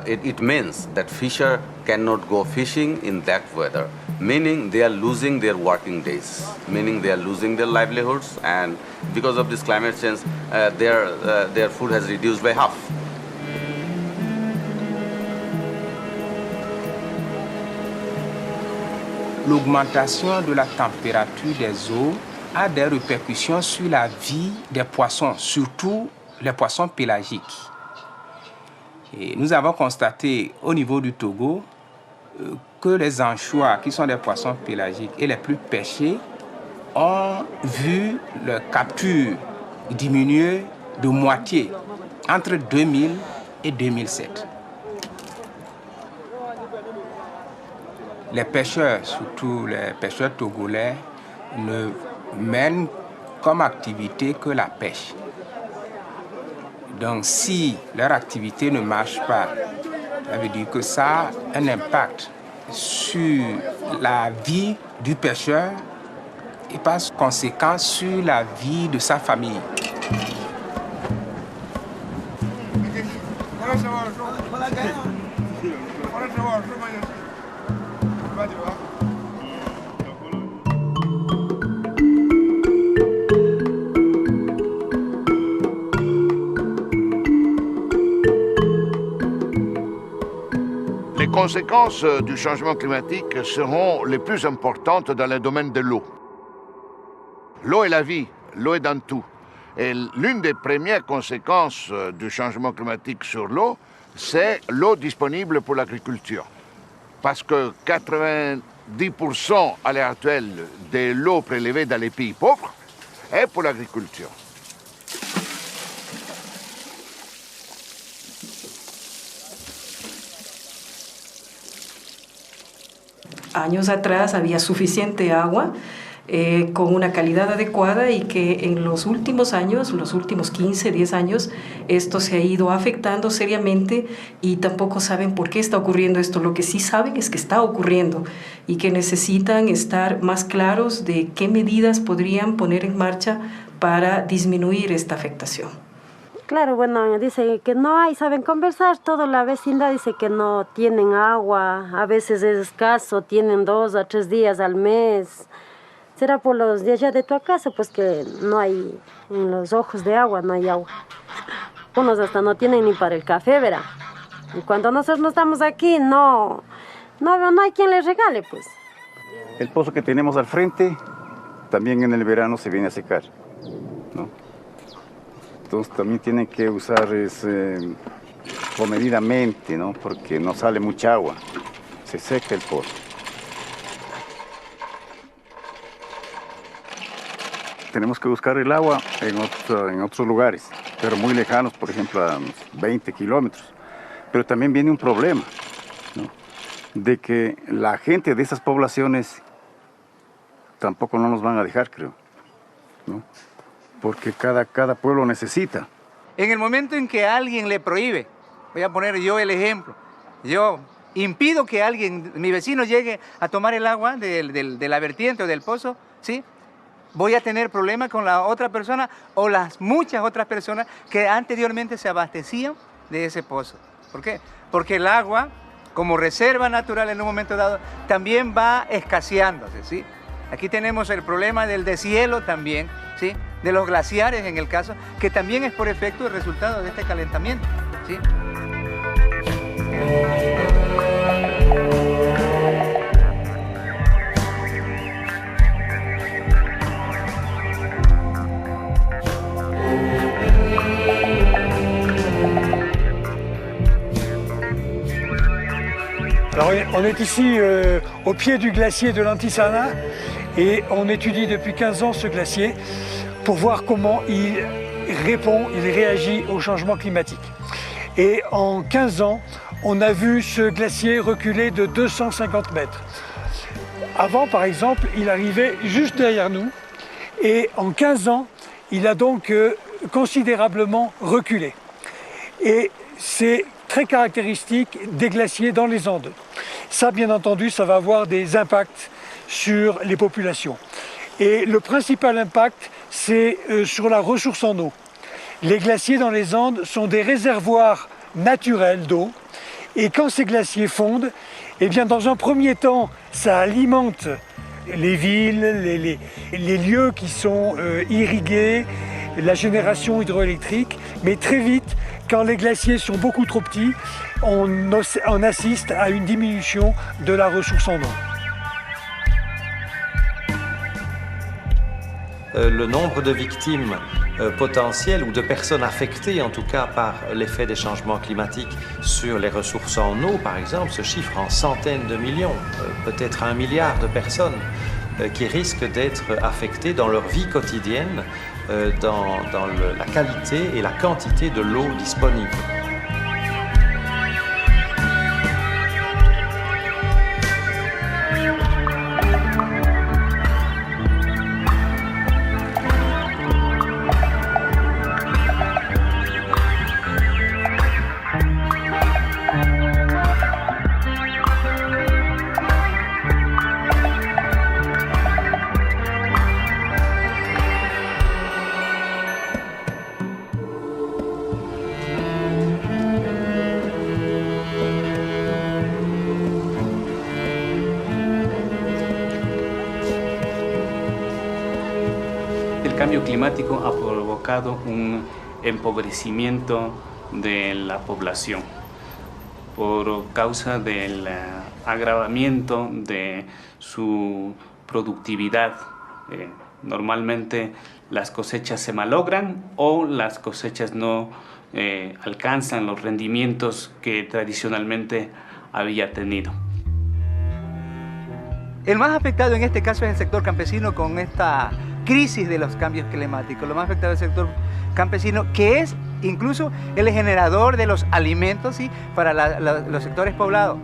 it means that fisher cannot go fishing in that weather, meaning they are losing their working days, meaning they are losing their livelihoods, and because of this climate change, their food has reduced by half. L'augmentation de la température des eaux a des répercussions sur la vie des poissons, surtout les poissons pélagiques. Et nous avons constaté au niveau du Togo que les anchois, qui sont des poissons pélagiques et les plus pêchés, ont vu leur capture diminuer de moitié entre 2000 et 2007. Les pêcheurs, surtout les pêcheurs togolais, ne mènent comme activité que la pêche. Donc si leur activité ne marche pas, ça veut dire que ça a un impact sur la vie du pêcheur et par conséquent sur la vie de sa famille. Les conséquences du changement climatique seront les plus importantes dans le domaine de l'eau. L'eau est la vie, l'eau est dans tout. Et l'une des premières conséquences du changement climatique sur l'eau, c'est l'eau disponible pour l'agriculture. Parce que 90% à l'heure actuelle de l'eau prélevée dans les pays pauvres est pour l'agriculture. Años atrás había suficiente agua con una calidad adecuada y que en los últimos años, los últimos 15, 10 años, esto se ha ido afectando seriamente y tampoco saben por qué está ocurriendo esto. Lo que sí saben es que está ocurriendo y que necesitan estar más claros de qué medidas podrían poner en marcha para disminuir esta afectación. Claro, bueno, dice que no hay, saben conversar, toda la vecindad dice que no tienen agua, a veces es escaso, tienen 2 a 3 días al mes. Será por los de allá de tu casa, pues que no hay, en los ojos de agua no hay agua. Unos hasta no tienen ni para el café, verá. Y cuando nosotros no estamos aquí, no hay quien les regale, pues. El pozo que tenemos al frente, también en el verano se viene a secar, ¿no? Entonces también tienen que usar comedidamente, ¿no? Porque no sale mucha agua, se seca el pozo. Tenemos que buscar el agua en otros lugares, pero muy lejanos, por ejemplo, a 20 kilómetros. Pero también viene un problema, ¿no? De que la gente de esas poblaciones tampoco no nos van a dejar, creo, ¿no? Porque cada pueblo necesita. En el momento en que alguien le prohíbe, voy a poner yo el ejemplo, yo impido que alguien, mi vecino, llegue a tomar el agua de la vertiente o del pozo, ¿sí? Voy a tener problemas con la otra persona o las muchas otras personas que anteriormente se abastecían de ese pozo. ¿Por qué? Porque el agua, como reserva natural en un momento dado, también va escaseándose, ¿sí? Aquí tenemos el problema del deshielo también, ¿sí? De los glaciares en el caso, que también es por efecto el resultado de este calentamiento, ¿sí? Alors, on est ici au pied du glacier de l'Antisana et on étudie depuis 15 ans ce glacier pour voir comment il répond, il réagit au changement climatique. Et en 15 ans, on a vu ce glacier reculer de 250 mètres. Avant, par exemple, il arrivait juste derrière nous et en 15 ans, il a donc considérablement reculé. Et c'est très caractéristique des glaciers dans les Andes. Ça, bien entendu, ça va avoir des impacts sur les populations. Et le principal impact, c'est sur la ressource en eau. Les glaciers dans les Andes sont des réservoirs naturels d'eau. Et quand ces glaciers fondent, eh bien, dans un premier temps, ça alimente les villes, les lieux qui sont irrigués, la génération hydroélectrique. Mais très vite, quand les glaciers sont beaucoup trop petits, on assiste à une diminution de la ressource en eau. Le nombre de victimes potentielles ou de personnes affectées en tout cas par l'effet des changements climatiques sur les ressources en eau par exemple se chiffre en centaines de millions, peut-être 1 milliard de personnes qui risquent d'être affectées dans leur vie quotidienne dans la qualité et la quantité de l'eau disponible. El cambio climático ha provocado un empobrecimiento de la población por causa del agravamiento de su productividad. Normalmente las cosechas se malogran o las cosechas no alcanzan los rendimientos que tradicionalmente había tenido. El más afectado en este caso es el sector campesino con esta crisis de los cambios climáticos. Lo más afectado es el sector campesino, que es incluso el generador de los alimentos, ¿sí?, para los sectores poblados.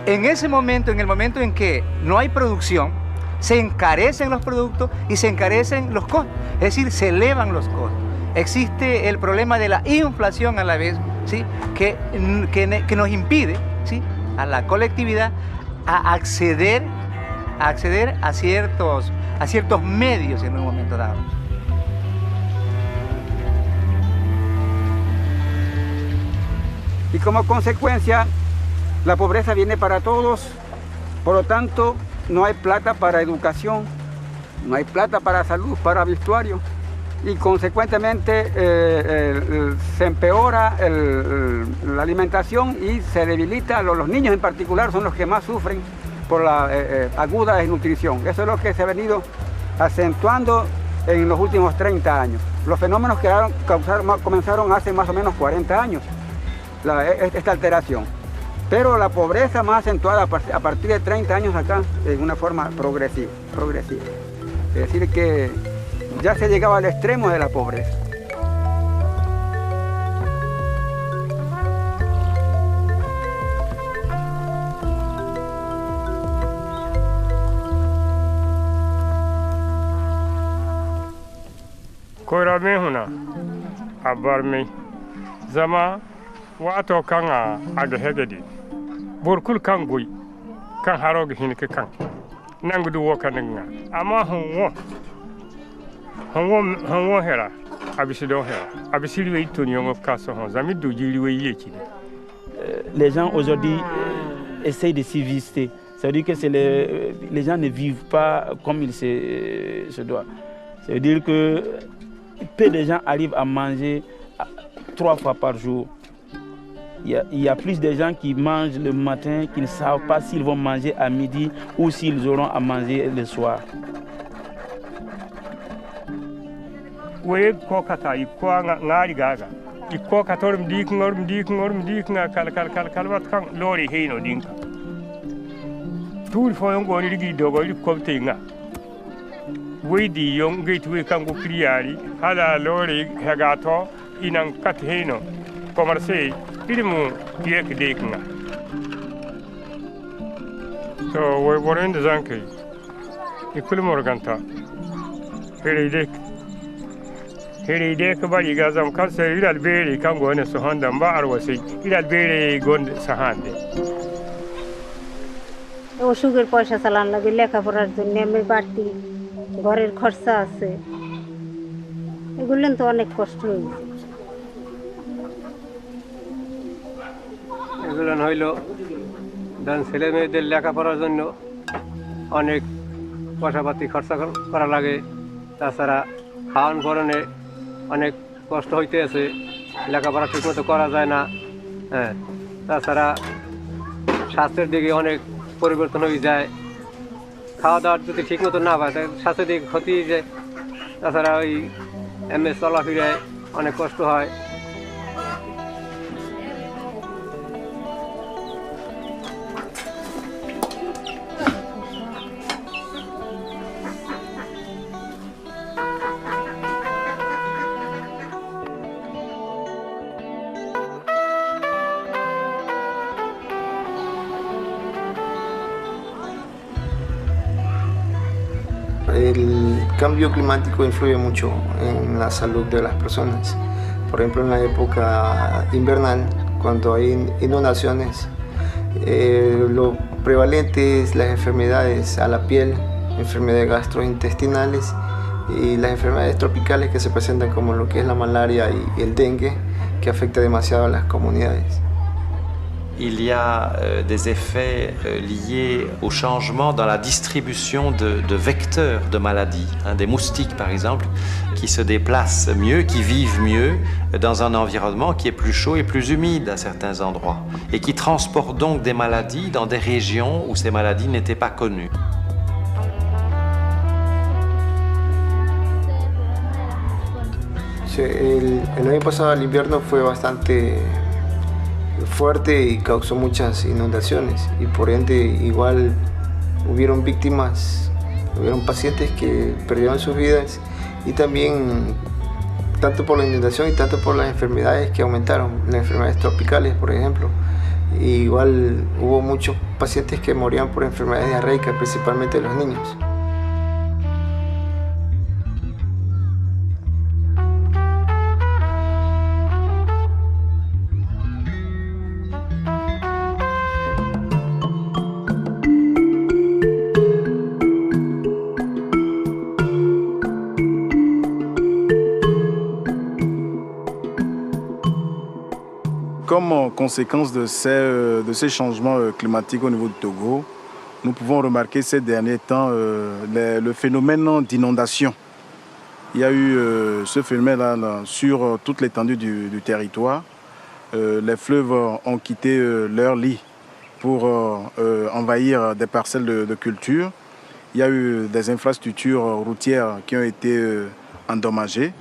En ese momento, en el momento en que no hay producción, se encarecen los productos y se encarecen los costos, es decir, se elevan los costos. Existe el problema de la inflación a la vez, ¿sí? que nos impide, ¿sí? a la colectividad a acceder a ciertos medios en un momento dado. Y como consecuencia, la pobreza viene para todos, por lo tanto, no hay plata para educación, no hay plata para salud, para vestuario, y consecuentemente se empeora la alimentación y se debilita. Los niños en particular son los que más sufren por la aguda desnutrición. Eso es lo que se ha venido acentuando en los últimos 30 años. Los fenómenos comenzaron hace más o menos 40 años, esta alteración. Pero la pobreza más acentuada a partir de 30 años acá, en una forma progresiva. Es decir, que ya se llegaba al extremo de la pobreza. Koira me huna abar me zama wato kan aga hegedi burkul kan gui kan haroge hinke kan nangudu woka nga ama honwo hera abisido hera abisiliwe itonyo kaso hon zamidu jiliwe yeki. Les gens aujourd'hui essayent de civiliser. Ça veut dire que les gens ne vivent pas comme il se doit. Ça veut dire que peu de gens arrivent à manger 3 fois par jour. Il y a plus de gens qui mangent le matin, qui ne savent pas s'ils vont manger à midi ou s'ils auront à manger le soir. We ko kata iko ngari gaga iko katorum dik nga kal wat kan lori heino dinka tur fo yongo ni digi dogo li ko tinga we di yong gate we kan go kriari hala lori hagato inan kat heino commerce ilimu yek dekna so we boren de zankai ikul morganta Heri ka bari ga zam kan sai ilal bere kan go ne su honda ba arwasi ilal bere gon sahande অসুখের পয়সা চালান লাগে লেখাপড়ার জন্য আমি বাড়তি ঘরের খরচা আছে এগুলো তো অনেক কষ্ট হয়েছে এগুলো হইল দান ছেলে মেয়েদের লেখাপড়ার জন্য অনেক পয়সাপাতি খরচা করা লাগে তাছাড়া খাওয়ান পরনে অনেক কষ্ট হইতে আছে লেখাপড়া ঠিকমতো করা যায় না হ্যাঁ তাছাড়া স্বাস্থ্যের দিকে অনেক পরিবর্তন হয়ে যায় খাওয়া দাওয়ার যদি ঠিকমতো না পায় তাহলে স্বাস্থ্যের দিকে ক্ষতি হয়ে যায় তাছাড়া ওই এমনি চলাফেরায় অনেক কষ্ট হয় El cambio climático influye mucho en la salud de las personas. Por ejemplo, en la época invernal, cuando hay inundaciones, lo prevalente es las enfermedades a la piel, enfermedades gastrointestinales y las enfermedades tropicales que se presentan como lo que es la malaria y el dengue, que afecta demasiado a las comunidades. Il y a des effets liés au changement dans la distribution de vecteurs de maladies, des moustiques par exemple, qui se déplacent mieux, qui vivent mieux dans un environnement qui est plus chaud et plus humide à certains endroits, et qui transportent donc des maladies dans des régions où ces maladies n'étaient pas connues. El año pasado el invierno fue bastante fuerte y causó muchas inundaciones y por ende igual hubieron víctimas, hubieron pacientes que perdieron sus vidas y también tanto por la inundación y tanto por las enfermedades que aumentaron, las enfermedades tropicales por ejemplo. Y igual hubo muchos pacientes que morían por enfermedades diarreicas, principalmente los niños. comme conséquence de ces changements climatiques au niveau du Togo, nous pouvons remarquer ces derniers temps le phénomène d'inondation. Il y a eu ce phénomène-là sur toute l'étendue du territoire. Les fleuves ont quitté leur lit pour envahir des parcelles de culture. Il y a eu des infrastructures routières qui ont été endommagées.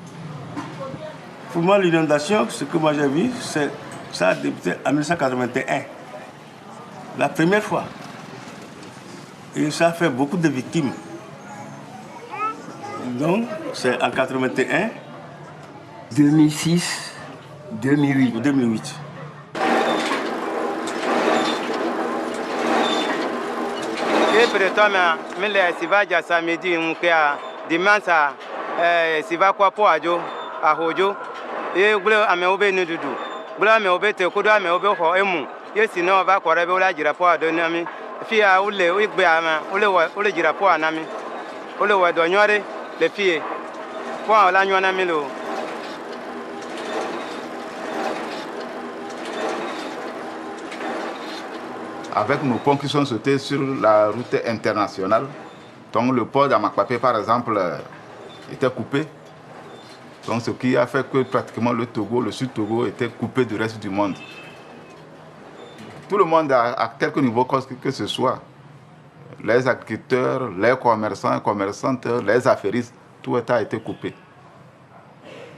Pour moi, l'inondation, ce que moi j'ai vu, ça a débuté en 1981. La première fois. Et ça a fait beaucoup de victimes. Donc, c'est en 81. 2006, 2008. 2008. Avec nos ponts qui sont sautés sur la route internationale, donc le port d'Amakpapé par exemple était coupé. Donc ce qui a fait que pratiquement le Togo, le sud Togo était coupé du reste du monde. Tout le monde à quelque niveau que ce soit, les agriculteurs, les commerçants, commerçantes, les affairistes, tout a été coupé.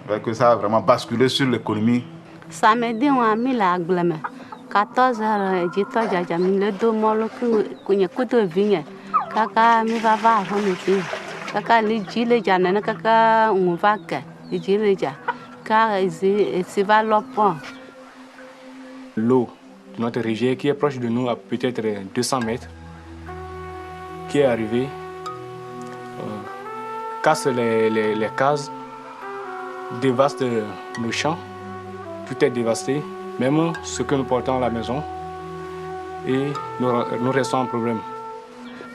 Donc ça a vraiment basculé sur l'économie. Samedi, on a mis la glame. 14h, j'ai mis le dos mollo que n'y a que de vignes. Kaka mi va voir, on est dit. Kaka les gilets, j'en ai kaka on va que. Les gilets, car c'est va l'opon. L'eau de notre rivière qui est proche de nous à peut-être 200 mètres, qui est arrivée, casse les cases, dévaste nos champs, tout est dévasté. Même ce que nous portons à la maison, et nous restons en problème.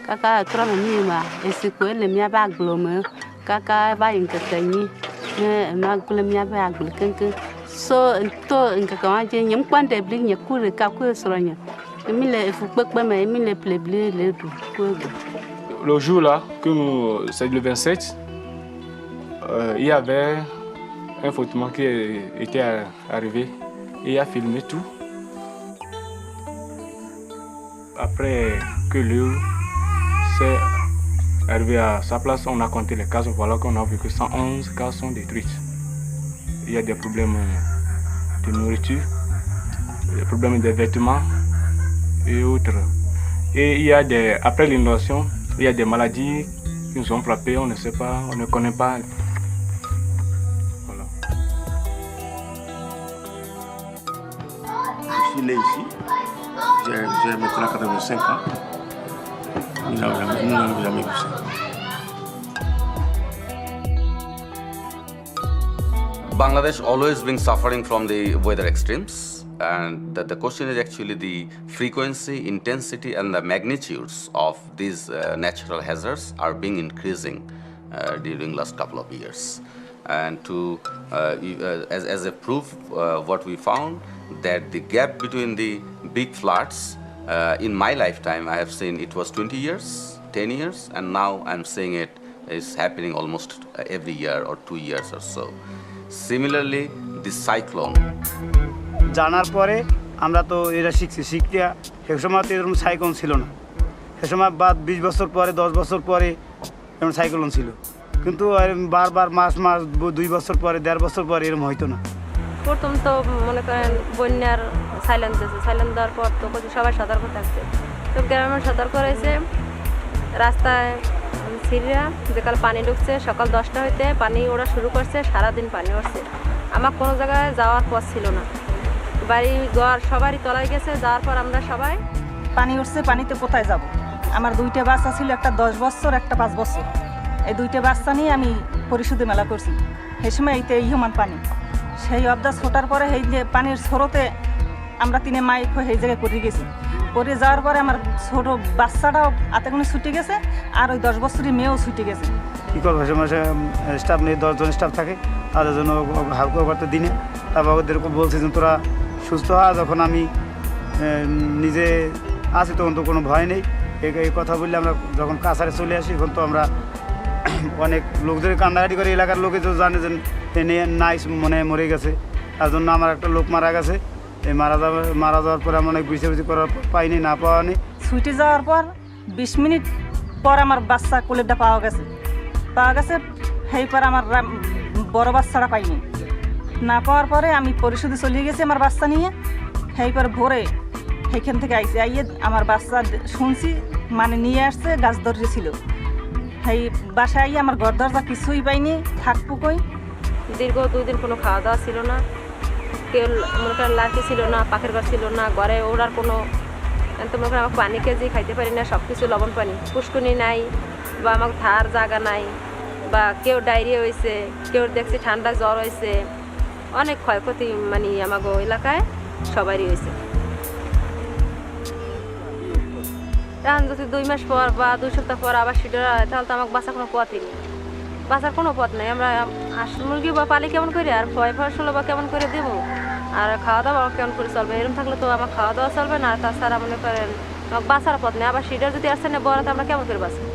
Kaka trop mima, et c'est quoi le mia bag glome, kaka va in kakani, ma glomia bag quelqu'un. So to in kaka j'ai n'y a pas de blé n'y a que le kaku soronya. Emile il faut pas mais emile pleblé les tout. Le jour là que c'est le 27, il y avait un photographe qui était arrivé. Et a filmé tout. Après que l'eau s'est arrivée à sa place, on a compté les cases. Voilà qu'on a vu que 111 cases sont détruites. Il y a des problèmes de nourriture, des problèmes de vêtements et autres. Et il y a après l'inondation, il y a des maladies qui nous ont frappés, on ne sait pas, on ne connaît pas. Je suis né ici, j'ai maintenant 85 ans. Nous n'avons jamais vu ça. Bangladesh always been suffering from the weather extremes, and the question is actually the frequency, intensity, and the magnitudes of these natural hazards are being increasing during last couple of years. And to as a proof, what we found that the gap between the big floods in my lifetime, I have seen it was 20 years, 10 years, and now I'm seeing it is happening almost every year or 2 years or so. Similarly, the cyclone. জানার পরে আমরা তো এটা শিখতে সে সময় তো এরকম cyclone ছিল না সে সময় বাদ 20 বছর পরে 10 বছর পরে এরকম সাইক্লোন ছিল কিন্তু বারবার মাস 2 বছর পরে 1.5 বছর পরে এরকম হইতো না প্রথম তো মনে করেন বন্যার সাইলেন্স দিয়েছে সাইলেন্স দেওয়ার পর তো সবাই সতর্ক থাকছে তো গ্রামে সতর্ক রয়েছে রাস্তায় সিরিয়া যেকাল পানি ঢুকছে সকাল 10টা হইতে পানি ওড়া শুরু করছে সারাদিন পানি উঠছে আমার কোনো জায়গায় যাওয়ার পথ ছিল না বাড়ি ঘর সবারই তলায় গেছে যাওয়ার পর আমরা সবাই পানি উঠছে পানিতে কোথায় যাব আমার দুইটা বাচ্চা ছিল একটা 10 বছর একটা 5 বছর এই দুইটা বাচ্চা নিয়ে আমি পরিশুদ্ধ মেলা করছি সেই সময় এইতে ইহমান পানি সেই অবদাস ফোটার পরে এই যে পানির স্রোতে আমরা তিনে মাইক হয়ে এই জায়গায় পড়ে গেছি পড়ে যাওয়ার পরে আমার ছোট বাচ্চাটাও আতেগুনে ছুটে গেছে আর ওই 10 বছরের মেয়েও ছুটে গেছে কী করবো সে মাসে স্টাফ নিয়ে 10 জন স্টাফ থাকে তাদের জন্য হালকা করতে দিনে তারপর ওদেরকে বলছে যে তোরা সুস্থ হওয়া যখন আমি নিজে আছি তখন তো কোনো ভয় নেই। এই কথা বললে আমরা যখন কাছারে চলে আসি এখন তো আমরা অনেক লোকদের কান্দাকাটি করে, এলাকার লোকে তো জানে যে টেনে নাই মনে মরে গেছে, তার জন্য আমার একটা লোক মারা গেছে। এই মারা যাওয়ার পরে আমি অনেক বিচারবিচি করার পাইনি, না পাওয়া নেই। ছুটে যাওয়ার পর 20 মিনিট পর আমার বাচ্চা কোলেরটা পাওয়া গেছে সেই পর আমার বড় বাচ্চাটা পাইনি। না পাওয়ার পরে আমি পরিশোধে চলে গেছি আমার বাচ্চা নিয়ে। সেই পর ভোরে সেইখান থেকে আইসি, আইয়ে আমার বাচ্চা শুনছি মানে নিয়ে আসছে, গাছ দরজা ছিল। সেই বাসায় আইয়ে আমার ঘর দরজা কিছুই পাইনি, থাকবো কই। দীর্ঘ 2 দিন কোনো খাওয়া দাওয়া ছিল না, কেউ মনে করেন লাঠি ছিল না, পাখির ঘর ছিল না, ঘরে ওড়ার কোনো তো মনে করেন আমার পানি কেজি খাইতে পারি না, সব কিছু লবণ পানি, পুষ্কুনি নাই বা আমার থার জায়গা নাই, বা কেউ ডায়রিয়া হয়েছে, কেউ দেখছি ঠান্ডা জ্বর হয়েছে, অনেক ক্ষয়ক্ষতি মানে আমাকে এলাকায় সবারই হয়েছে। এখন যদি 2 মাস পর বা 2 সপ্তাহ পর আবার সেটা হয় তাহলে তো আমাকে বাঁচার কোনো পথই নেই, বাঁচার কোনো পথ নেই। আমরা হাঁস মুরগি বা পালি কেমন করে, আর ফসল বা কেমন করে দেবো, আর খাওয়া দাওয়া কেমন করে চলবে? এরকম থাকলে তো আমার খাওয়া দাওয়া চলবে না, তাছাড়া মনে করেন আমাকে বাঁচার পথ নেই। আবার সেটা যদি আসছে না বড়, আমরা কেমন করে বাঁচবো?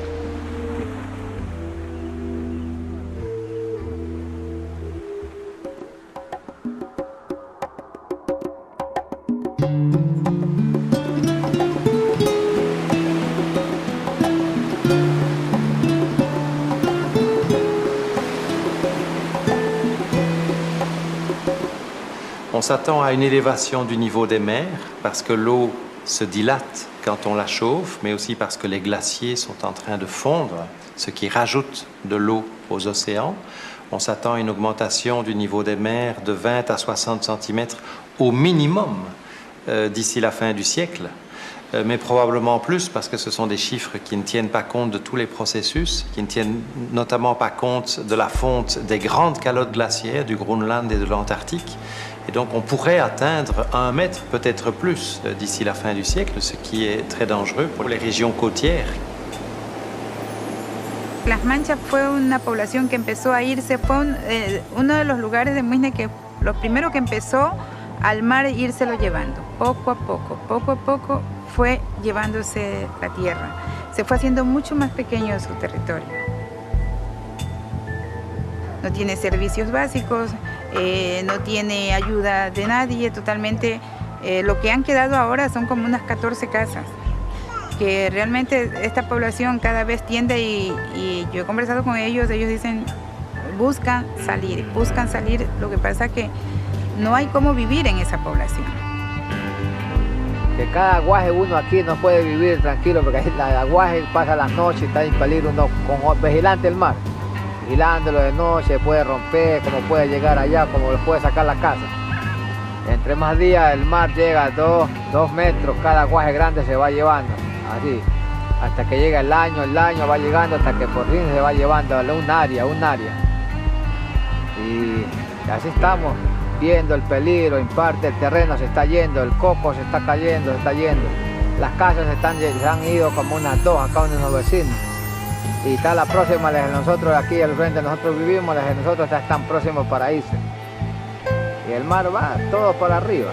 On s'attend à une élévation du niveau des mers parce que l'eau se dilate quand on la chauffe, mais aussi parce que les glaciers sont en train de fondre, ce qui rajoute de l'eau aux océans. On s'attend à une augmentation du niveau des mers de 20 à 60 cm au minimum d'ici la fin du siècle, mais probablement plus parce que ce sont des chiffres qui ne tiennent pas compte de tous les processus, qui ne tiennent notamment pas compte de la fonte des grandes calottes glaciaires du Groenland et de l'Antarctique. Et donc on pourrait atteindre 1 mètre, peut-être plus, d'ici la fin du siècle, ce qui est très dangereux pour les régions côtières. Las Manchas fue una población que empezó a irse, fue uno de los lugares de Muisne que lo primero que empezó al mar írselo llevando, poco a poco fue llevándose la tierra, se fue haciendo mucho más pequeño su territorio. No tiene servicios básicos, no tiene ayuda de nadie, totalmente. Lo que han quedado ahora son como unas 14 casas, que realmente esta población cada vez tiende y yo he conversado con ellos dicen buscan salir, lo que pasa que no hay cómo vivir en esa población. Que cada aguaje uno aquí no puede vivir tranquilo porque el aguaje pasa las noches, está en peligro uno con vigilante del mar. Vigilándolo de noche, puede romper, como puede llegar allá, como le puede sacar la casa. Entre más días el mar llega a 2 metros, cada aguaje grande se va llevando, así, hasta que llega el año va llegando hasta que por fin se va llevando a un área. Y así estamos viendo el peligro, en parte el terreno se está yendo, el coco se está cayendo, las casas se han ido como unas 2 acá donde los vecinos. Y está la próxima, las de nosotros aquí al frente nosotros vivimos, las de nosotros están próximos para irse. Y el mar va todo para arriba.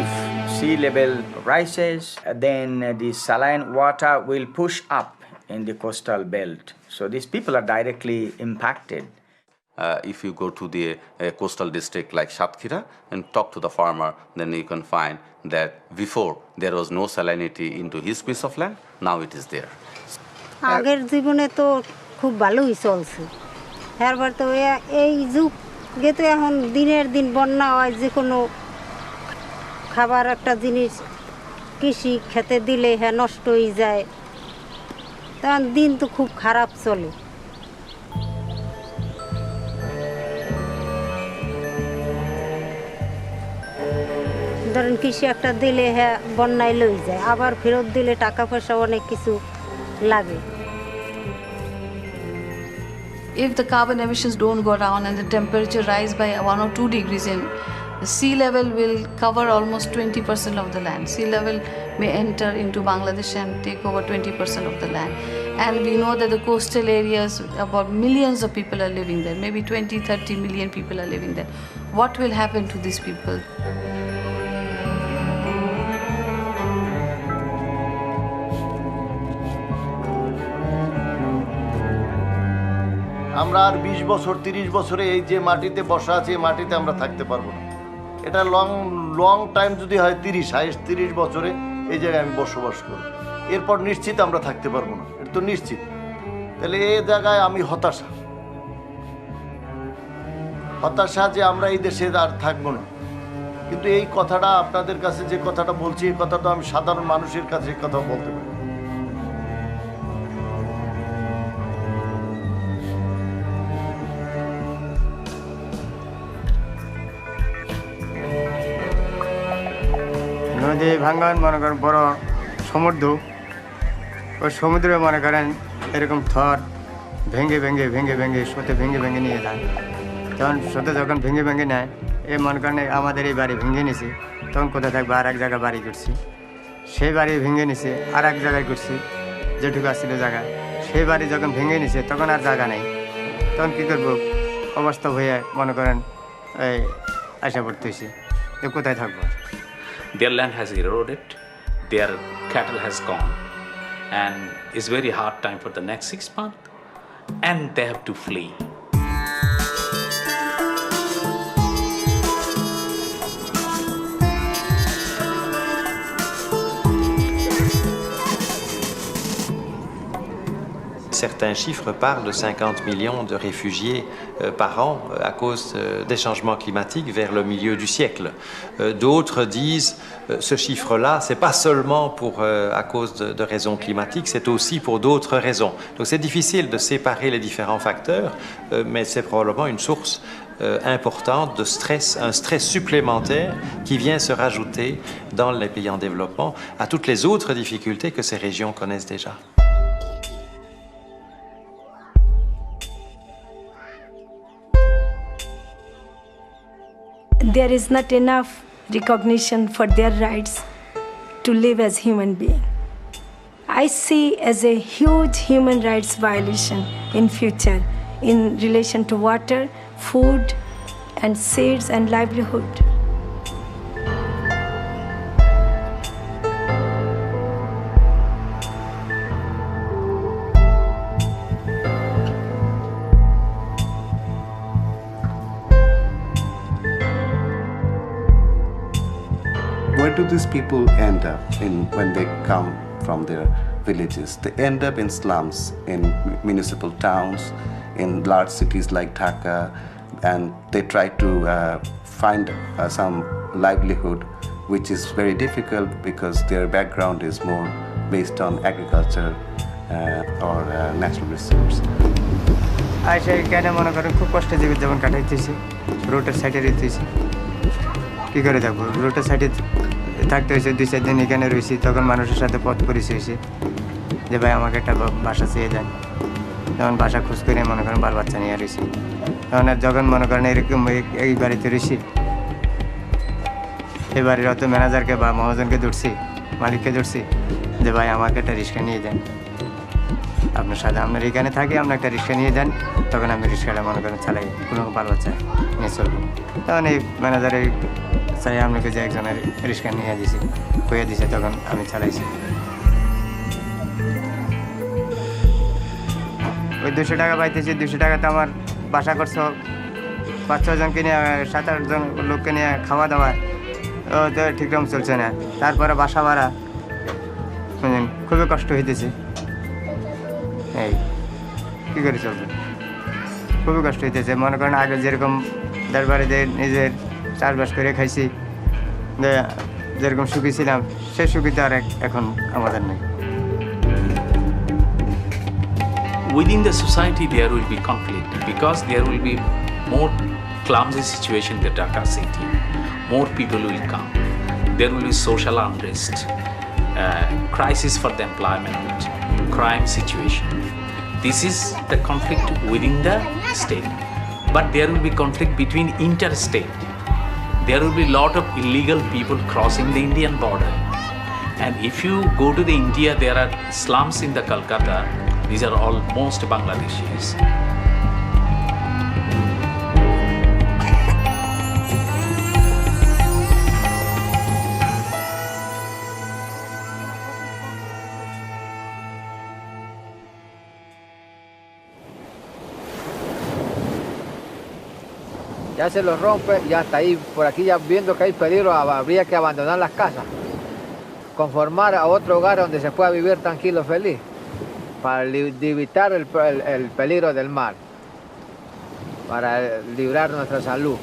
If sea level rises, then the saline water will push up in the coastal belt. So these people are directly impacted. If you go to the coastal district like Satkira and talk to the farmer, then you can find that before there was no salinity into his piece of land, now it is there. আগের জীবনে তো খুব ভালোই চলছে, এরপর তো এই যুগে তো এখন দিনের দিন বন্যা হয়, যে কোনো খাবার একটা জিনিস কৃষি খেতে দিলে নষ্ট হয়ে যায়, তখন দিন তো খুব খারাপ চলে। ধরেন কৃষি একটা দিলে বন্যায় লই যায়, আবার ফেরত দিলে টাকা পয়সা অনেক কিছু লাগে। if the carbon emissions don't go down and the temperature rise by 1 or 2 degrees, the sea level will cover almost 20% of the land. Sea level may enter into Bangladesh and take over 20% of the land. And we know that the coastal areas, about millions of people are living there, maybe 20-30 million people are living there. What will happen to these people? আমরা আর 20 বছর 30 বছরে এই যে মাটিতে বসা আছে এই মাটিতে আমরা থাকতে পারবো না। এটা লং টাইম যদি হয় 30 বছরে এই জায়গায় আমি বসবাস করব, এরপর নিশ্চিত আমরা থাকতে পারবো না, এটা তো নিশ্চিত। তাহলে এই জায়গায় আমি হতাশা যে আমরা এই দেশে আর থাকবো না। কিন্তু এই কথাটা আপনাদের কাছে যে কথাটা বলছি, এই কথাটা আমি সাধারণ মানুষের কাছে এই কথা বলতে পারি। নদী ভাঙ্গন মনে করেন বড় সমুদ্র, ওই সমুদ্রে মনে করেন এরকম থর ভেঙে স্রোতে ভেঙে নিয়ে যায়। তখন স্রোতে যখন ভেঙে নেয়, মনে করেন আমাদের এই বাড়ি ভেঙে নিছে, তখন কোথায় থাকবে আর এক জায়গায় বাড়ি করছি, সেই বাড়ি ভেঙে নিছে আর এক জায়গায় করছি যেটুকু আসছিল জায়গায়, সেই বাড়ি যখন ভেঙে নিছে তখন আর জায়গা নেই, তখন কী করবো অবস্থা হয়ে মনে করেন এই আশা পড়তে হয়েছে কোথায় থাকবো। Their land has eroded, their cattle has gone, and it's very hard time for the next 6 months, and they have to flee. Certains chiffres parlent de 50 millions de réfugiés par an à cause des changements climatiques vers le milieu du siècle. D'autres disent ce chiffre-là, c'est pas seulement à cause de raisons climatiques, c'est aussi pour d'autres raisons. Donc c'est difficile de séparer les différents facteurs, mais c'est probablement une source importante de stress, un stress supplémentaire qui vient se rajouter dans les pays en développement à toutes les autres difficultés que ces régions connaissent déjà. There is not enough recognition for their rights to live as human beings. I see as a huge human rights violation in future in relation to water, food, and seeds and livelihood. Where do these people end up when they come from their villages? They end up in slums, in municipal towns, in large cities like Dhaka, and they try to find some livelihood, which is very difficult because their background is more based on agriculture or natural resource. আইসা এখানে মনে করেন খুব কষ্টে জীবন কাটাইতেছি, রোডের সাইডে রইতেছি, কী করে থাকবো? রোডের সাইডে থাকতে হয়েছে, 2-4 দিন এখানে রয়েছি, তখন মানুষের সাথে পথ পরিচয় হয়েছে যে ভাই আমাকে একটা বাসা চেয়ে যান। তখন বাসা খোঁজ করে মনে করেন বাল বাচ্চা নিয়ে রয়েছি, তখন আর যখন মনে করেন এরকম এই বাড়িতে রয়েছি, এই বাড়ির অত ম্যানেজারকে বা মহাজনকে ধরছি, মালিককে ধরছি যে ভাই আমাকে একটা রিক্সা নিয়ে যান, আপনার সাথে আপনার এখানে থাকি, আপনি একটা রিক্সা নিয়ে যান, তখন আমি রিক্সাটা মনে করেন চালাই, কোনো বাল বাচ্চা নিয়ে চলবো। তখন এই ম্যানেজারের চাই আপনাকে যে একজনের রিক্সা নিয়ে দিছি, কইয়া দিছে, তখন আমি চালাইছি। ওই 200 টাকা পাইতেছি, 200 টাকাতে আমার বাসা করছো 5-6 জনকে নিয়ে, 7-8 জন লোককে নিয়ে খাওয়া দাওয়া, ও তো ঠিকরকম চলছে না। তারপরে বাসা ভাড়া, খুবই কষ্ট হইতেছে, এই কী করে চলবে, খুবই কষ্ট হইতেছে। মনে করেন আগে যেরকম দরবারিতে নিজের চাষবাস করে খাইছি, যেরকম সুখী ছিলাম, সে সুখী তো আর এখন আমাদের নেই। Within the society there will be conflict because there will be more clumsy situation in the Dhaka city. More people will come. There will be social unrest, crisis for the employment, crime situation. This is the conflict within the state. But there will be conflict between interstate. There will be a lot of illegal people crossing the Indian border. And if you go to the India, there are slums in the Calcutta. These are all most Bangladeshis. Ya se los rompe y hasta ahí, por aquí ya viendo que hay peligro, habría que abandonar las casas, conformar a otro hogar donde se pueda vivir tranquilo, feliz, para evitar el peligro del mar, para librar nuestra salud.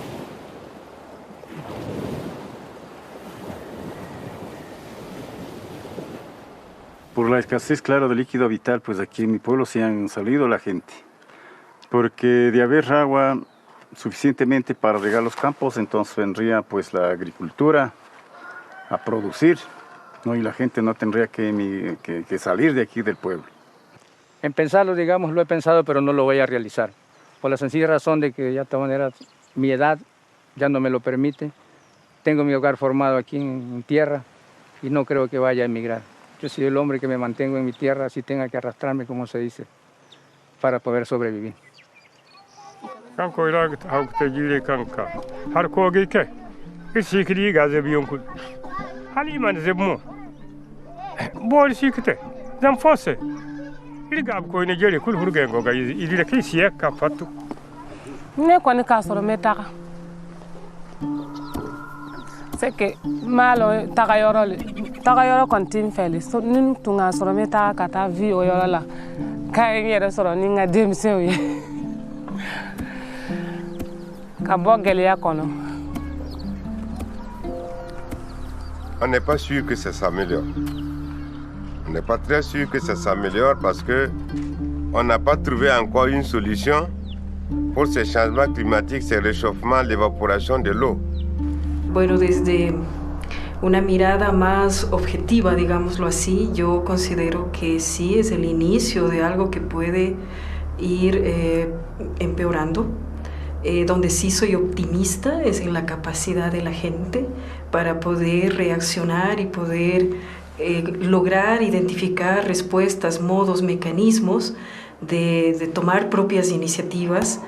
Por la escasez, claro, de líquido vital, pues aquí en mi pueblo se han salido la gente, porque de haber agua suficientemente para regar los campos, entonces vendría pues la agricultura a producir, ¿no? Y la gente no tendría que salir de aquí del pueblo. En pensarlo, digamos, lo he pensado, pero no lo voy a realizar, por la sencilla razón de que ya de todas maneras mi edad ya no me lo permite. Tengo mi hogar formado aquí en tierra y no creo que vaya a emigrar. Yo soy el hombre que me mantengo en mi tierra, así tenga que arrastrarme, como se dice, para poder sobrevivir. Kanko ilag haukte jire kanka. Har kogi ke. Isikri gaze biyonku. Hali man zebmo. Bol sikte. Zam fosse. Ilgab ko ne jere kul hurge go ga idire ke siya ka fatu. Ne ko ni ka soro metaka. C'est que malo tagayoro kontin feli. So nin tunga soro metaka kata vi o yoro la. Kay yere soro ni nga demse wi. On n'est pas sûr que ça s'améliore. On n'est pas très sûr que ça s'améliore parce que on n'a pas trouvé encore une solution pour ces changements climatiques, ces réchauffements, l'évaporation de l'eau. Bueno, desde una mirada más objetiva, digámoslo así, yo considero que sí es el inicio de algo que puede ir empeorando. Donde sí soy optimista es en la capacidad de la gente para poder reaccionar y poder lograr identificar respuestas, modos, mecanismos de tomar propias iniciativas.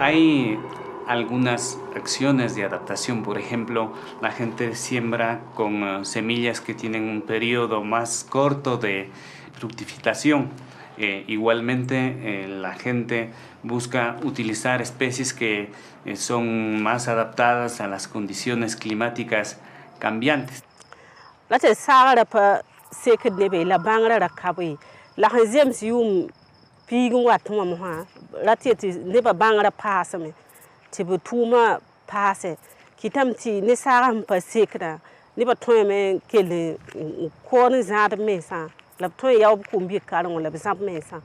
Hay algunas acciones de adaptación, por ejemplo, la gente siembra con semillas que tienen un periodo más corto de fructificación. Igualmente, la gente busca utilizar especies que son más adaptadas a las condiciones climáticas cambiantes. Tibu tuma pase kitam ti ne saram pa sekra ni ba toy me kele ko ni zat mesa la toy yaw kumbi karon la bisap mesa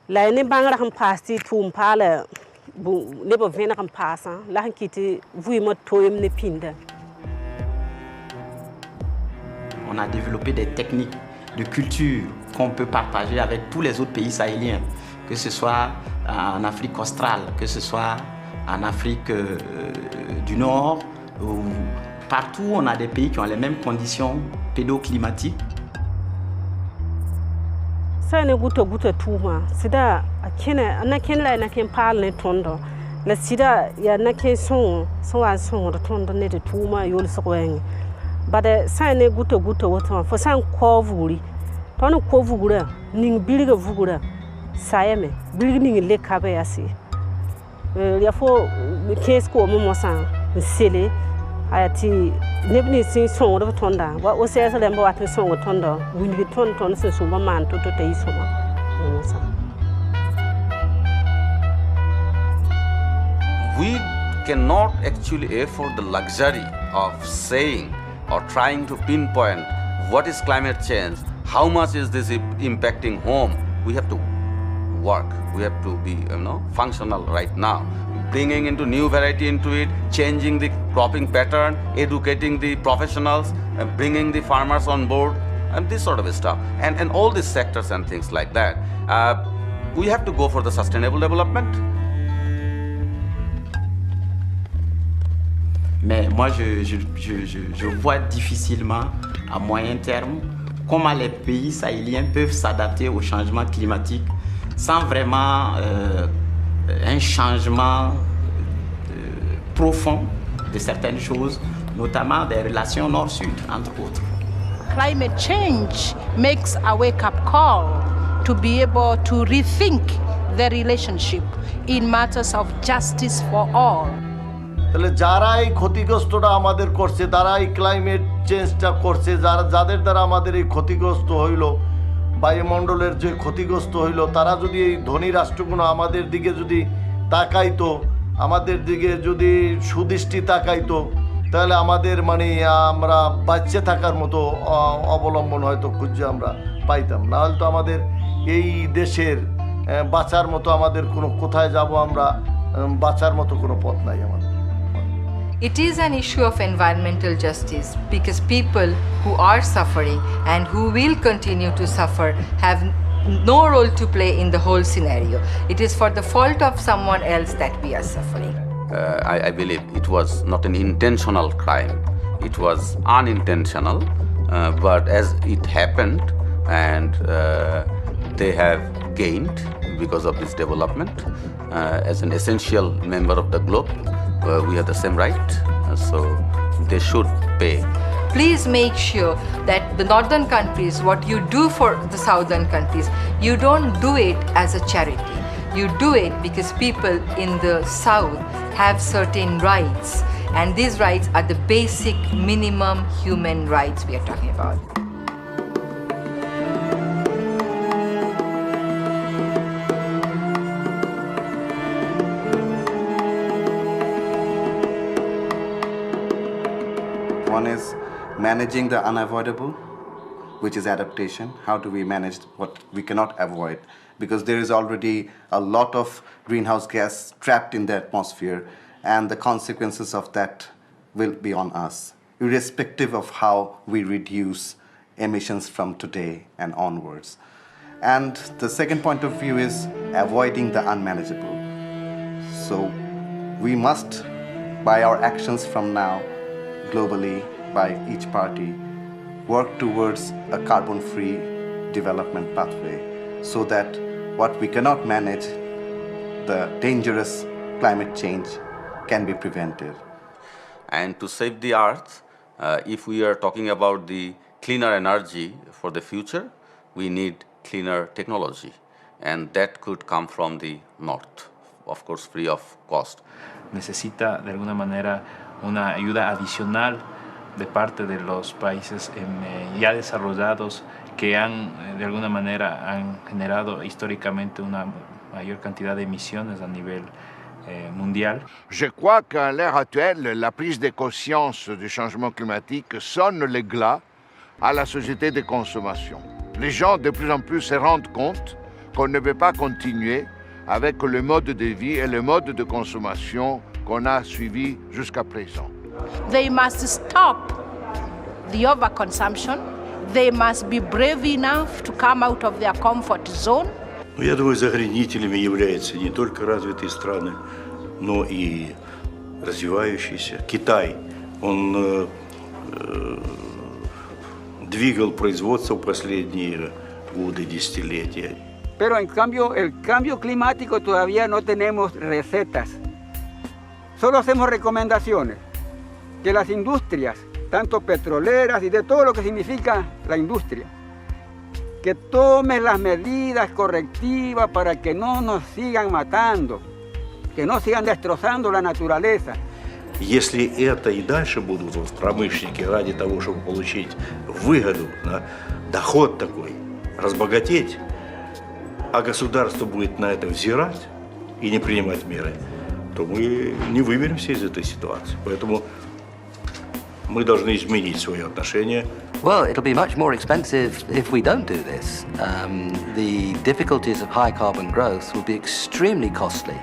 la ne bangra ham pasti tum pala bu ne ba vena ham pasa la kiti vui ma toyem ne pinda. On a développé des techniques de culture qu'on peut partager avec tous les autres pays sahéliens, que ce soit en Afrique australe, que ce soit en Afrique du Nord, ou partout on a des pays qui ont les mêmes conditions pédoclimatiques. Ça ne goûte tuma, sida akena anaken la naken parle tondo, la sida ya naken son de tondo ne de tuma yol soeng. Bade ça ne goûte autant, faut ça ko vuri. Tono ko vugura, ning biliga vugura. Sayame, bilgning le kabe asi. Ya fo case ko mo mosan sele ayati nebni sin son do tonda wa o se sa lemba wat son tonda windi ton se suma man to tay suma We cannot actually afford the luxury of saying or trying to pinpoint what is climate change, how much is this impacting home. We have to work. We have to be, functional right now. Bringing into new variety into it, changing the cropping pattern, educating the professionals, bringing the farmers on board, and this sort of stuff. And all these sectors and things like that. We have to go for the sustainable development. Mais moi, je vois difficilement, à moyen terme, comment les pays sahéliens peuvent s'adapter au changement climatique sans vraiment un changement profond de certaines choses, notamment des relations nord-sud, entre autres. Climate change makes a wake-up call to be able to rethink the relationship in matters of justice for all. তাহলে যারা এই ক্ষতিগ্রস্তটা আমাদের করছে, যারা এই climate চেঞ্জটা করছে, যাদের দ্বারা আমাদের এই ক্ষতিগ্রস্ত হইল, বায়ুমণ্ডলের যে ক্ষতিগ্রস্ত হইল, তারা যদি এই ধনী রাষ্ট্রগুলো আমাদের দিকে যদি তাকাইতো, আমাদের দিকে যদি সুদৃষ্টি তাকাইতো, তাহলে আমাদের আমরা বাঁচে থাকার মতো অবলম্বন হয়তো খুঁজে আমরা পাইতাম। না হলে তো আমাদের এই দেশের বাঁচার মতো আমাদের কোনো কোথায় যাব আমরা বাঁচার মতো কোনো পথ নাই আমাদের। It is an issue of environmental justice because people who are suffering and who will continue to suffer have no role to play in the whole scenario. It is for the fault of someone else that we are suffering. I believe it was not an intentional crime. It was unintentional, but as it happened and they have gained because of this development, as an essential member of the globe, we have the same right, so they should pay. Please make sure that the northern countries, what you do for the southern countries, you don't do it as a charity. You do it because people in the south have certain rights, and these rights are the basic minimum human rights we are talking about. One is managing the unavoidable, which is adaptation. How do we manage what we cannot avoid? Because there is already a lot of greenhouse gas trapped in the atmosphere, and the consequences of that will be on us, irrespective of how we reduce emissions from today and onwards. And the second point of view is avoiding the unmanageable. So we must, by our actions from now, globally, by each party, work towards a carbon-free development pathway so that what we cannot manage, the dangerous climate change, can be prevented. And to save the earth, if we are talking about the cleaner energy for the future, we need cleaner technology, and that could come from the north, of course free of cost. Necesita de alguna manera una ayuda adicional de parte de los países ya desarrollados que de alguna manera han generado históricamente una mayor cantidad de emisiones a nivel mondial. Je crois qu'à l'ère actuelle, la prise de conscience du changement climatique sonne le glas à la société de consommation. Les gens de plus en plus se rendent compte qu'on ne veut pas continuer avec le mode de vie et le mode de consommation qu'on a suivi jusqu'à présent. They must stop the overconsumption. They must be brave enough to come out of their comfort zone. Я думаю, загрязнителями являются не только развитые страны, но и развивающиеся. Китай, он двигал производство в последние годы, dесятилетия. Pero en cambio, el cambio climático todavía no tenemos recetas. Solo hacemos recomendaciones. Que las industrias, tanto petroleras y de todo lo que significa la industria, que tomen las medidas correctivas para que no nos sigan matando, que no sigan destrozando la naturaleza. Если это и дальше будут промышленники ради того, чтобы получить выгоду, доход такой, разбогатеть, а государство будет на это взирать и не принимать меры, то мы не выберемся из этой ситуации. Поэтому Мы должны изменить свое отношение. Well, it'll be much more expensive if we don't do this. The difficulties of high carbon growth will be extremely costly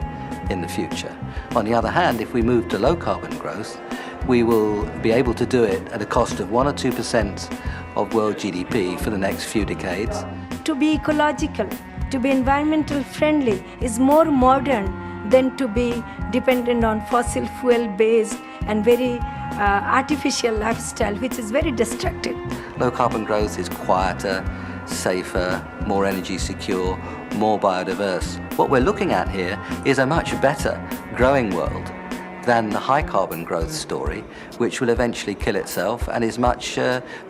in the future. On the other hand, if we move to low carbon growth, we will be able to do it at a cost of 1 or 2% of world GDP for the next few decades. To be ecological, to be environmental friendly is more modern than to be dependent on fossil fuel based and very artificial lifestyle, which is very destructive. Low carbon growth is quieter, safer, more energy secure, more biodiverse. What we're looking at here is a much better growing world than the high carbon growth story, which will eventually kill itself and is much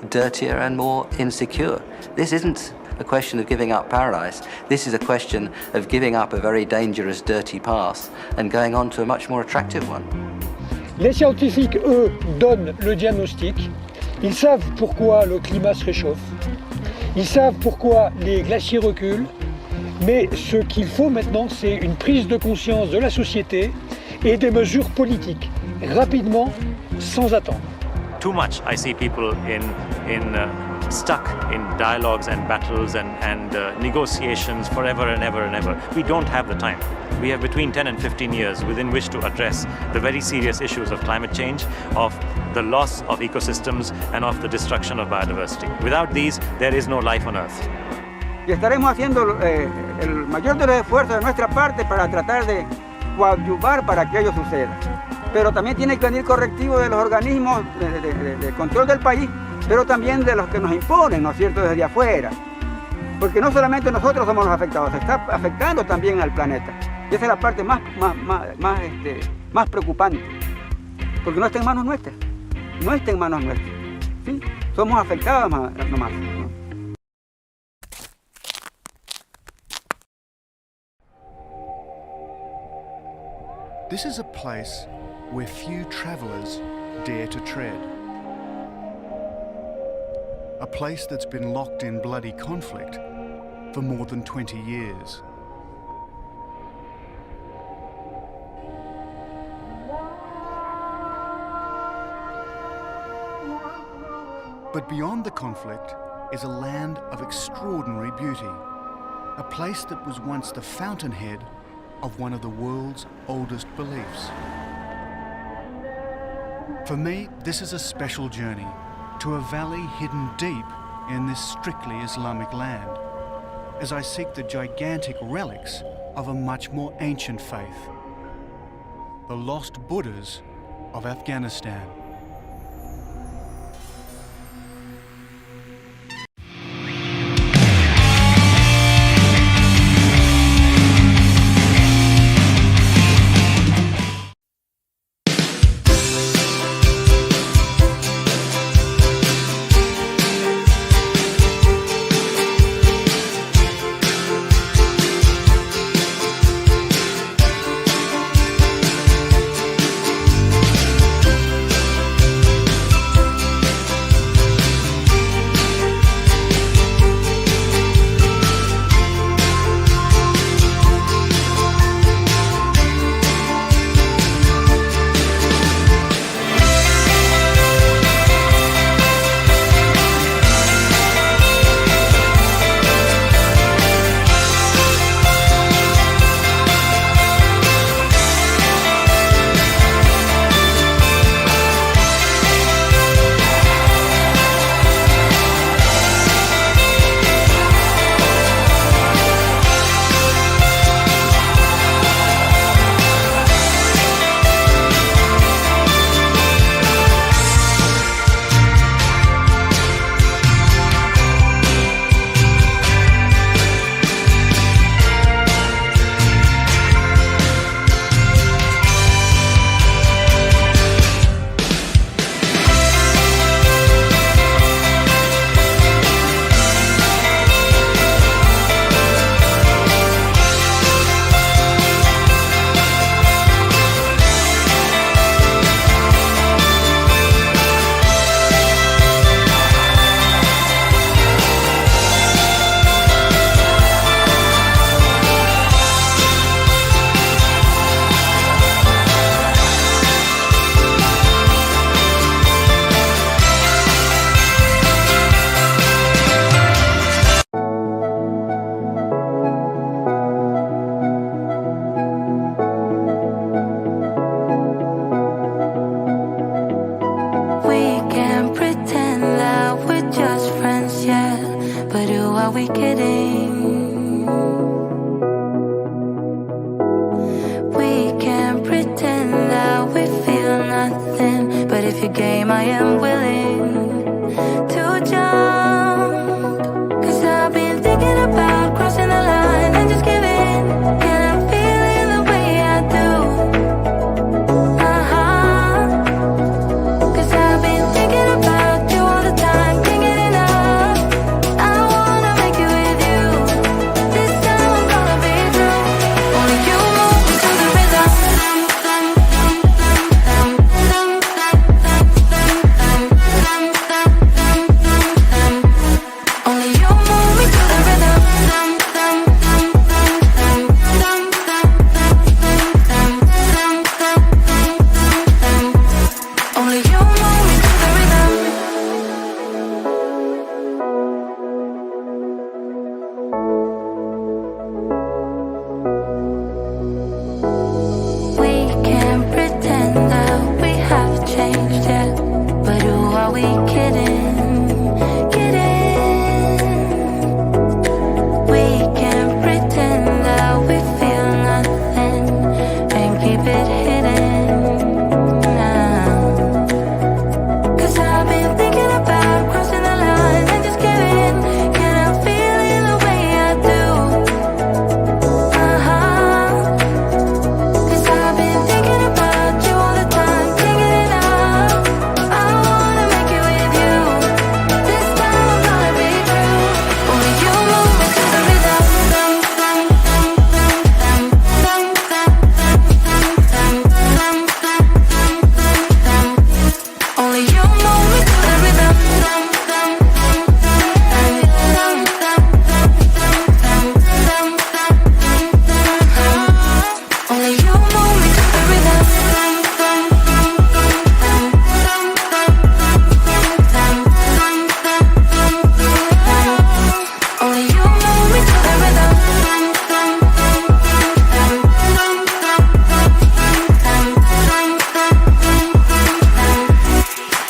dirtier and more insecure. This isn't a question of giving up paradise. This is a question of giving up a very dangerous, dirty path and going on to a much more attractive one. Les scientifiques, eux, donnent le diagnostic. Ils savent pourquoi le climat se réchauffe. Ils savent pourquoi les glaciers reculent. Mais ce qu'il faut maintenant, c'est une prise de conscience de la société et des mesures politiques, rapidement, sans attendre. Too much I see people stuck in dialogues and battles and negotiations forever and ever and ever. We don't have the time. We have between 10 and 15 years within which to address the very serious issues of climate change, of the loss of ecosystems and of the destruction of biodiversity. Without these, there is no life on Earth. Y estaremos haciendo el mayor de los esfuerzos de nuestra parte para tratar de coadyuvar para que ello suceda. Pero también tiene que venir correctivo de los organismos de control del país, pero también de los que nos imponen, ¿no es cierto?, desde afuera. Porque no solamente nosotros somos los afectados, se está afectando también al planeta. Y esa es la parte más preocupante, porque no está en manos nuestras, no está en manos nuestras, ¿sí? Somos afectados nomás. This is a place where few travelers dare to tread. A place that's been locked in bloody conflict for more than 20 years. But beyond the conflict is a land of extraordinary beauty, a place that was once the fountainhead of one of the world's oldest beliefs. For me, this is a special journey to a valley hidden deep in this strictly Islamic land, as I seek the gigantic relics of a much more ancient faith, the lost Buddhas of Afghanistan. can pretend that we're just friends, yeah. But who are we kidding? We can pretend that we feel nothing, but if you're game, I am willing to jump. 'Cause I've been thinking about crossing the line and just giving, and I'm feeling the way I do.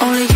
Only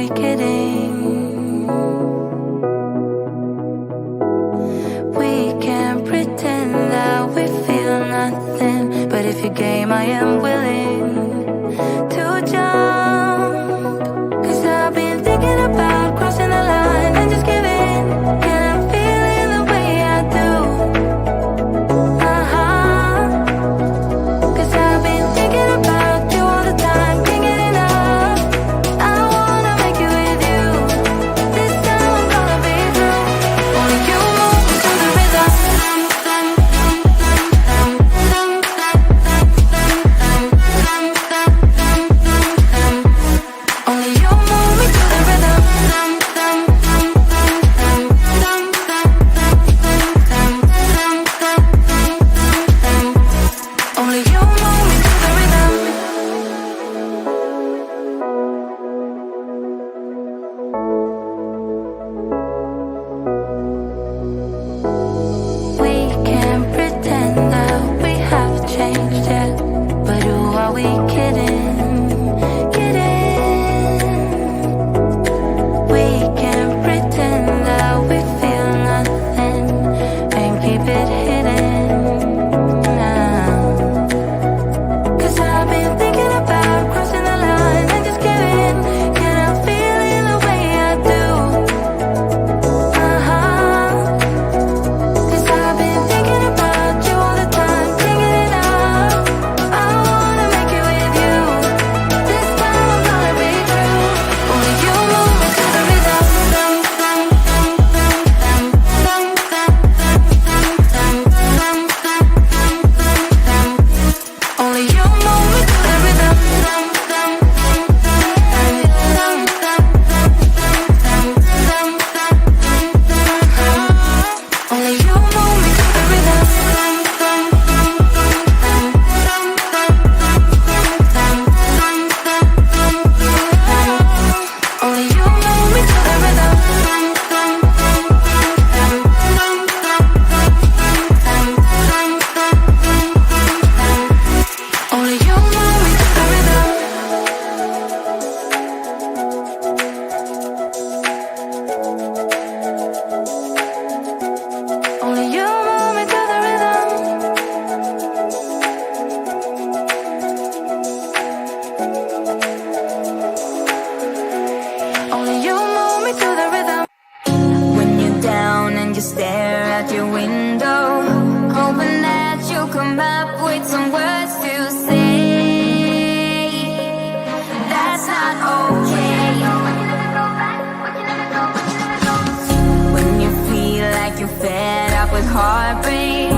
we kidding? We can't pretend that we feel nothing, but if you're game, I am willing to jump. 'Cause I've been thinking about crossing the line and just giving, and I'm feeling the way I do. Cause I've been thinking about you all the time, can't get enough. I wanna make it with you. This time I'm gonna be through. Only you move me to the rhythm. Only you move me to the rhythm. Only you move me to the rhythm. We can't pretend that we have changed yet, but who are we kidding? We can't pretend that we feel nothing and keep it hidden now. 'Cause I've been thinking about crossing the line and just giving, and I'm feeling the way I do. 'Cause I've been thinking about you all the time, can't get enough. I wanna make it with you. This time I'm gonna be through. Only you move me to the rhythm. Only you move me to the rhythm. Only you move me to the rhythm. Only you move me to the rhythm. Only you move me to the rhythm. Only you move me to the rhythm. Only you move me to the rhythm. When you're down and you stare out your window, hoping that you'll come up with some words to say. That's not okay. When you feel like you're fed up with heartbreak,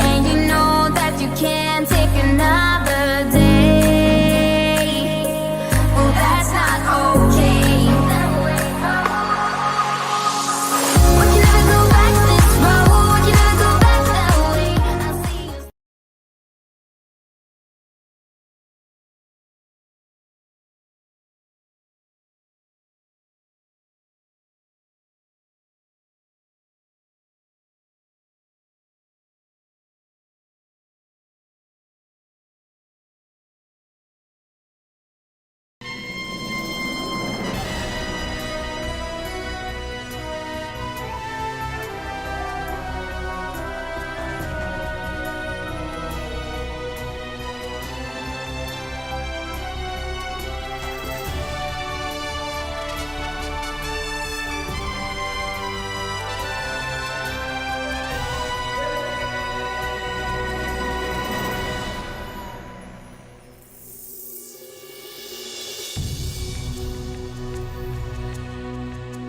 and you know that you can't take another day. Well, that's not okay. We can never go back this road. We can never go back that way. I see you.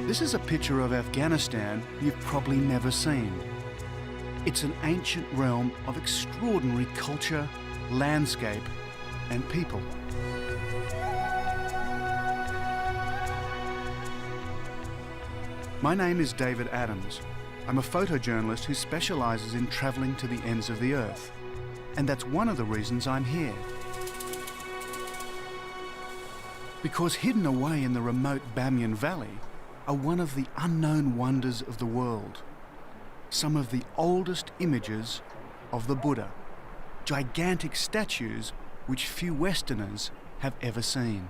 This is a picture of Afghanistan you've probably never seen. It's an ancient realm of extraordinary culture, landscape, and people. My name is David Adams. I'm a photojournalist who specialises in travelling to the ends of the earth. And that's one of the reasons I'm here. Because hidden away in the remote Bamyan Valley are one of the unknown wonders of the world. Some of the oldest images of the Buddha. Gigantic statues which few Westerners have ever seen.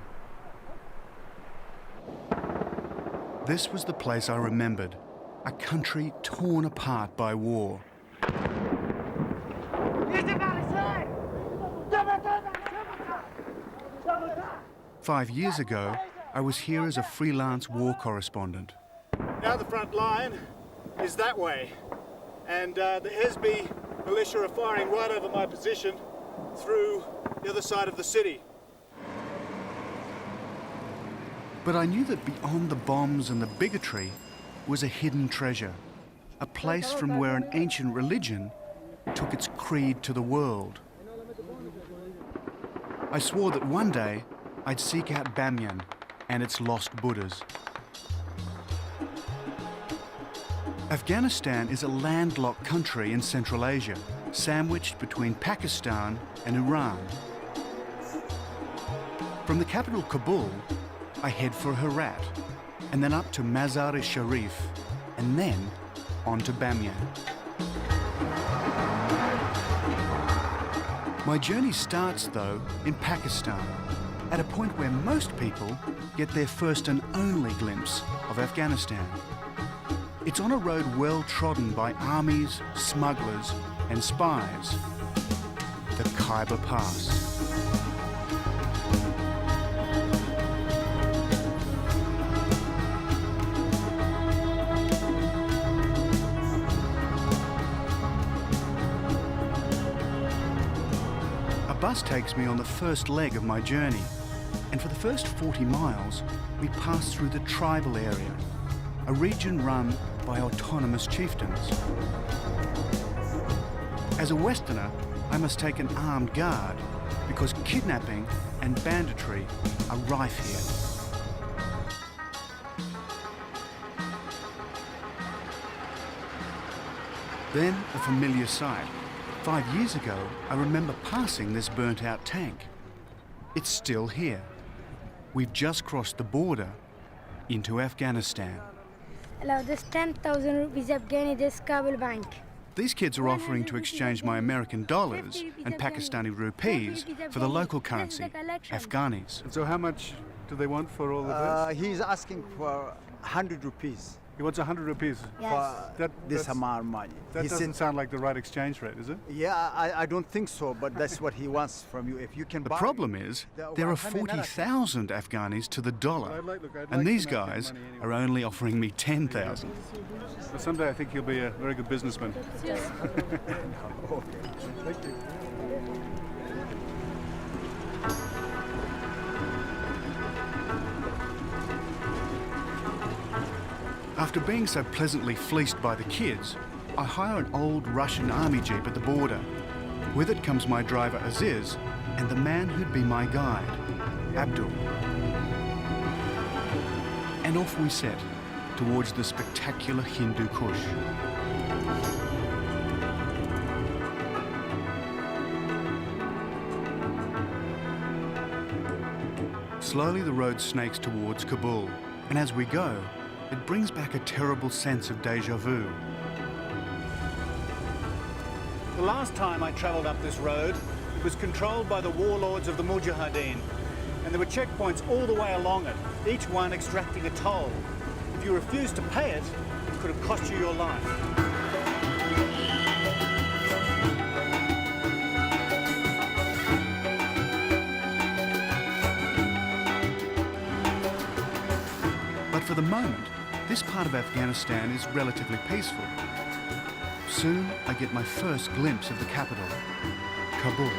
This was the place I remembered, a country torn apart by war. 5 years ago, I was here as a freelance war correspondent. Now the front line is that way, and the Hezbollah militia are firing right over my position through the other side of the city. But I knew that beyond the bombs and the bigotry was a hidden treasure, a place from where an ancient religion took its creed to the world. I swore that one day I'd seek out Bamyan and its lost Buddhas. Afghanistan is a landlocked country in Central Asia, sandwiched between Pakistan and Iran. From the capital Kabul, I head for Herat, and then up to Mazar-e-Sharif, and then on to Bamyan. My journey starts, though, in Pakistan, at a point where most people get their first and only glimpse of Afghanistan. It's on a road well trodden by armies, smugglers, and spies, the Khyber Pass. A bus takes me on the first leg of my journey, and for the first 40 miles, we pass through the tribal area, a region run by autonomous chieftains. As a Westerner, I must take an armed guard because kidnapping and banditry are rife here. Then a familiar sight. 5 years ago, I remember passing this burnt-out tank. It's still here. We've just crossed the border into Afghanistan. Allow this 10,000 rupees Afghani, this Kabul bank. These kids are offering to exchange my American dollars and Pakistani rupees for the local currency, Afghanis. So how much do they want for all of this? He's asking for 100 rupees. He wants 100 rupees? Yes. For this amount of money. That doesn't sound like the right exchange rate, is it? Yeah, I don't think so, but that's what he wants from you. If you can The buy problem is, there are 40,000 Afghanis to the dollar, and these guys are only offering me 10,000. Well, someday I think you'll be a very good businessman. Okay. Thank you. After being so pleasantly fleeced by the kids, I hire an old Russian army jeep at the border. With it comes my driver Aziz and the man who'd be my guide, Abdul. And off we set, towards the spectacular Hindu Kush. Slowly the road snakes towards Kabul, and as we go, it brings back a terrible sense of déjà vu. The last time I travelled up this road, it was controlled by the warlords of the Mujahideen, and there were checkpoints all the way along it, each one extracting a toll. If you refused to pay it, it could have cost you your life. But for the moment, this part of Afghanistan is relatively peaceful. Soon, I get my first glimpse of the capital, Kabul.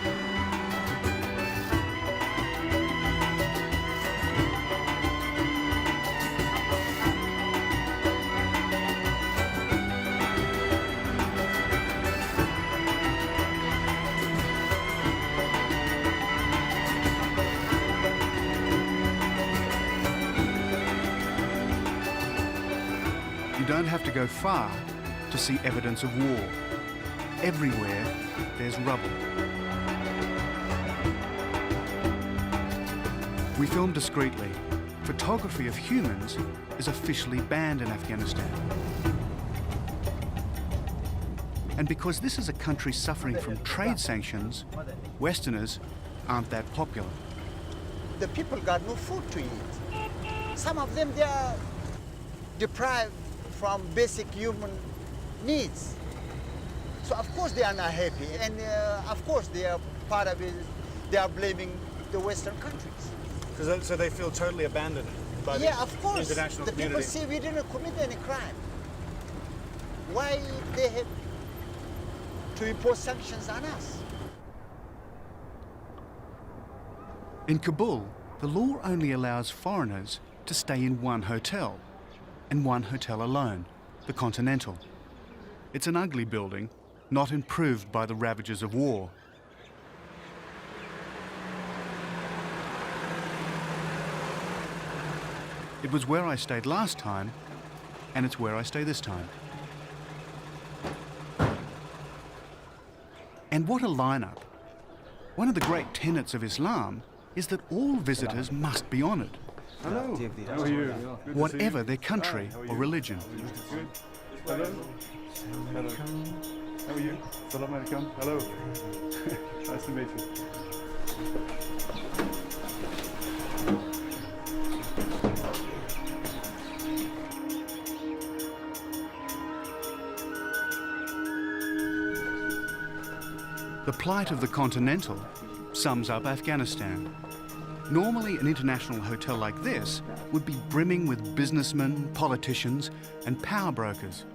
You don't have to go far to see evidence of war. Everywhere, there's rubble. We film discreetly. Photography of humans is officially banned in Afghanistan. And because this is a country suffering from trade sanctions, Westerners aren't that popular. The people got no food to eat. Some of them, deprived from basic human needs. So of course they are not happy, and of course they are part of it. They are blaming the Western countries. So they feel totally abandoned by Yeah, the of course. international The community. people say we didn't commit any crime. Why they have to impose sanctions on us? In Kabul, the law only allows foreigners to stay in one hotel, and one hotel alone, the Continental. It's an ugly building, not improved by the ravages of war. It was where I stayed last time, and it's where I stay this time. And what a lineup! One of the great tenets of Islam is that all visitors must be honoured, Hello. How are you? whatever their country or religion. Good. Hello. Hello. How are you? Salam alaikum. Hello. Nice to meet you. The plight of the Continental sums up Afghanistan. Normally, an international hotel like this would be brimming with businessmen, politicians, and power brokers.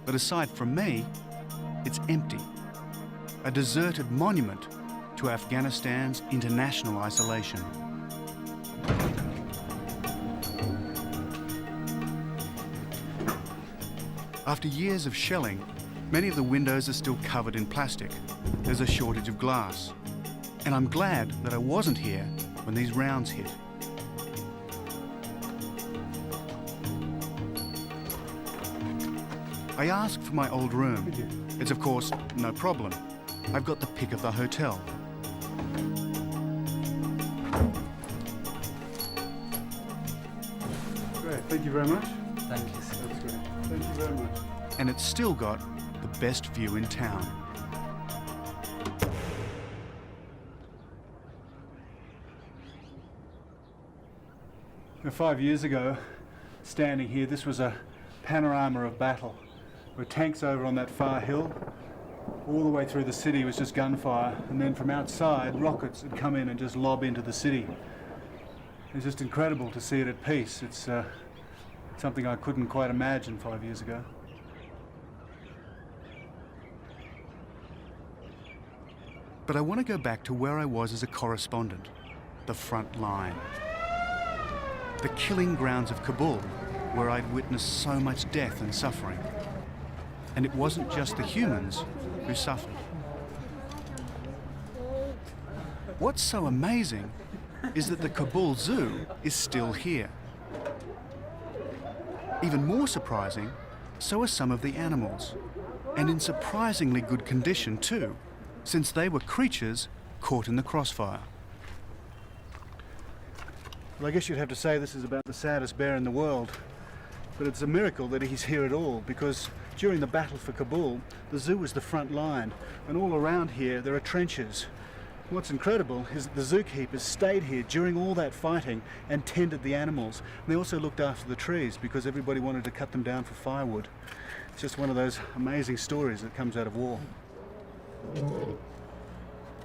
But aside from me, it's empty. A deserted monument to Afghanistan's international isolation. After years of shelling, many of the windows are still covered in plastic. There's a shortage of glass. And I'm glad that I wasn't here when these rounds hit. I asked for my old room. It's of course no problem. I've got the pick of the hotel. Great. Thank you very much. Thank you. That's great. Thank you very much. And it's still got the best view in town. Now, 5 years ago, standing here, this was a panorama of battle. There were tanks over on that far hill. All the way through the city was just gunfire, and then from outside, rockets had come in and just lob into the city. It was just incredible to see it at peace. It's something I couldn't quite imagine 5 years ago. But I want to go back to where I was as a correspondent, the front line. The killing grounds of Kabul, where I'd witnessed so much death and suffering. And it wasn't just the humans who suffered. What's so amazing is that the Kabul Zoo is still here. Even more surprising, so are some of the animals, and in surprisingly good condition too, since they were creatures caught in the crossfire. Well, I guess you'd have to say this is about the saddest bear in the world. But it's a miracle that he's here at all, because during the battle for Kabul, the zoo was the front line, and all around here there are trenches. What's incredible is that the zookeepers stayed here during all that fighting and tended the animals. And they also looked after the trees because everybody wanted to cut them down for firewood. It's just one of those amazing stories that comes out of war.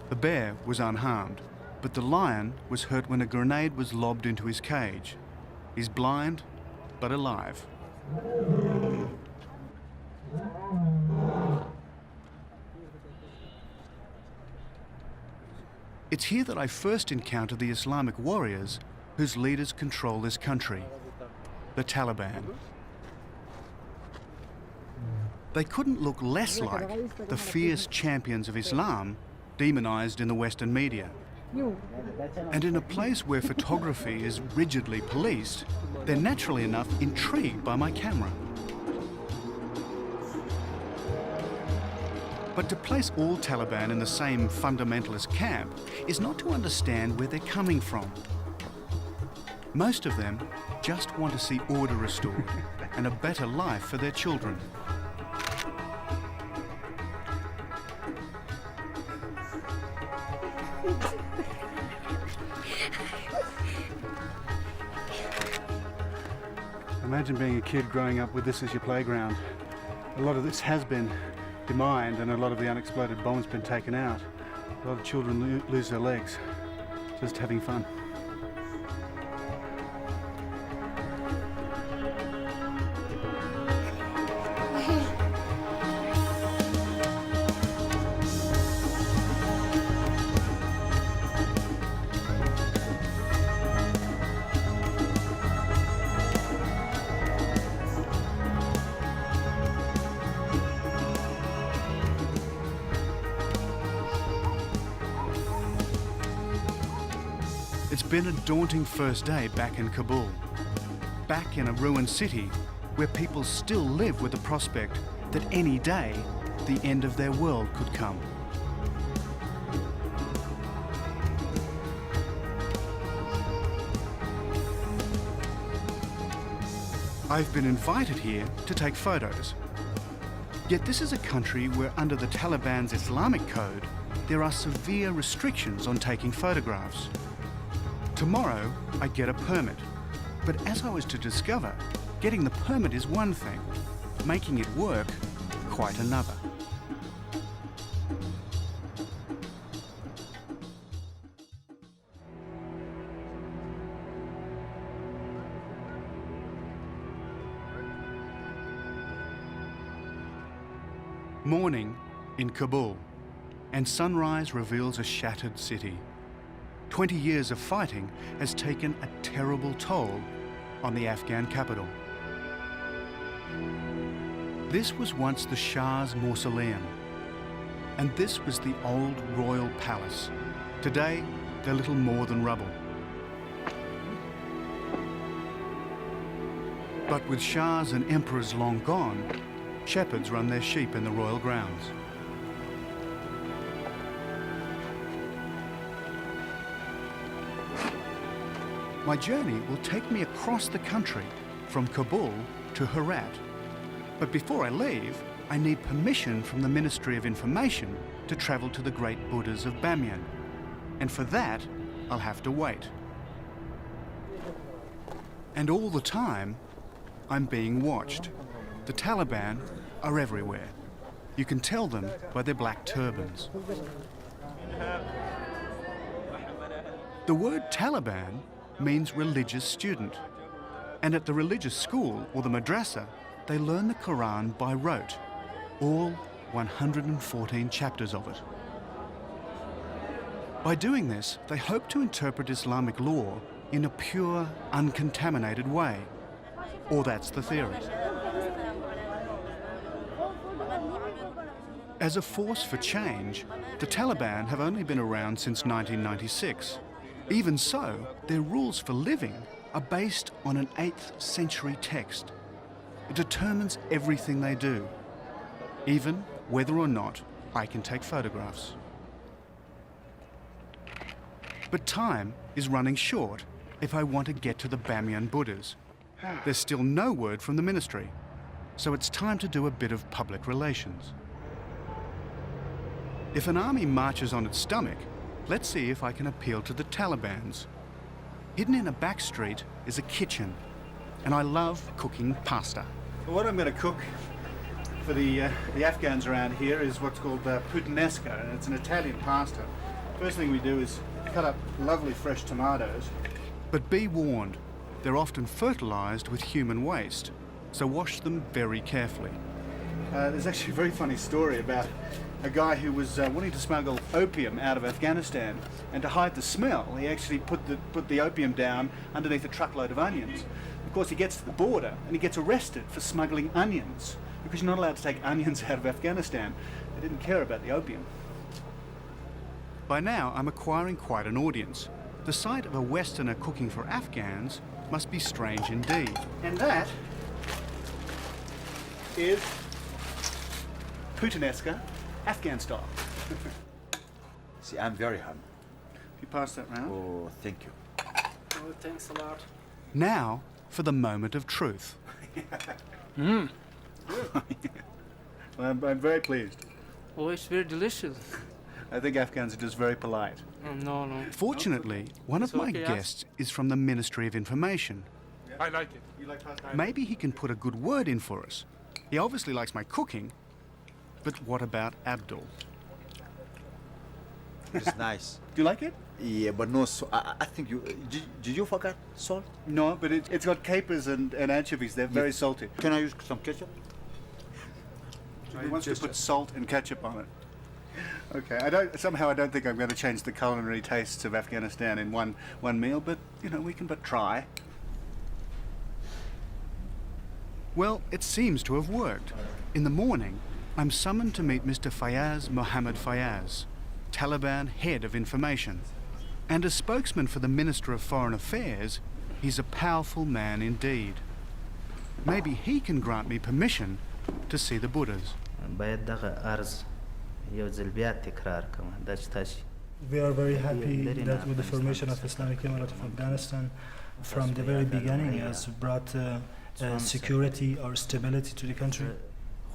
The bear was unharmed, but the lion was hurt when a grenade was lobbed into his cage. He's blind, but alive. It's here that I first encountered the Islamic warriors whose leaders control this country, the Taliban. They couldn't look less like the fierce champions of Islam demonized in the Western media. And in a place where photography is rigidly policed, they're naturally enough intrigued by my camera. But to place all Taliban in the same fundamentalist camp is not to understand where they're coming from. Most of them just want to see order restored and a better life for their children. Imagine being a kid growing up with this as your playground. A lot of this has been demined and a lot of the unexploded bombs been taken out. A lot of children lose their legs just having fun. It's been a daunting first day back in Kabul. Back in a ruined city where people still live with the prospect that any day the end of their world could come. I've been invited here to take photos. Yet this is a country where under the Taliban's Islamic code, there are severe restrictions on taking photographs. Tomorrow, I get a permit. But as I was to discover, getting the permit is one thing, making it work, quite another. Morning in Kabul, and sunrise reveals a shattered city. 20 years of fighting has taken a terrible toll on the Afghan capital. This was once the Shah's mausoleum, and this was the old royal palace. Today, they're little more than rubble. But with Shahs and emperors long gone, shepherds run their sheep in the royal grounds. My journey will take me across the country from Kabul to Herat. But before I leave, I need permission from the Ministry of Information to travel to the great Buddhas of Bamyan. And for that, I'll have to wait. And all the time, I'm being watched. The Taliban are everywhere. You can tell them by their black turbans. The word Taliban means religious student. And at the religious school, or the madrasa, they learn the Quran by rote, all 114 chapters of it. By doing this, they hope to interpret Islamic law in a pure, uncontaminated way. Or that's the theory. As a force for change, the Taliban have only been around since 1996. Even so, their rules for living are based on an 8th century text. It determines everything they do, even whether or not I can take photographs. But time is running short if I want to get to the Bamyan Buddhas. There's still no word from the ministry, so it's time to do a bit of public relations. If an army marches on its stomach, let's see if I can appeal to the Talibans. Hidden in a back street is a kitchen, and I love cooking pasta. Well, what I'm going to cook for the Afghans around here is what's called puttanesca, and it's an Italian pasta. First thing we do is cut up lovely fresh tomatoes. But be warned, they're often fertilized with human waste, so wash them very carefully. There's actually a very funny story about a guy who was wanting to smuggle opium out of Afghanistan, and to hide the smell, he actually put the opium down underneath a truckload of onions. Of course, he gets to the border and he gets arrested for smuggling onions, because you're not allowed to take onions out of Afghanistan. They didn't care about the opium. By now, I'm acquiring quite an audience. The sight of a Westerner cooking for Afghans must be strange indeed. And that is puttanesca, Afghan style. See, I'm very hungry. If you pass that round. Oh, thank you. Oh, thanks a lot. Now for the moment of truth. Mmm. Well, I'm very pleased. Oh, it's very delicious. I think Afghans are just very polite. Oh, no. Fortunately, one of my okay, guests is from the Ministry of Information. I like it. You like pasta? Maybe he can put a good word in for us. He obviously likes my cooking, but what about Abdul? It's nice. Do you like it? Yeah, but no, I think you... Did you forget salt? No, but it's got capers and anchovies. They're very salty. Can I use some ketchup? So he wants to put salt and ketchup on it. Okay, I don't think I'm going to change the culinary tastes of Afghanistan in one meal, but, you know, we can but try. Well, it seems to have worked. In the morning, I'm summoned to meet Mr. Fayaz Mohammed Fayaz, Taliban head of information. And as spokesman for the Minister of Foreign Affairs, he's a powerful man indeed. Maybe he can grant me permission to see the Buddhas. We are very happy that with the formation of Islamic Emirate of Afghanistan, from the very beginning, has brought security or stability to the country.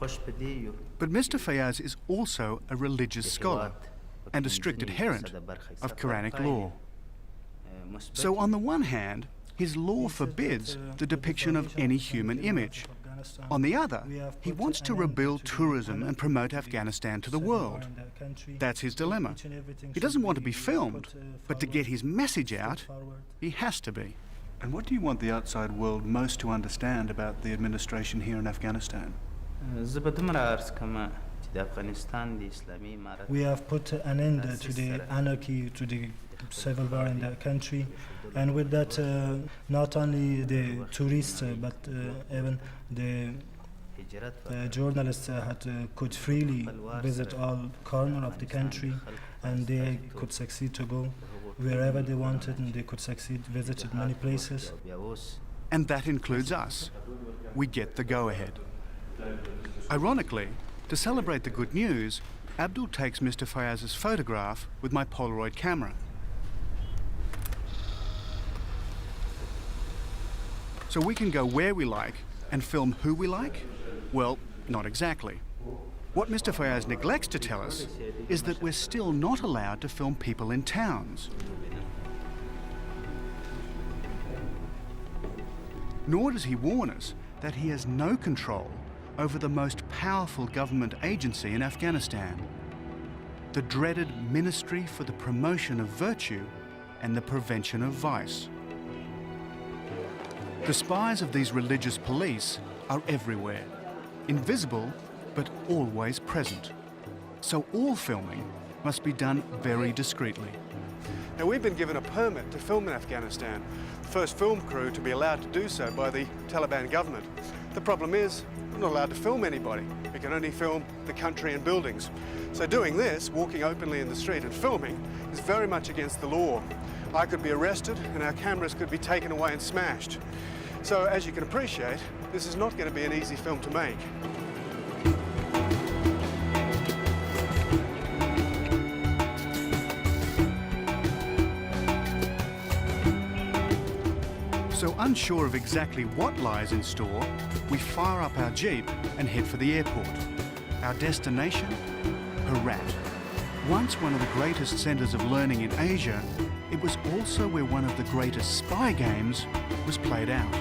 But Mr. Fayaz is also a religious scholar and a strict adherent of Quranic law. So on the one hand, his law forbids the depiction of any human image. On the other, he wants to rebuild tourism and promote Afghanistan to the world. That's his dilemma. He doesn't want to be filmed, but to get his message out, he has to be. And what do you want the outside world most to understand about the administration here in Afghanistan? We have put an end to the anarchy, to the civil war in the country, and with that, not only the tourists, but even the journalists could freely visit all corners of the country, and they could succeed to go wherever they wanted, and they could succeed, visited many places. And that includes us. We get the go-ahead. Ironically, to celebrate the good news, Abdul takes Mr. Fayaz's photograph with my Polaroid camera. So we can go where we like and film who we like? Well, not exactly. What Mr. Fayaz neglects to tell us is that we're still not allowed to film people in towns. Nor does he warn us that he has no control over the most powerful government agency in Afghanistan, the dreaded Ministry for the Promotion of Virtue and the Prevention of Vice. The spies of these religious police are everywhere, invisible but always present. So all filming must be done very discreetly. Now, we've been given a permit to film in Afghanistan, the first film crew to be allowed to do so by the Taliban government. The problem is, we're not allowed to film anybody. We can only film the country and buildings. So doing this, walking openly in the street and filming, is very much against the law. I could be arrested and our cameras could be taken away and smashed. So as you can appreciate, this is not going to be an easy film to make. So unsure of exactly what lies in store, we fire up our Jeep and head for the airport. Our destination? Herat. Once one of the greatest centres of learning in Asia, it was also where one of the greatest spy games was played out.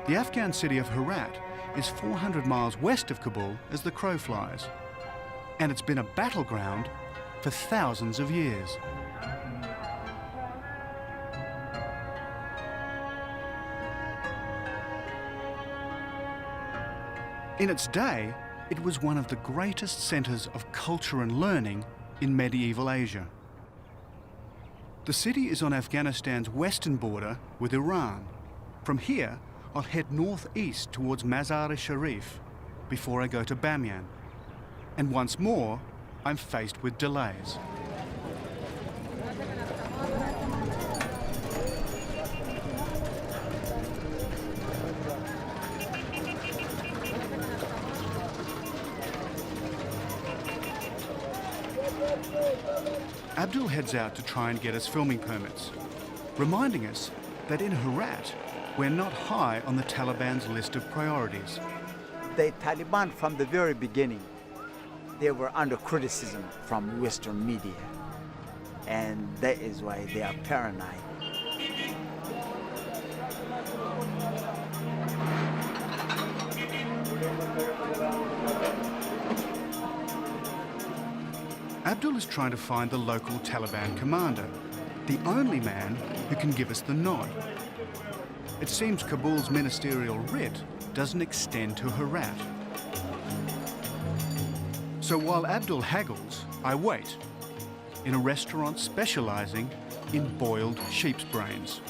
The Afghan city of Herat is 400 miles west of Kabul as the crow flies, and it's been a battleground for thousands of years. In its day, it was one of the greatest centres of culture and learning in medieval Asia. The city is on Afghanistan's western border with Iran. From here, I'll head northeast towards Mazar-e-Sharif before I go to Bamyan. And once more, I'm faced with delays. Abdul heads out to try and get us filming permits, reminding us that in Herat, we're not high on the Taliban's list of priorities. The Taliban, from the very beginning, they were under criticism from Western media, and that is why they are paranoid. Abdul is trying to find the local Taliban commander, the only man who can give us the nod. It seems Kabul's ministerial writ doesn't extend to Herat. So while Abdul haggles, I wait in a restaurant specialising in boiled sheep's brains.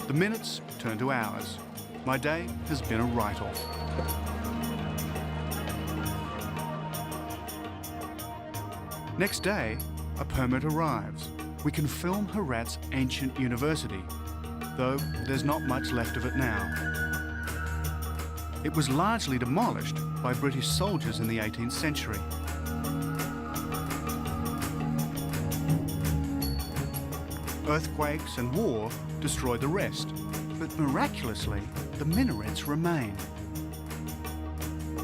The minutes turn to hours. My day has been a write-off. Next day, a permit arrives. We can film Herat's ancient university, though there's not much left of it now. It was largely demolished by British soldiers in the 18th century. Earthquakes and war destroyed the rest, but miraculously, the minarets remain.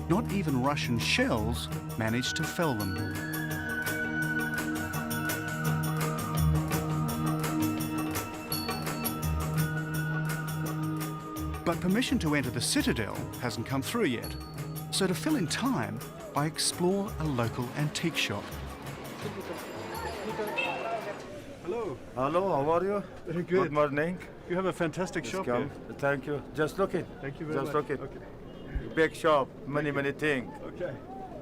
Not even Russian shells managed to fell them. But permission to enter the citadel hasn't come through yet. So to fill in time, I explore a local antique shop. Hello. Hello, how are you? Very good. Good morning. You have a fantastic shop here. Thank you. Just look it. Thank you very much. Just look it. Okay. Big shop, many things. Okay.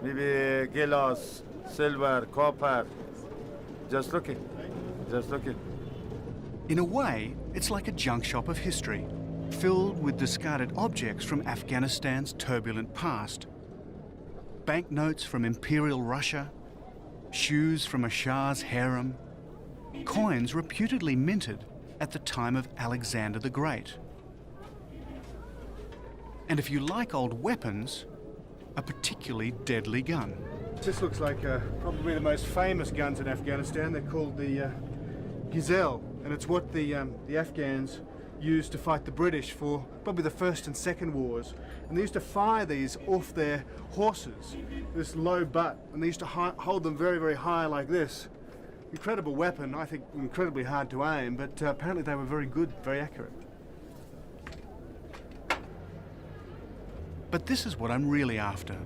Maybe glass, silver, copper. Just look it. Just look it. In a way, it's like a junk shop of history, filled with discarded objects from Afghanistan's turbulent past. Banknotes from Imperial Russia, shoes from a Shah's harem, coins reputedly minted at the time of Alexander the Great. And if you like old weapons, a particularly deadly gun. This looks like probably the most famous guns in Afghanistan. They're called the Gazelle, and it's what the Afghans used to fight the British for probably the First and Second Wars. And they used to fire these off their horses, this low butt, and they used to hold them very, very high like this. Incredible weapon, I think incredibly hard to aim, but apparently they were very good, very accurate. But this is what I'm really after.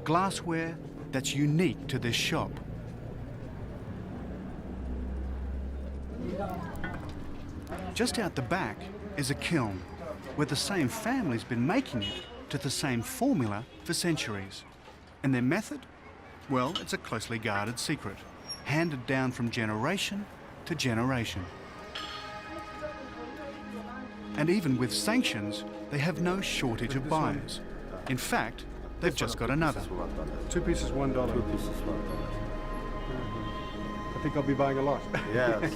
Glassware that's unique to this shop. Just out the back is a kiln where the same family's been making it to the same formula for centuries. And their method? Well, it's a closely guarded secret, handed down from generation to generation. And even with sanctions, they have no shortage of buyers. In fact, they've just got another. 2 pieces, $1. 2 pieces, $1. I think I'll be buying a lot. Yes.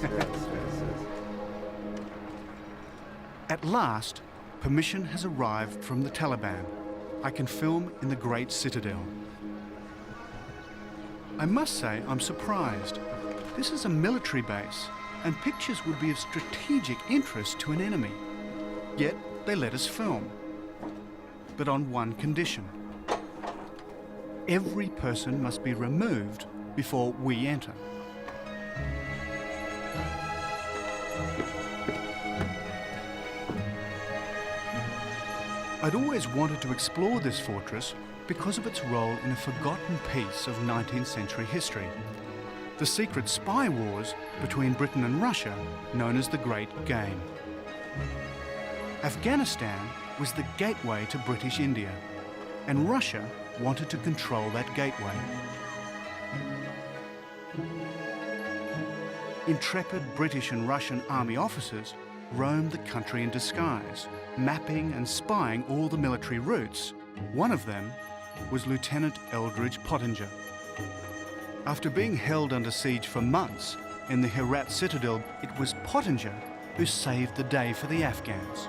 At last, permission has arrived from the Taliban. I can film in the Great Citadel. I must say I'm surprised. This is a military base, and pictures would be of strategic interest to an enemy. Yet they let us film. But on one condition. Every person must be removed before we enter. I'd always wanted to explore this fortress because of its role in a forgotten piece of 19th century history. The secret spy wars between Britain and Russia, known as the Great Game. Afghanistan was the gateway to British India, and Russia wanted to control that gateway. Intrepid British and Russian army officers roamed the country in disguise, mapping and spying all the military routes. One of them was Lieutenant Eldridge Pottinger. After being held under siege for months in the Herat citadel, it was Pottinger who saved the day for the Afghans.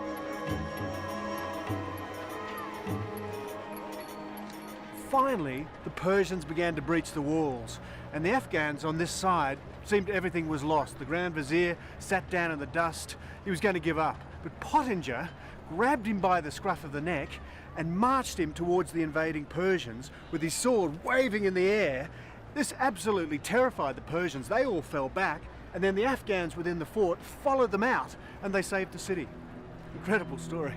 finally, the Persians began to breach the walls, and the Afghans on this side seemed everything was lost. The Grand Vizier sat down in the dust. He was going to give up. But Pottinger grabbed him by the scruff of the neck and marched him towards the invading Persians with his sword waving in the air. This absolutely terrified the Persians. They all fell back, and then the Afghans within the fort followed them out, and they saved the city. Incredible story.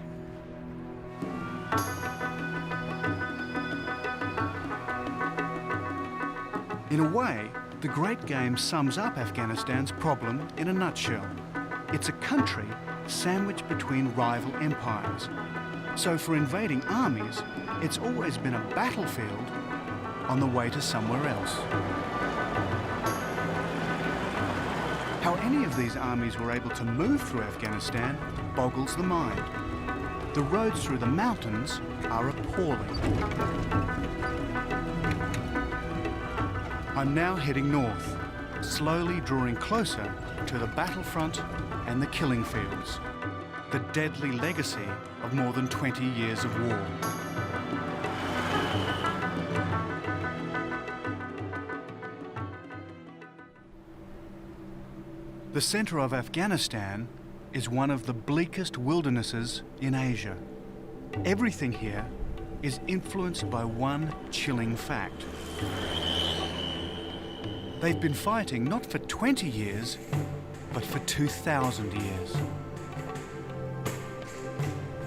In a way, the Great Game sums up Afghanistan's problem in a nutshell. It's a country sandwiched between rival empires. So for invading armies, it's always been a battlefield on the way to somewhere else. How any of these armies were able to move through Afghanistan boggles the mind. The roads through the mountains are appalling. I'm now heading north, slowly drawing closer to the battlefront and the killing fields, the deadly legacy of more than 20 years of war. The centre of Afghanistan is one of the bleakest wildernesses in Asia. Everything here is influenced by one chilling fact. They've been fighting not for 20 years, but for 2,000 years.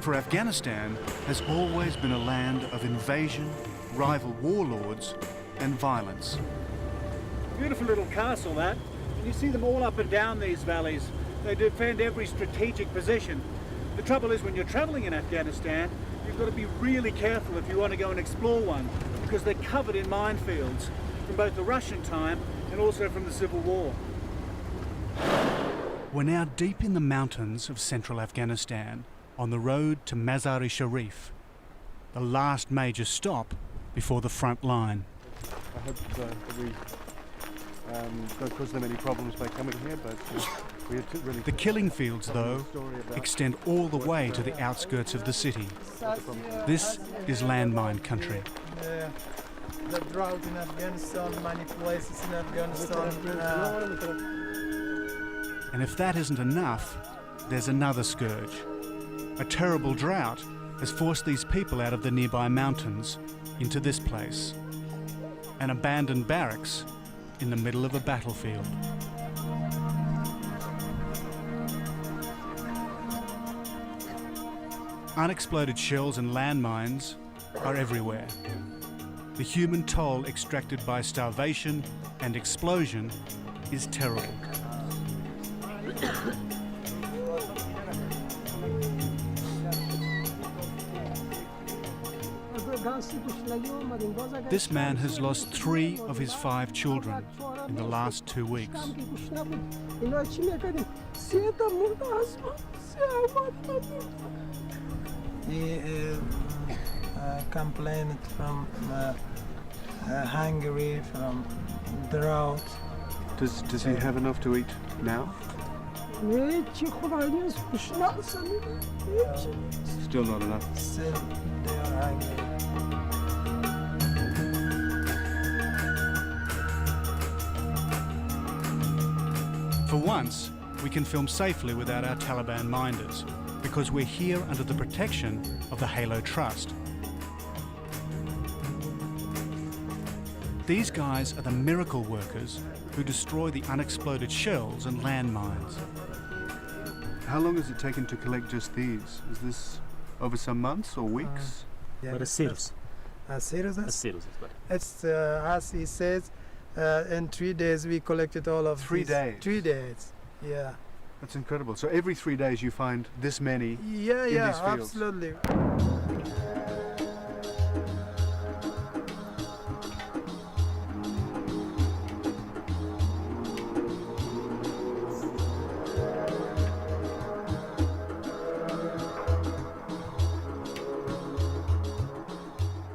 For Afghanistan has always been a land of invasion, rival warlords, and violence. Beautiful little castle, that. And you see them all up and down these valleys. They defend every strategic position. The trouble is, when you're traveling in Afghanistan, you've got to be really careful if you want to go and explore one, because they're covered in minefields from both the Russian time and also from the Civil War. We're now deep in the mountains of central Afghanistan, on the road to Mazar-e Sharif, the last major stop before the front line. I hope that we don't cause them any problems by coming here, but we had to really... The killing fields, though, extend all the way to the outskirts of the city. This is landmine country. The drought in Afghanistan, many places in Afghanistan. And if that isn't enough, there's another scourge. A terrible drought has forced these people out of the nearby mountains into this place, an abandoned barracks in the middle of a battlefield. Unexploded shells and landmines are everywhere. The human toll extracted by starvation and explosion is terrible. This man has lost 3 of his 5 children in the last 2 weeks. He complained from Hungary, from drought. Does he have enough to eat now? Still not enough. Still, they are hungry. For once, we can film safely without our Taliban minders, because we're here under the protection of the Halo Trust. These guys are the miracle workers who destroy the unexploded shells and landmines. How long has it taken to collect just these? Is this over some months or weeks? Yeah, But a series. A series? A series is better. It's, as he says, in 3 days we collected all of 3 these. days? 3 days, yeah. That's incredible. So every 3 days you find this many in these fields? Absolutely.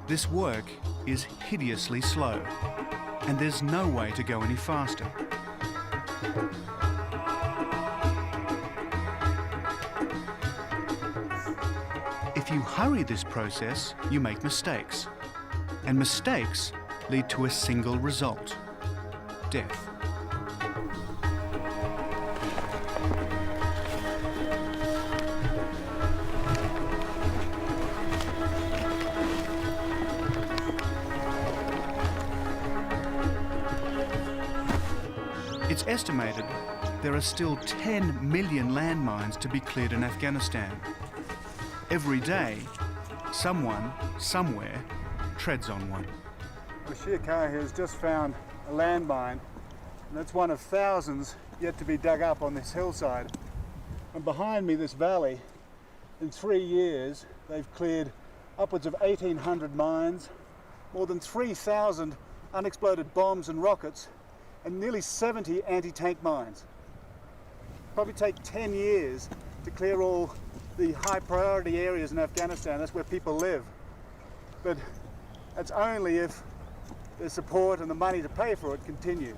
This work is hideously slow, and there's no way to go any faster. If you hurry this process, you make mistakes. And mistakes lead to a single result: death. It's estimated there are still 10 million landmines to be cleared in Afghanistan. Every day, someone, somewhere, treads on one. Bashir Khan here has just found a landmine, and that's one of thousands yet to be dug up on this hillside. And behind me, this valley, in 3 years, they've cleared upwards of 1,800 mines, more than 3,000 unexploded bombs and rockets, and nearly 70 anti-tank mines. Probably take 10 years to clear all the high priority areas in Afghanistan. That's where people live. But that's only if the support and the money to pay for it continues.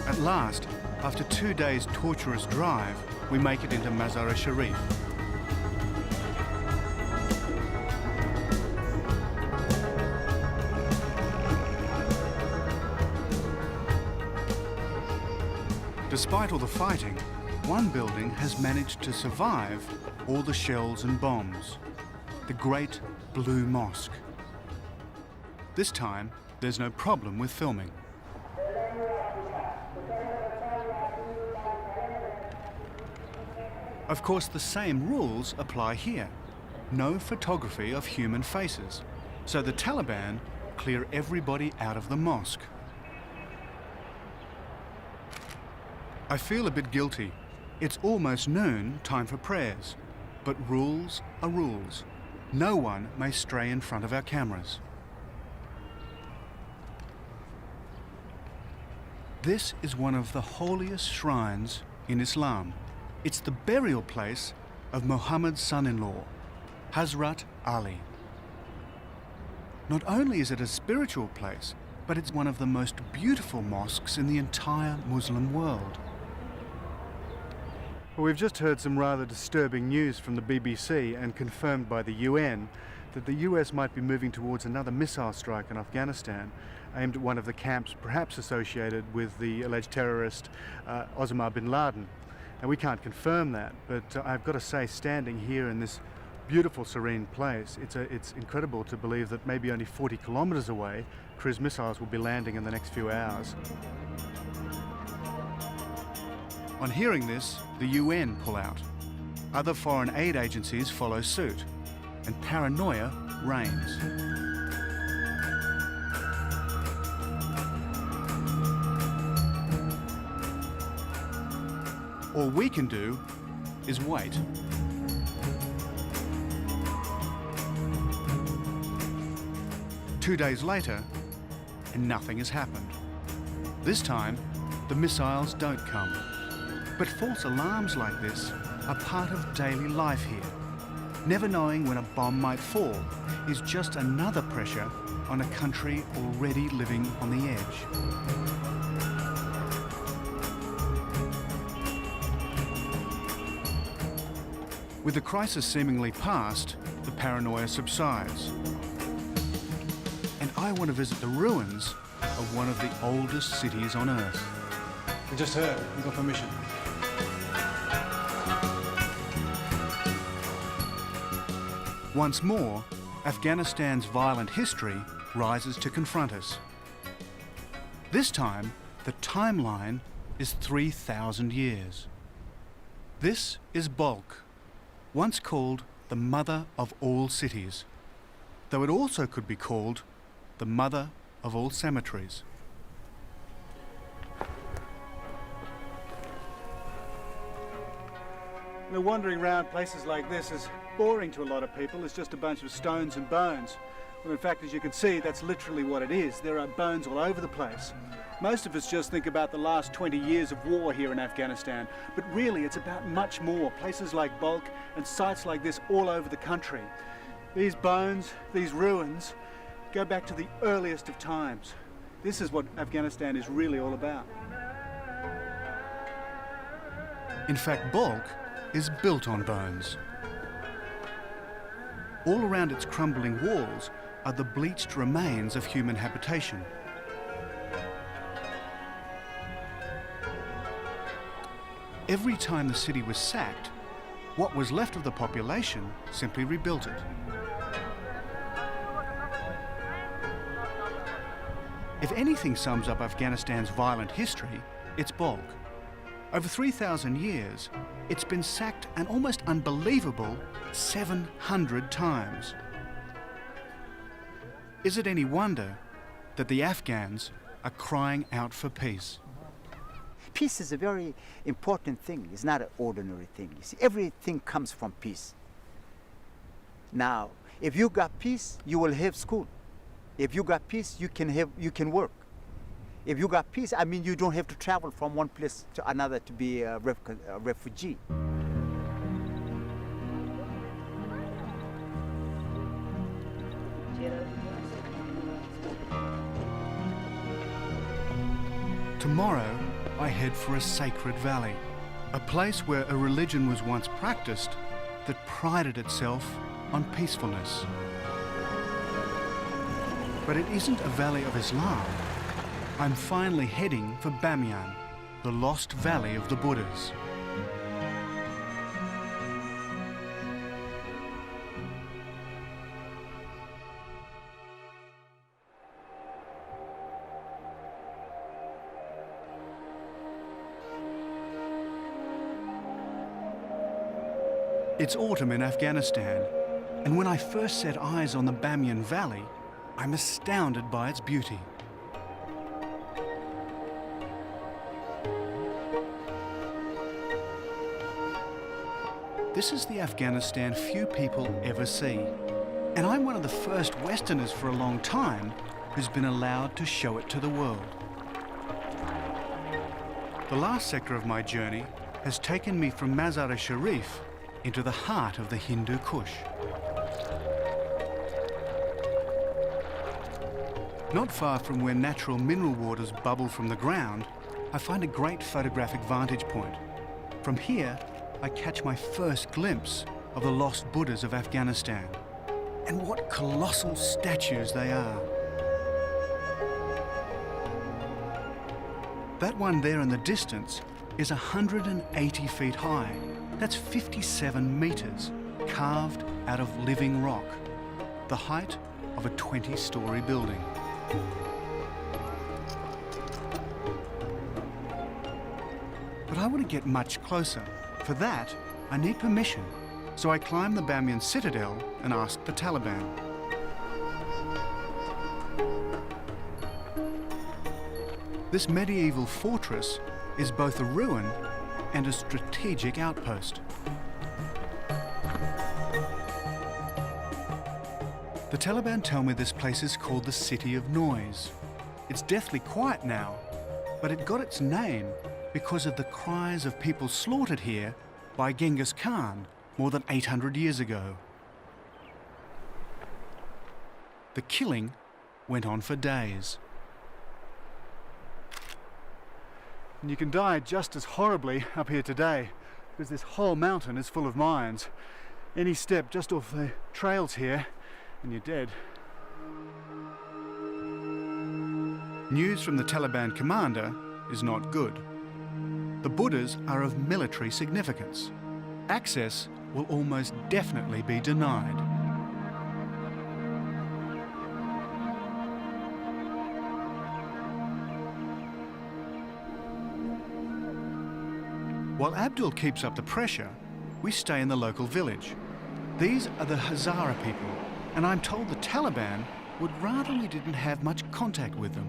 At last, after 2 days' torturous drive, we make it into Mazar-e-Sharif. Despite all the fighting, one building has managed to survive all the shells and bombs: the Great Blue Mosque. This time, there's no problem with filming. Of course, the same rules apply here. No photography of human faces. So the Taliban clear everybody out of the mosque. I feel a bit guilty. It's almost noon, time for prayers. But rules are rules. No one may stray in front of our cameras. This is one of the holiest shrines in Islam. It's the burial place of Muhammad's son-in-law, Hazrat Ali. Not only is it a spiritual place, but it's one of the most beautiful mosques in the entire Muslim world. Well, we've just heard some rather disturbing news from the BBC and confirmed by the UN that the US might be moving towards another missile strike in Afghanistan aimed at one of the camps perhaps associated with the alleged terrorist Osama bin Laden. And we can't confirm that, but I've got to say, standing here in this beautiful, serene place, it's incredible to believe that maybe only 40 kilometres away, cruise missiles will be landing in the next few hours. On hearing this, the UN pull out. Other foreign aid agencies follow suit, and paranoia reigns. All we can do is wait. Two days later, and nothing has happened. This time, the missiles don't come. But false alarms like this are part of daily life here. Never knowing when a bomb might fall is just another pressure on a country already living on the edge. With the crisis seemingly past, the paranoia subsides. And I want to visit the ruins of one of the oldest cities on Earth. We just heard, we got permission. Once more, Afghanistan's violent history rises to confront us. This time, the timeline is 3,000 years. This is Balkh, once called the mother of all cities, though it also could be called the mother of all cemeteries. You know, wandering around places like this is boring to a lot of people. It's just a bunch of stones and bones. Well, in fact, as you can see, that's literally what it is. There are bones all over the place. Most of us just think about the last 20 years of war here in Afghanistan, but really it's about much more. Places like Balkh and sites like this all over the country. These bones, these ruins, go back to the earliest of times. This is what Afghanistan is really all about. In fact, Balkh is built on bones. All around its crumbling walls are the bleached remains of human habitation. Every time the city was sacked, what was left of the population simply rebuilt it. If anything sums up Afghanistan's violent history, it's Balkh. Over 3,000 years, it's been sacked an almost unbelievable 700 times. Is it any wonder that the Afghans are crying out for peace? Peace is a very important thing. It's not an ordinary thing. You see, everything comes from peace. Now, if you got peace, you will have school. If you got peace, you can work. If you got peace, I mean, you don't have to travel from one place to another to be a refugee. Tomorrow, I head for a sacred valley, a place where a religion was once practiced that prided itself on peacefulness. But it isn't a valley of Islam. I'm finally heading for Bamyan, the lost valley of the Buddhas. It's autumn in Afghanistan, and when I first set eyes on the Bamyan Valley, I'm astounded by its beauty. This is the Afghanistan few people ever see, and I'm one of the first Westerners for a long time who's been allowed to show it to the world. The last sector of my journey has taken me from Mazar-e-Sharif into the heart of the Hindu Kush. Not far from where natural mineral waters bubble from the ground, I find a great photographic vantage point. From here, I catch my first glimpse of the lost Buddhas of Afghanistan. And what colossal statues they are. That one there in the distance is 180 feet high. That's 57 meters, carved out of living rock, the height of a 20-story building. But I want to get much closer. For that, I need permission, so I climb the Bamyan citadel and ask the Taliban. This medieval fortress is both a ruin and a strategic outpost. The Taliban tell me this place is called the City of Noise. It's deathly quiet now, but it got its name because of the cries of people slaughtered here by Genghis Khan more than 800 years ago. The killing went on for days. And you can die just as horribly up here today, because this whole mountain is full of mines. Any step just off the trails here and you're dead. News from the Taliban commander is not good. The Buddhas are of military significance. Access will almost definitely be denied. While Abdul keeps up the pressure, we stay in the local village. These are the Hazara people, and I'm told the Taliban would rather we didn't have much contact with them.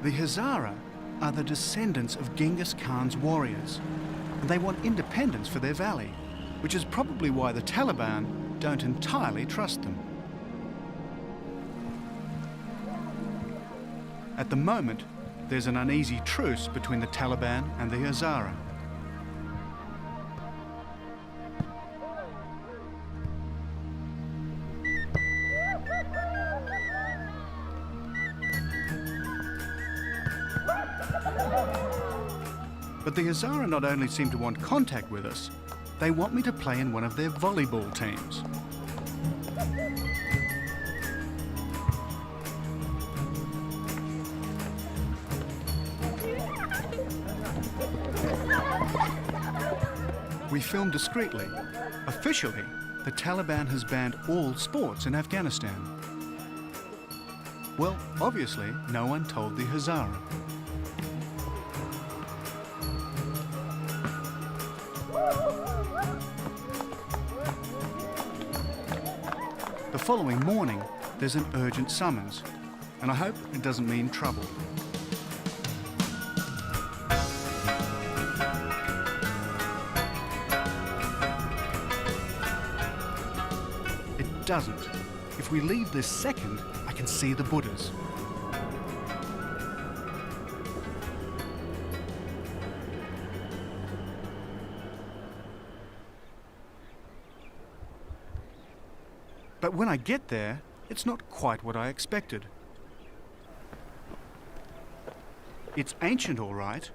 The Hazara are the descendants of Genghis Khan's warriors, and they want independence for their valley. which is probably why the Taliban don't entirely trust them. At the moment, there's an uneasy truce between the Taliban and the Hazara. But the Hazara not only seem to want contact with us, they want me to play in one of their volleyball teams. We film discreetly. Officially, the Taliban has banned all sports in Afghanistan. Well, obviously, no one told the Hazara. The following morning, there's an urgent summons, and I hope it doesn't mean trouble. It doesn't. If we leave this second, I can see the Buddhas. But when I get there, it's not quite what I expected. It's ancient, all right.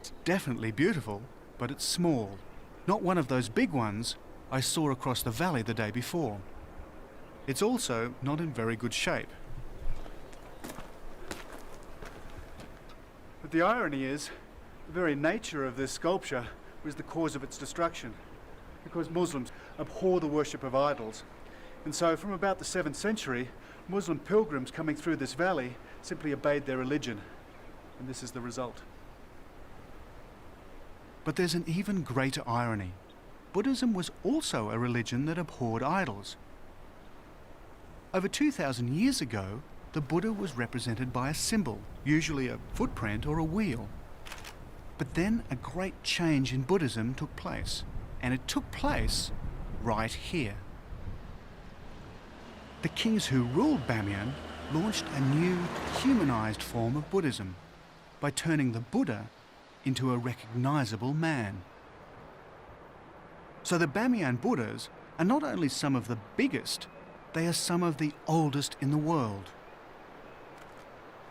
It's definitely beautiful, but it's small. Not one of those big ones I saw across the valley the day before. It's also not in very good shape. But the irony is, the very nature of this sculpture was the cause of its destruction, because Muslims abhor the worship of idols. And so from about the 7th century, Muslim pilgrims coming through this valley simply obeyed their religion. And this is the result. But there's an even greater irony. Buddhism was also a religion that abhorred idols. Over 2,000 years ago, the Buddha was represented by a symbol, usually a footprint or a wheel. But then a great change in Buddhism took place, and it took place right here. The kings who ruled Bamiyan launched a new, humanized form of Buddhism by turning the Buddha into a recognizable man. So the Bamiyan Buddhas are not only some of the biggest, they are some of the oldest in the world.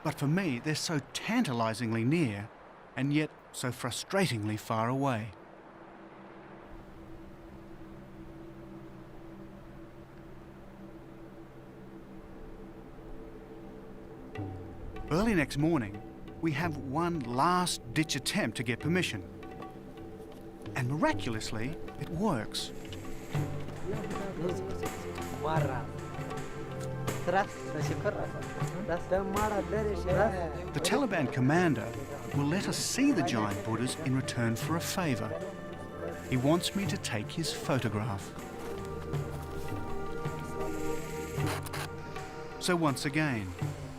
But for me, they're so tantalizingly near, and yet so frustratingly far away. Early next morning, we have one last-ditch attempt to get permission. And miraculously, it works. The Taliban commander will let us see the giant Buddhas in return for a favor. He wants me to take his photograph. So once again,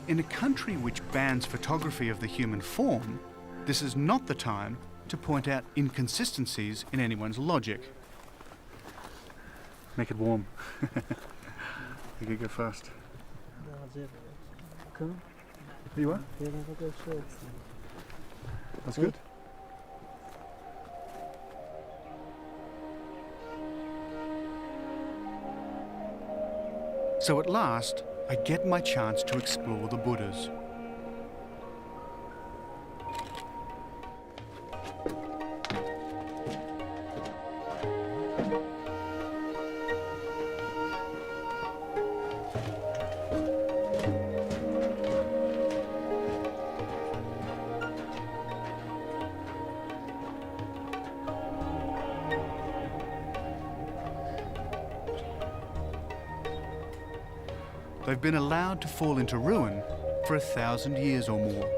in a country which bans photography of the human form, this is not the time to point out inconsistencies in anyone's logic. Make it warm. You can go fast. You are? That's good. So at last, I get my chance to explore the Buddhas. They've been allowed to fall into ruin for 1,000 years or more.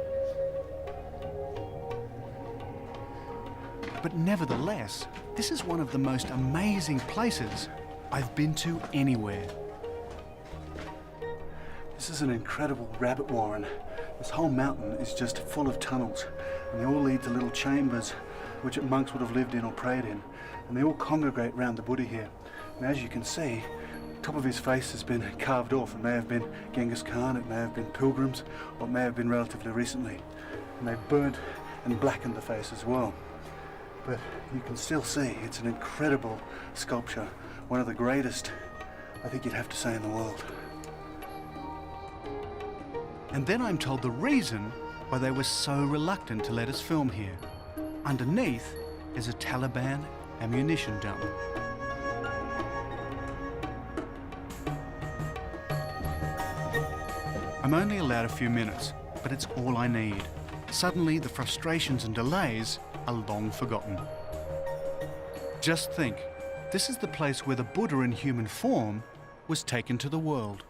But nevertheless, this is one of the most amazing places I've been to anywhere. This is an incredible rabbit warren. This whole mountain is just full of tunnels, and they all lead to little chambers which monks would have lived in or prayed in, and they all congregate round the Buddha here. And as you can see, the top of his face has been carved off. It may have been Genghis Khan, it may have been pilgrims, or it may have been relatively recently. And they've burnt and blackened the face as well. But you can still see it's an incredible sculpture, one of the greatest, I think you'd have to say, in the world. And then I'm told the reason why they were so reluctant to let us film here. Underneath is a Taliban ammunition dump. I'm only allowed a few minutes, but it's all I need. Suddenly, the frustrations and delays are long forgotten. Just think, this is the place where the Buddha in human form was taken to the world.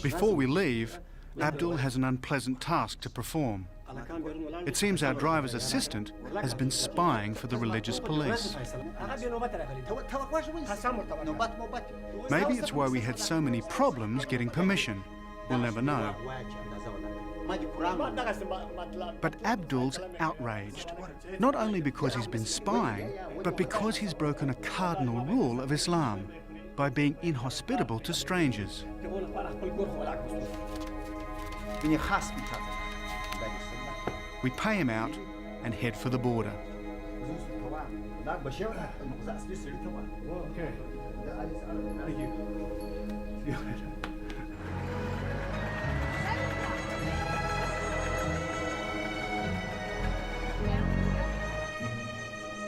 Before we leave, Abdul has an unpleasant task to perform. It seems our driver's assistant has been spying for the religious police. Maybe it's why we had so many problems getting permission. We'll never know. But Abdul's outraged, not only because he's been spying, but because he's broken a cardinal rule of Islam by being inhospitable to strangers. We pay him out and head for the border. Okay. Thank you. See you later.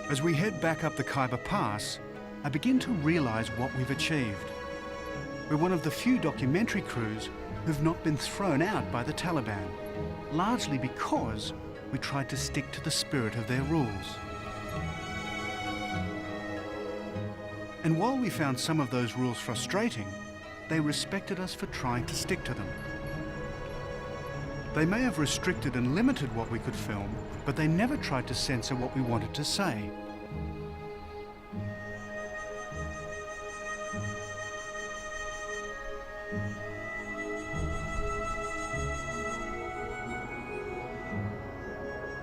As we head back up the Khyber Pass, I begin to realise what we've achieved. We're one of the few documentary crews who've not been thrown out by the Taliban, largely because we tried to stick to the spirit of their rules. And while we found some of those rules frustrating, they respected us for trying to stick to them. They may have restricted and limited what we could film, but they never tried to censor what we wanted to say.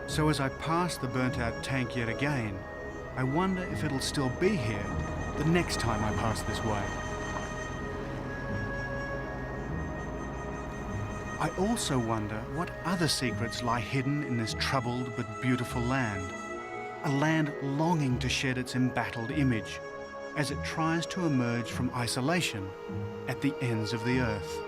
So as I pass the burnt-out tank yet again, I wonder if it'll still be here the next time I pass this way. I also wonder what other secrets lie hidden in this troubled but beautiful land, a land longing to shed its embattled image as it tries to emerge from isolation at the ends of the earth.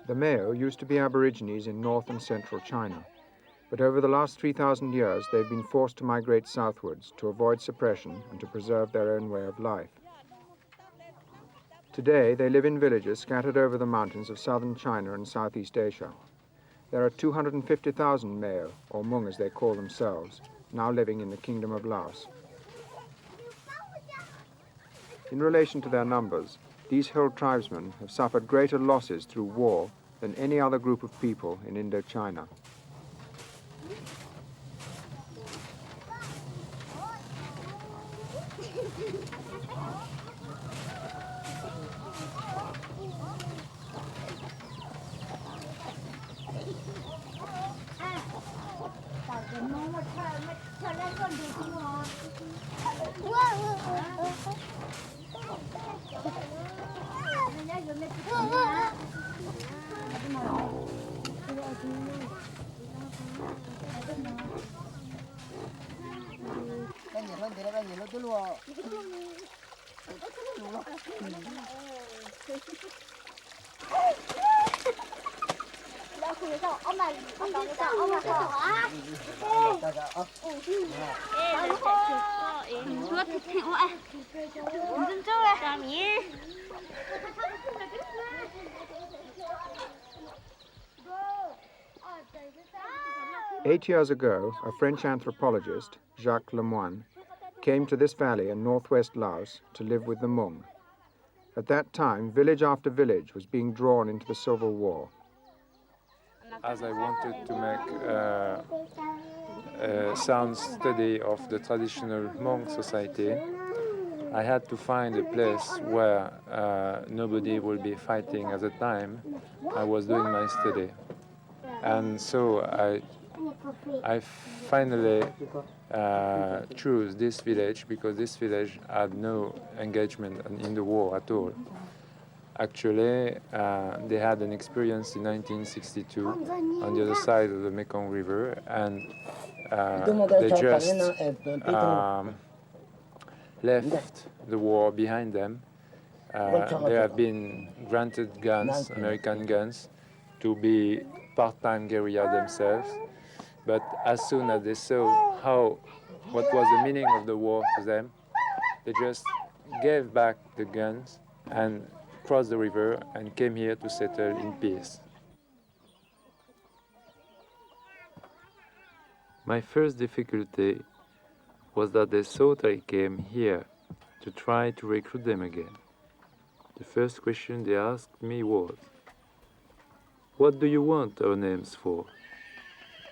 The Meo used to be Aborigines in north and central China, but over the last 3,000 years they've been forced to migrate southwards to avoid suppression and to preserve their own way of life. Today they live in villages scattered over the mountains of southern China and Southeast Asia. There are 250,000 Meo, or Hmong as they call themselves, now living in the Kingdom of Laos. In relation to their numbers, these hill tribesmen have suffered greater losses through war than any other group of people in Indochina. Eight years ago, a French anthropologist, Jacques Lemoine, came to this valley in northwest Laos to live with the Hmong. At that time, village after village was being drawn into the civil war. As I wanted to make a sound study of the traditional Hmong society, I had to find a place where nobody would be fighting at the time I was doing my study. And so I finally chose this village because this village had no engagement in the war at all. Actually, they had an experience in 1962 on the other side of the Mekong River, and they just left the war behind them. They have been granted guns, American guns, to be part-time guerrilla themselves. But as soon as they saw what was the meaning of the war to them, they just gave back the guns and crossed the river and came here to settle in peace. My first difficulty was that they thought I came here to try to recruit them again. The first question they asked me was, "What do you want our names for?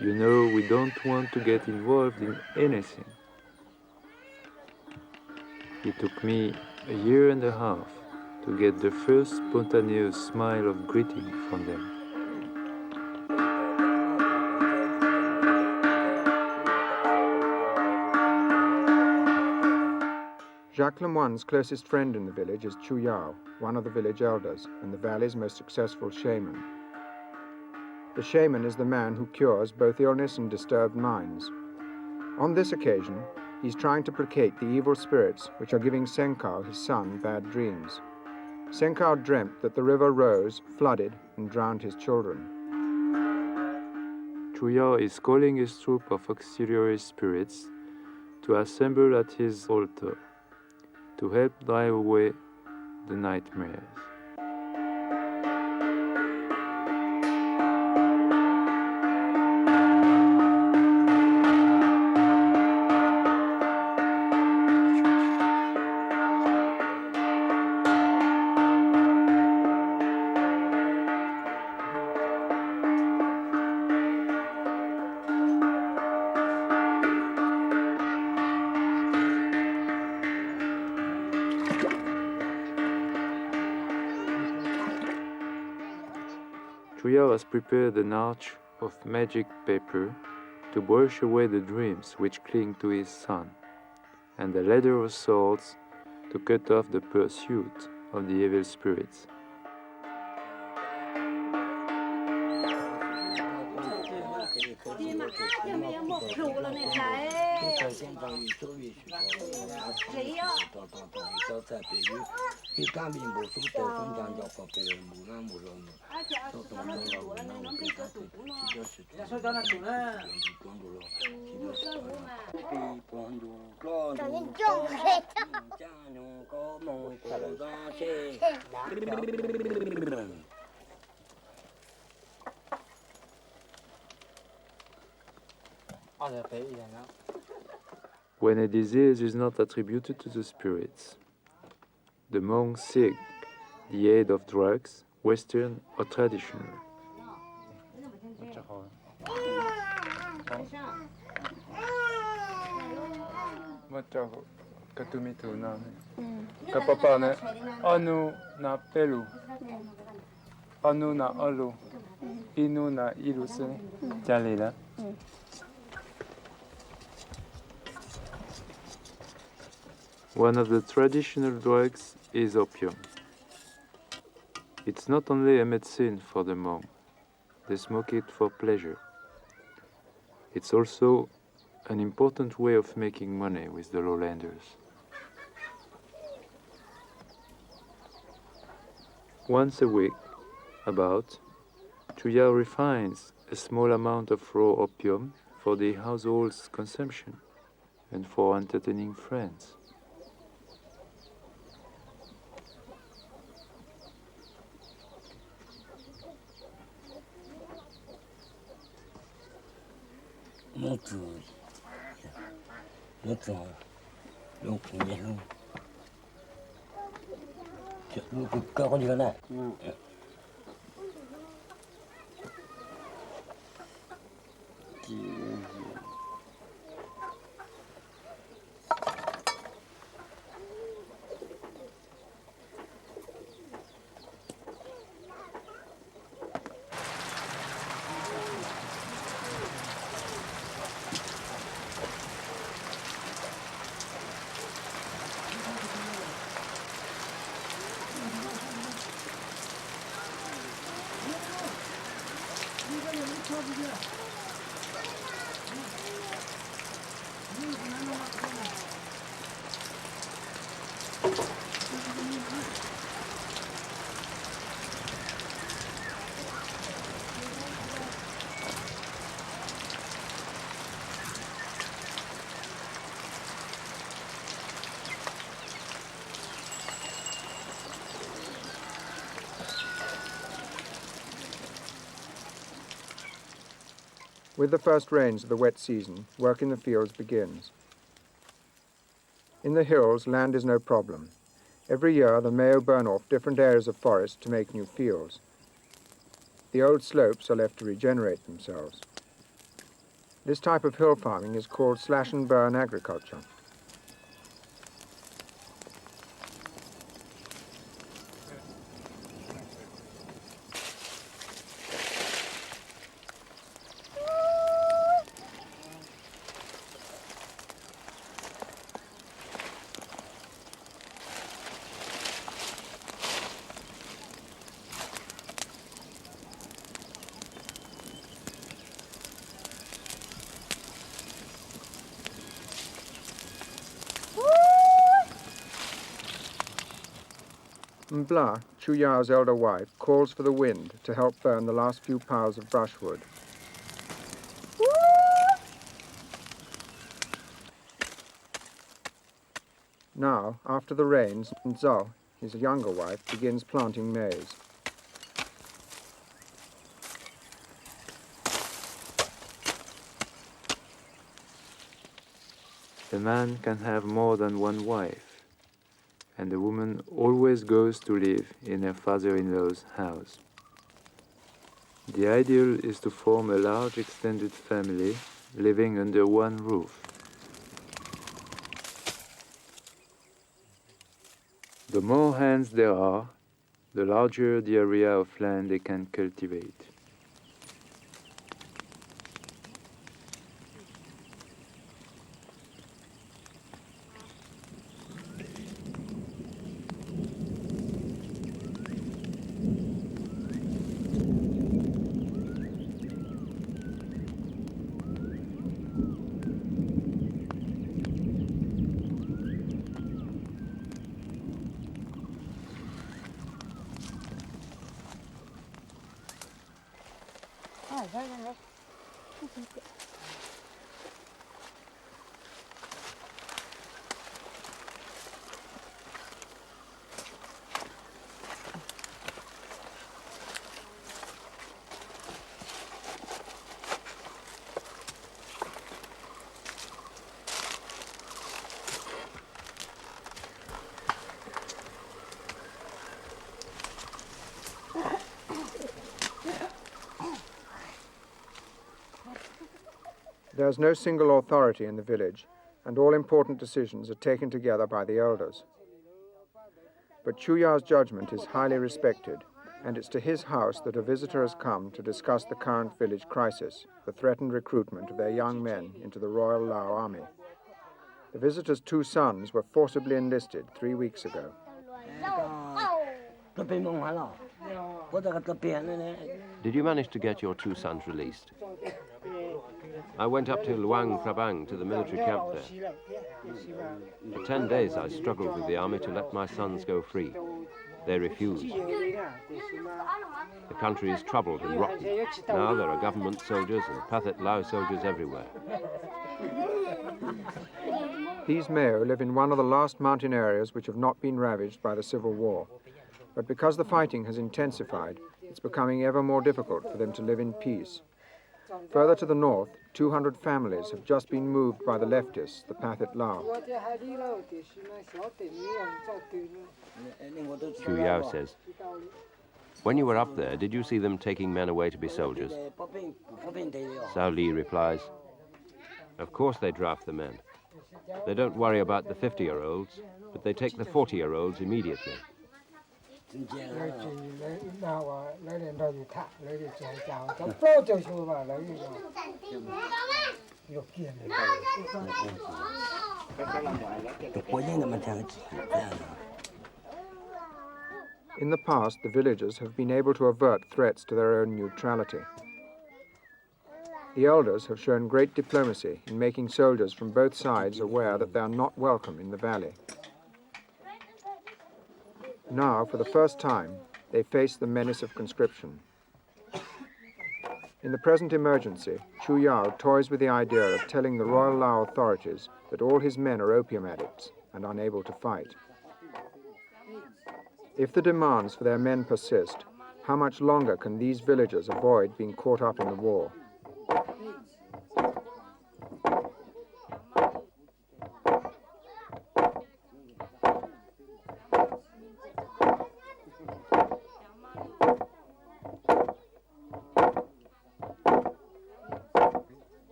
You know, we don't want to get involved in anything." It took me a year and a half to get the first spontaneous smile of greeting from them. Jacques Lemoine's closest friend in the village is Chu Yao, one of the village elders and the valley's most successful shaman. The shaman is the man who cures both illness and disturbed minds. On this occasion, he's trying to placate the evil spirits which are giving Senkao, his son, bad dreams. Senkao dreamt that the river rose, flooded, and drowned his children. Chu Yao is calling his troop of auxiliary spirits to assemble at his altar to help drive away the nightmares. Chu Yao has prepared an arch of magic paper to brush away the dreams which cling to his son, and a ladder of swords to cut off the pursuit of the evil spirits. When a disease is not attributed to the spirits, the monks seek the aid of drugs, Western or traditional. Anu na pelu, anu na olu, inu na iluse, jalila. One of the traditional drugs is opium. It's not only a medicine for the monk, they smoke it for pleasure. It's also an important way of making money with the lowlanders. Once a week, about, Chuyao refines a small amount of raw opium for the household's consumption and for entertaining friends. With the first rains of the wet season, work in the fields begins. In the hills, land is no problem. Every year, the Mayo burn off different areas of forest to make new fields. The old slopes are left to regenerate themselves. This type of hill farming is called slash and burn agriculture. Mbla, Chuyao's elder wife, calls for the wind to help burn the last few piles of brushwood. Now, after the rains, Nzao, his younger wife, begins planting maize. A man can have more than one wife, and the woman always goes to live in her father-in-law's house. The ideal is to form a large extended family living under one roof. The more hands there are, the larger the area of land they can cultivate. There is no single authority in the village, and all important decisions are taken together by the elders. But Chuyao's judgment is highly respected, and it's to his house that a visitor has come to discuss the current village crisis, the threatened recruitment of their young men into the Royal Lao Army. The visitor's 2 sons were forcibly enlisted 3 weeks ago. Did you manage to get your 2 sons released? I went up to Luang Prabang, to the military camp there. For 10 days I struggled with the army to let my sons go free. They refused. The country is troubled and rotten. Now there are government soldiers and Pathet Lao soldiers everywhere. These Meo live in one of the last mountain areas which have not been ravaged by the civil war. But because the fighting has intensified, it's becoming ever more difficult for them to live in peace. Further to the north, 200 families have just been moved by the leftists, the Pathet Lao. Chu Yao says, when you were up there, did you see them taking men away to be soldiers? Sao Li replies, of course they draft the men. They don't worry about the 50-year-olds, but they take the 40-year-olds immediately. In the past, the villagers have been able to avert threats to their own neutrality. The elders have shown great diplomacy in making soldiers from both sides aware that they are not welcome in the valley. Now, for the first time, they face the menace of conscription. In the present emergency, Chu Yao toys with the idea of telling the Royal Lao authorities that all his men are opium addicts and unable to fight. If the demands for their men persist, how much longer can these villagers avoid being caught up in the war?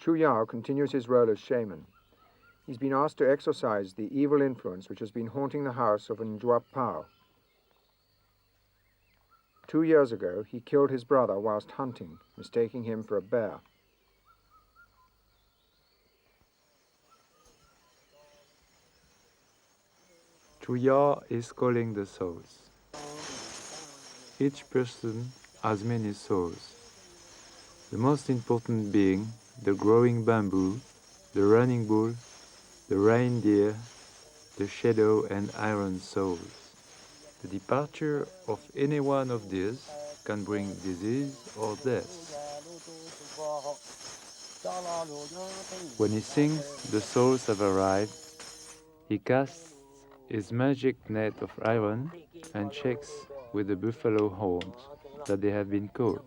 Chu Yao continues his role as shaman. He's been asked to exorcise the evil influence which has been haunting the house of Njua Pao. 2 years ago, he killed his brother whilst hunting, mistaking him for a bear. Chu Yao is calling the souls. Each person has many souls. The most important being the growing bamboo, the running bull, the reindeer, the shadow and iron souls. The departure of any one of these can bring disease or death. When he sings, the souls have arrived. He casts his magic net of iron and checks with the buffalo horns that they have been caught.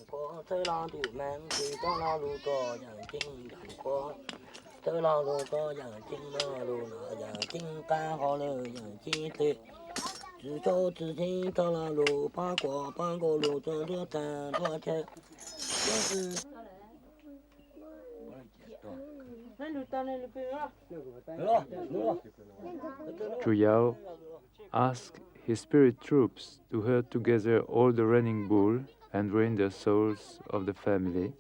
Chuyao asks his spirit troops to herd together all the running bull and drain the souls of the family,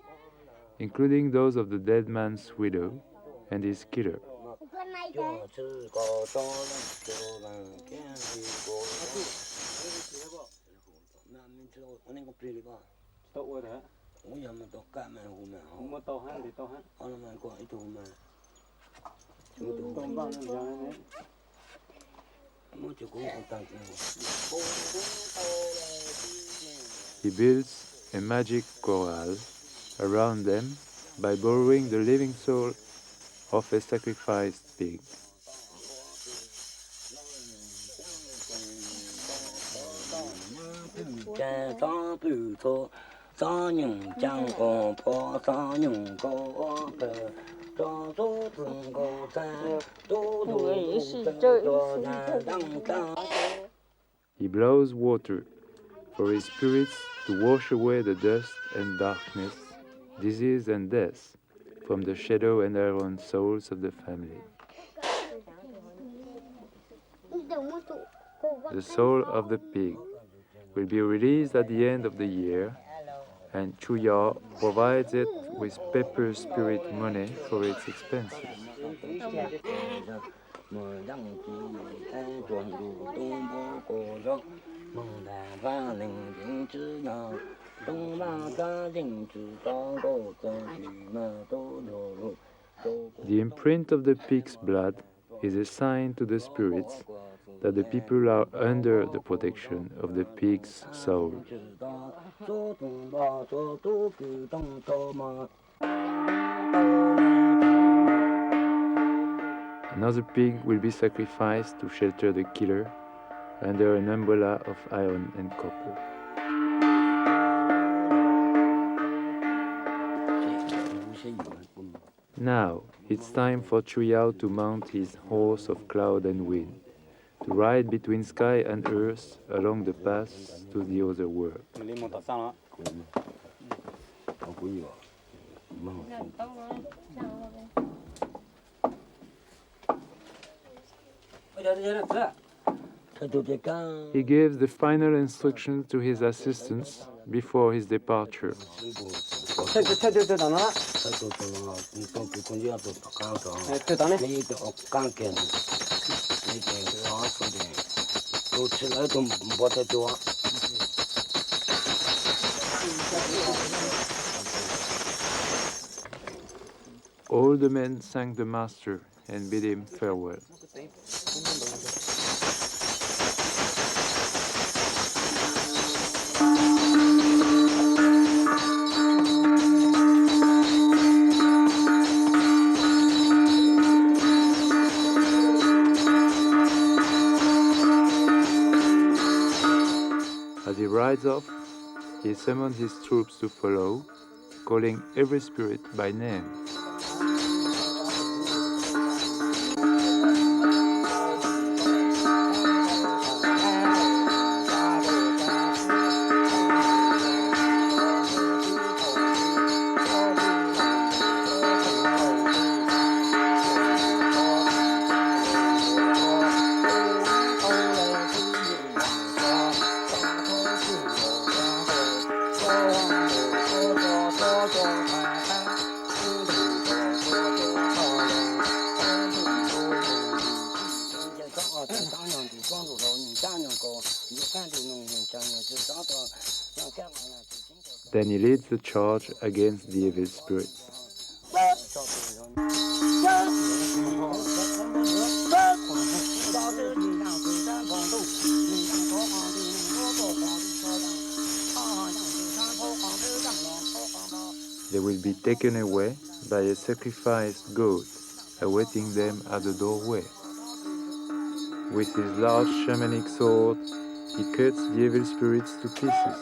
including those of the dead man's widow and his killer. He builds a magic corral around them by borrowing the living soul of a sacrificed pig. He blows water for his spirits to wash away the dust and darkness, disease and death from the shadow and iron souls of the family. The soul of the pig will be released at the end of the year, and Chuyao provides it with paper spirit money for its expenses. The imprint of the pig's blood is a sign to the spirits that the people are under the protection of the pig's soul. Another pig will be sacrificed to shelter the killer under an umbrella of iron and copper. Now, it's time for Chuyao to mount his horse of cloud and wind, to ride between sky and earth along the paths to the other world. He gives the final instructions to his assistants before his departure. All the men thank the master and bid him farewell. As he rides off, he summons his troops to follow, calling every spirit by name. Then he leads the charge against the evil spirits. They will be taken away by a sacrificed goat awaiting them at the doorway. With his large shamanic sword, he cuts the evil spirits to pieces.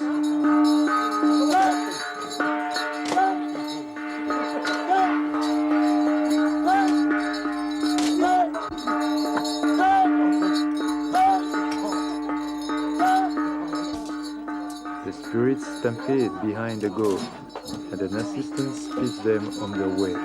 The spirits stampede behind the goat, and an assistant speeds them on their way.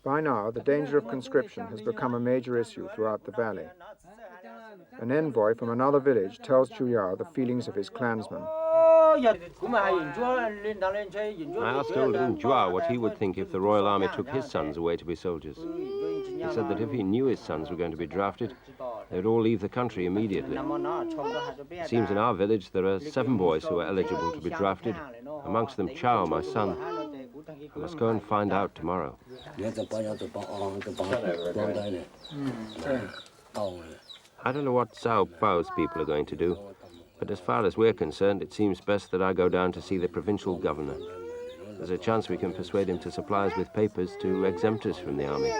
By now, the danger of conscription has become a major issue throughout the valley. An envoy from another village tells Chuyao the feelings of his clansmen. I asked old Njua what he would think if the Royal Army took his sons away to be soldiers. He said that if he knew his sons were going to be drafted, they would all leave the country immediately. It seems in our village there are 7 boys who are eligible to be drafted, amongst them Chao, my son. I must go and find out tomorrow. I don't know what Sao Pau's people are going to do, but as far as we're concerned, it seems best that I go down to see the provincial governor. There's a chance we can persuade him to supply us with papers to exempt us from the army.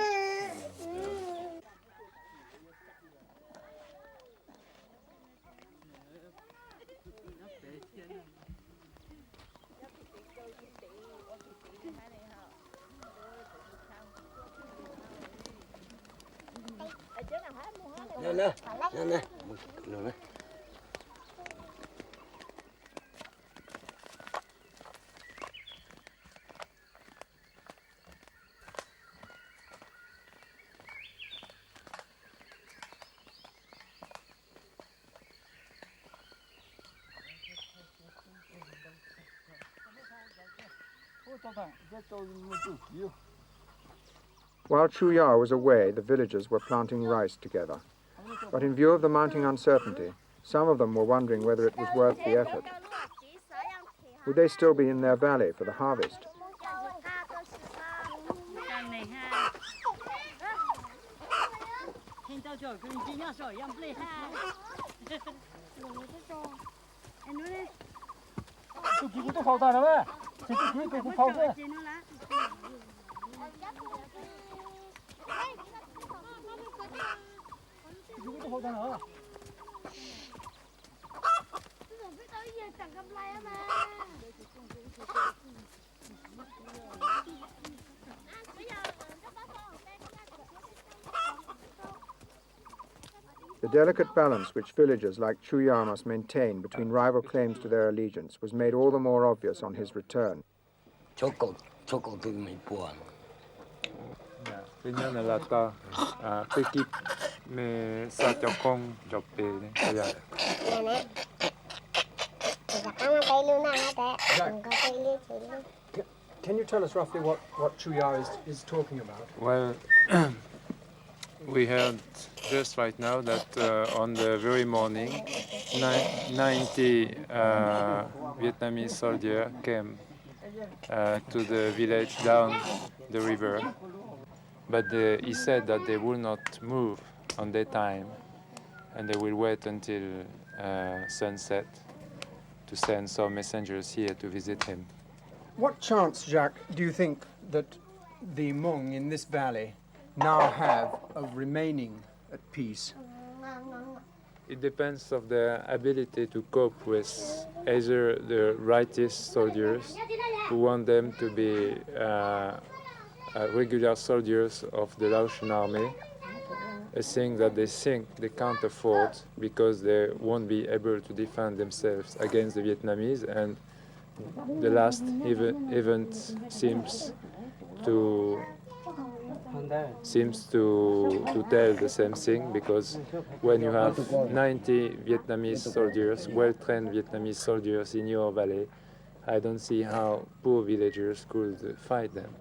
While Chuyao was away, the villagers were planting rice together. But in view of the mounting uncertainty, some of them were wondering whether it was worth the effort. Would they still be in their valley for the harvest? The delicate balance which villagers like Chuyao must maintain between rival claims to their allegiance was made all the more obvious on his return. Can you tell us roughly what Chuyao is talking about? Well, we heard just right now that on the very morning, 90 Vietnamese soldiers came to the village down the river. But he said that they will not move on daytime, and they will wait until sunset to send some messengers here to visit him. What chance, Jacques, do you think that the Hmong in this valley now have of remaining at peace? It depends on their ability to cope with either the rightist soldiers who want them to be regular soldiers of the Laotian army, a thing that they think they can't afford because they won't be able to defend themselves against the Vietnamese. And the last event seems to tell the same thing, because when you have 90 Vietnamese soldiers, well-trained Vietnamese soldiers in your valley, I don't see how poor villagers could fight them.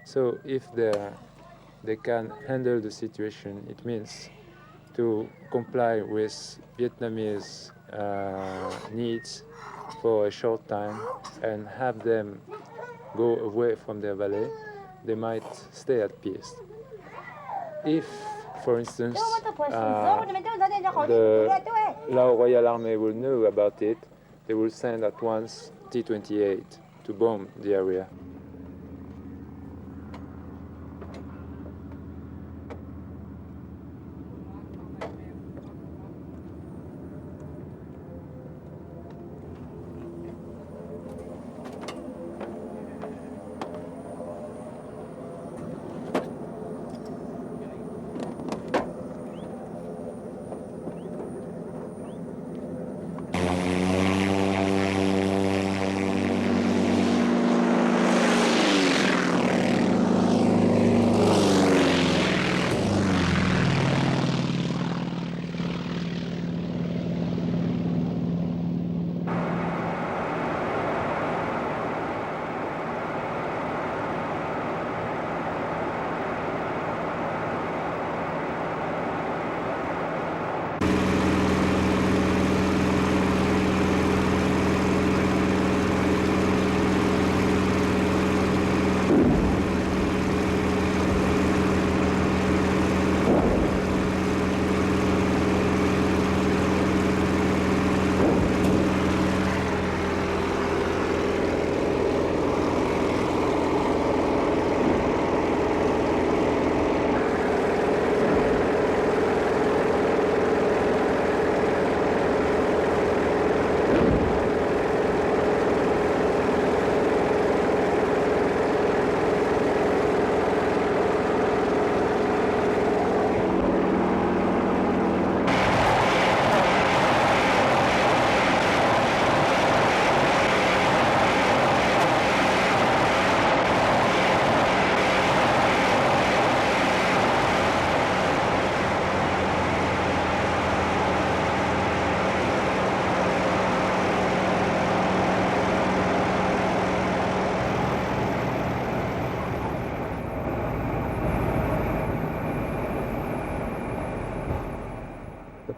So if they can handle the situation, it means to comply with Vietnamese needs for a short time and have them go away from their valley, they might stay at peace. If, for instance, the Lao Royal Army will know about it, they will send at once T-28 to bomb the area.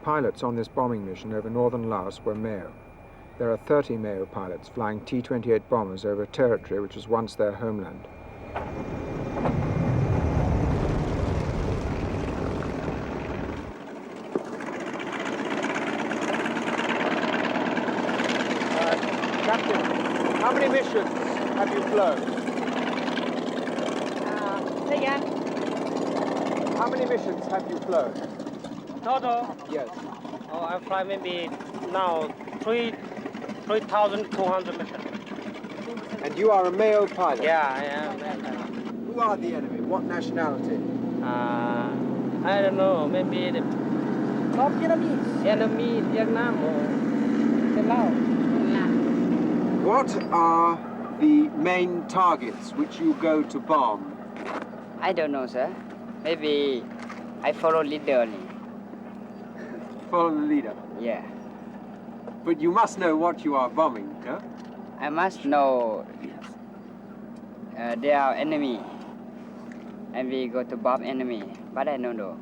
Pilots on this bombing mission over northern Laos were Mao. There are 30 Mao pilots flying T-28 bombers over territory which was once their homeland. Captain, how many missions have you flown? Say again. How many missions have you flown? Total? Yes. Oh, I fly maybe now 3,200 missions. And you are a Mao pilot? Yeah, I am. Who are the enemy? What nationality? I don't know. Maybe the Vietnamese. Enemy, Vietnam or Laos. What are the main targets which you go to bomb? I don't know, sir. Maybe I follow leader only. Follow the leader? Yeah. But you must know what you are bombing, no? I must know they are enemy. And we go to bomb enemy. But I don't know.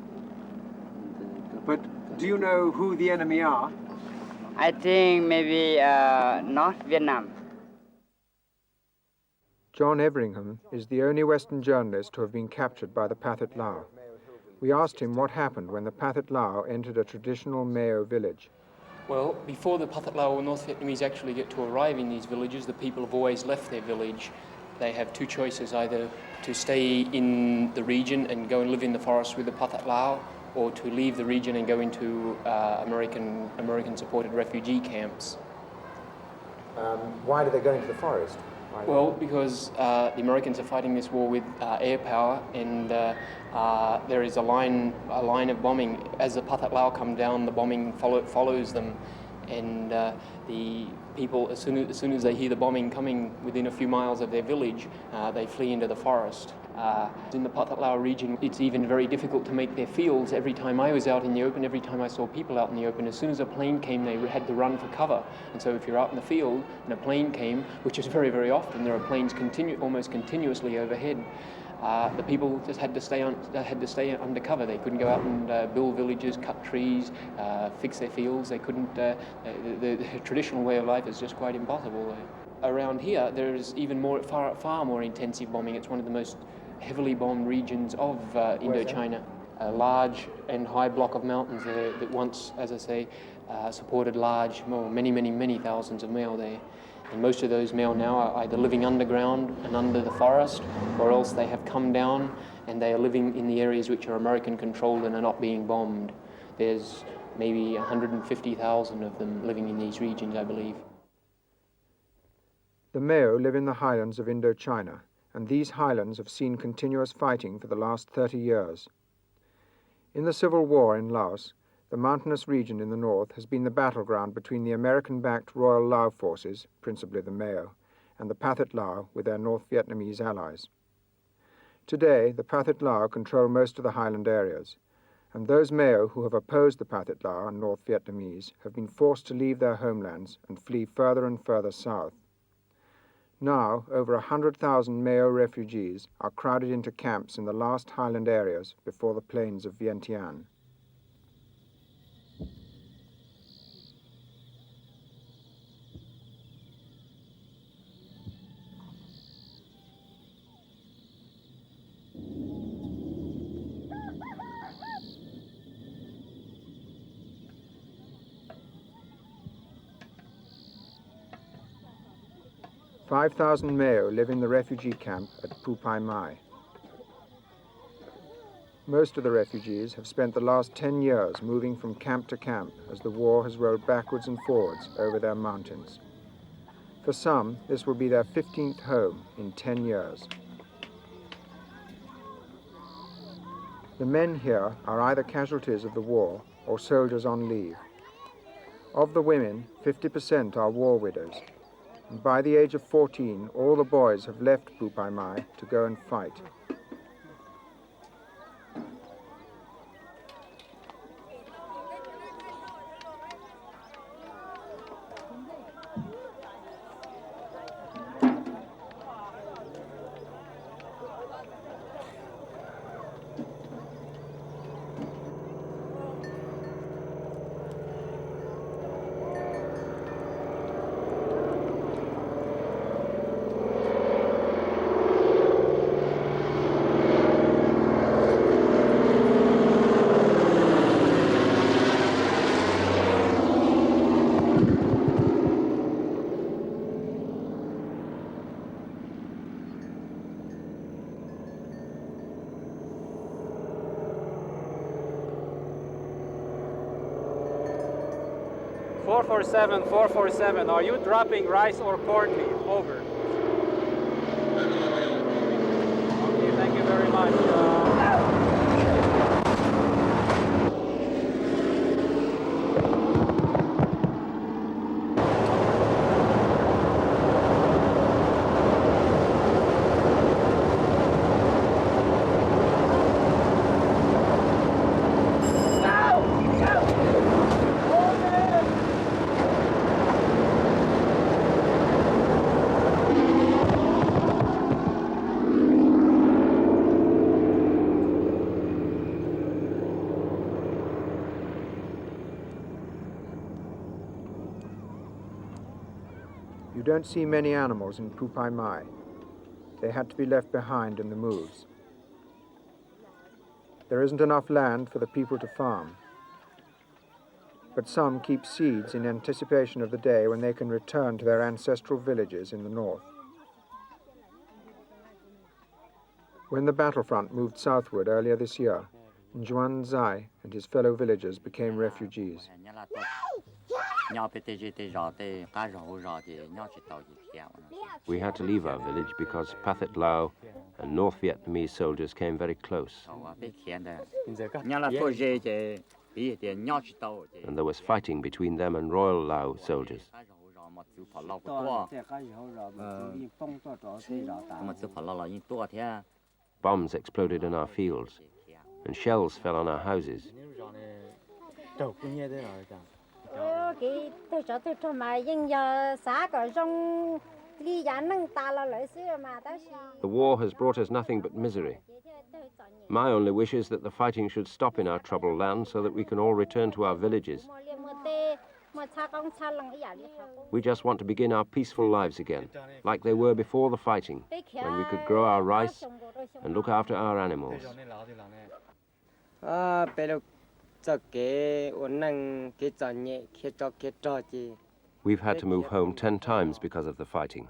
But do you know who the enemy are? I think maybe North Vietnam. John Everingham is the only Western journalist to have been captured by the Pathet Lao. We asked him what happened when the Pathet Lao entered a traditional Mao village. Well, before the Pathet Lao or North Vietnamese actually get to arrive in these villages, the people have always left their village. They have two choices, either to stay in the region and go and live in the forest with the Pathet Lao, or to leave the region and go into American-supported refugee camps. Why do they go into the forest? Well, because the Americans are fighting this war with air power, and there is a line of bombing. As the Pathet Lao come down, the bombing follows them, and the people, as soon as they hear the bombing coming within a few miles of their village, they flee into the forest. In the Pathet Lao region, it's even very difficult to make their fields. Every time I was out in the open, every time I saw people out in the open, as soon as a plane came, they had to run for cover. And so if you're out in the field and a plane came, which is very, very often, there are planes almost continuously overhead, the people just had to stay under cover. They couldn't go out and build villages, cut trees, fix their fields. They couldn't. The traditional way of life is just quite impossible. Around here, there's even far more intensive bombing. It's one of the most heavily bombed regions of Indochina. A large and high block of mountains there that once, as I say, supported many thousands of male there. And most of those male now are either living underground and under the forest, or else they have come down and they are living in the areas which are American controlled and are not being bombed. There's maybe 150,000 of them living in these regions, I believe. The Meo live in the highlands of Indochina, and these highlands have seen continuous fighting for the last 30 years. In the civil war in Laos, the mountainous region in the north has been the battleground between the American-backed Royal Lao forces, principally the Meo, and the Pathet Lao with their North Vietnamese allies. Today, the Pathet Lao control most of the highland areas, and those Meo who have opposed the Pathet Lao and North Vietnamese have been forced to leave their homelands and flee further and further south. Now, over 100,000 Meo refugees are crowded into camps in the last highland areas before the plains of Vientiane. "5,000 Meo live in the refugee camp at Phu Pai Mai. Most of the refugees have spent the last 10 years moving from camp to camp as the war has rolled backwards and forwards over their mountains. For some, this will be their 15th home in 10 years. The men here are either casualties of the war or soldiers on leave. Of the women, 50% are war widows. And by the age of 14, all the boys have left Phu Pai Mai to go and fight. "447, 447, are you dropping rice or corn meal? Over." Okay, thank you very much. You don't see many animals in Phu Pai Mai. They had to be left behind in the moves. There isn't enough land for the people to farm. But some keep seeds in anticipation of the day when they can return to their ancestral villages in the north. When the battlefront moved southward earlier this year, Njuan Zai and his fellow villagers became refugees. We had to leave our village because Pathet Lao and North Vietnamese soldiers came very close. And there was fighting between them and Royal Lao soldiers. Bombs exploded in our fields, and shells fell on our houses. The war has brought us nothing but misery. My only wish is that the fighting should stop in our troubled land so that we can all return to our villages. We just want to begin our peaceful lives again, like they were before the fighting, when we could grow our rice and look after our animals. We've had to move home 10 times because of the fighting.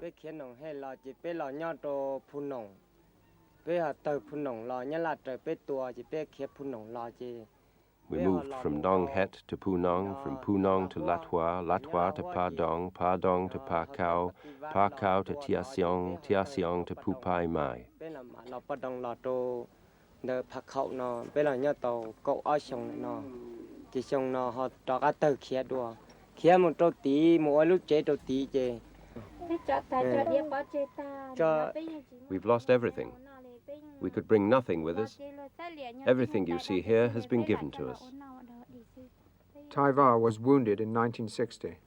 We moved from Nong Het to Punong, from Punong to Latwa, Latwa to Pardong, Pardong to Pa Cao, Pa Cao to Tia Siong, Tia Siong to Pupai Mai. We've lost everything. We could bring nothing with us. Everything you see here has been given to us. Tai Va was wounded in 1960.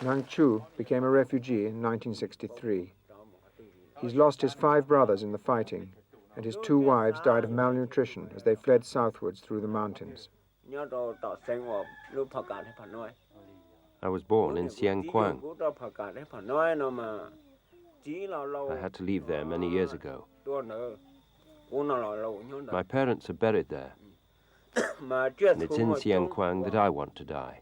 Nang Chu became a refugee in 1963. He's lost his 5 brothers in the fighting, and his 2 wives died of malnutrition as they fled southwards through the mountains. I was born in Sieng Quang. I had to leave there many years ago. My parents are buried there, and it's in Sieng Quang that I want to die.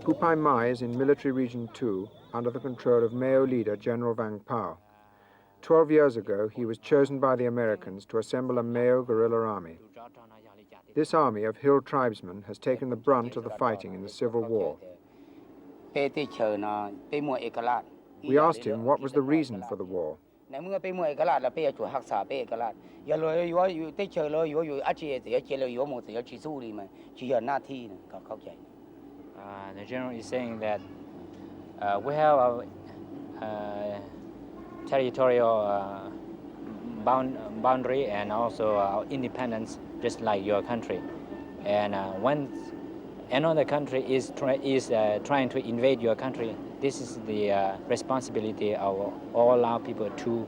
Pupai Mai is in Military Region 2 under the control of Mao leader General Vang Pao. 12 years ago, he was chosen by the Americans to assemble a Mao guerrilla army. This army of hill tribesmen has taken the brunt of the fighting in the Civil War. We asked him what was the reason for the war. The general is saying that we have a territorial boundary and also our independence, just like your country. And when another country is trying to invade your country, this is the responsibility of all our people to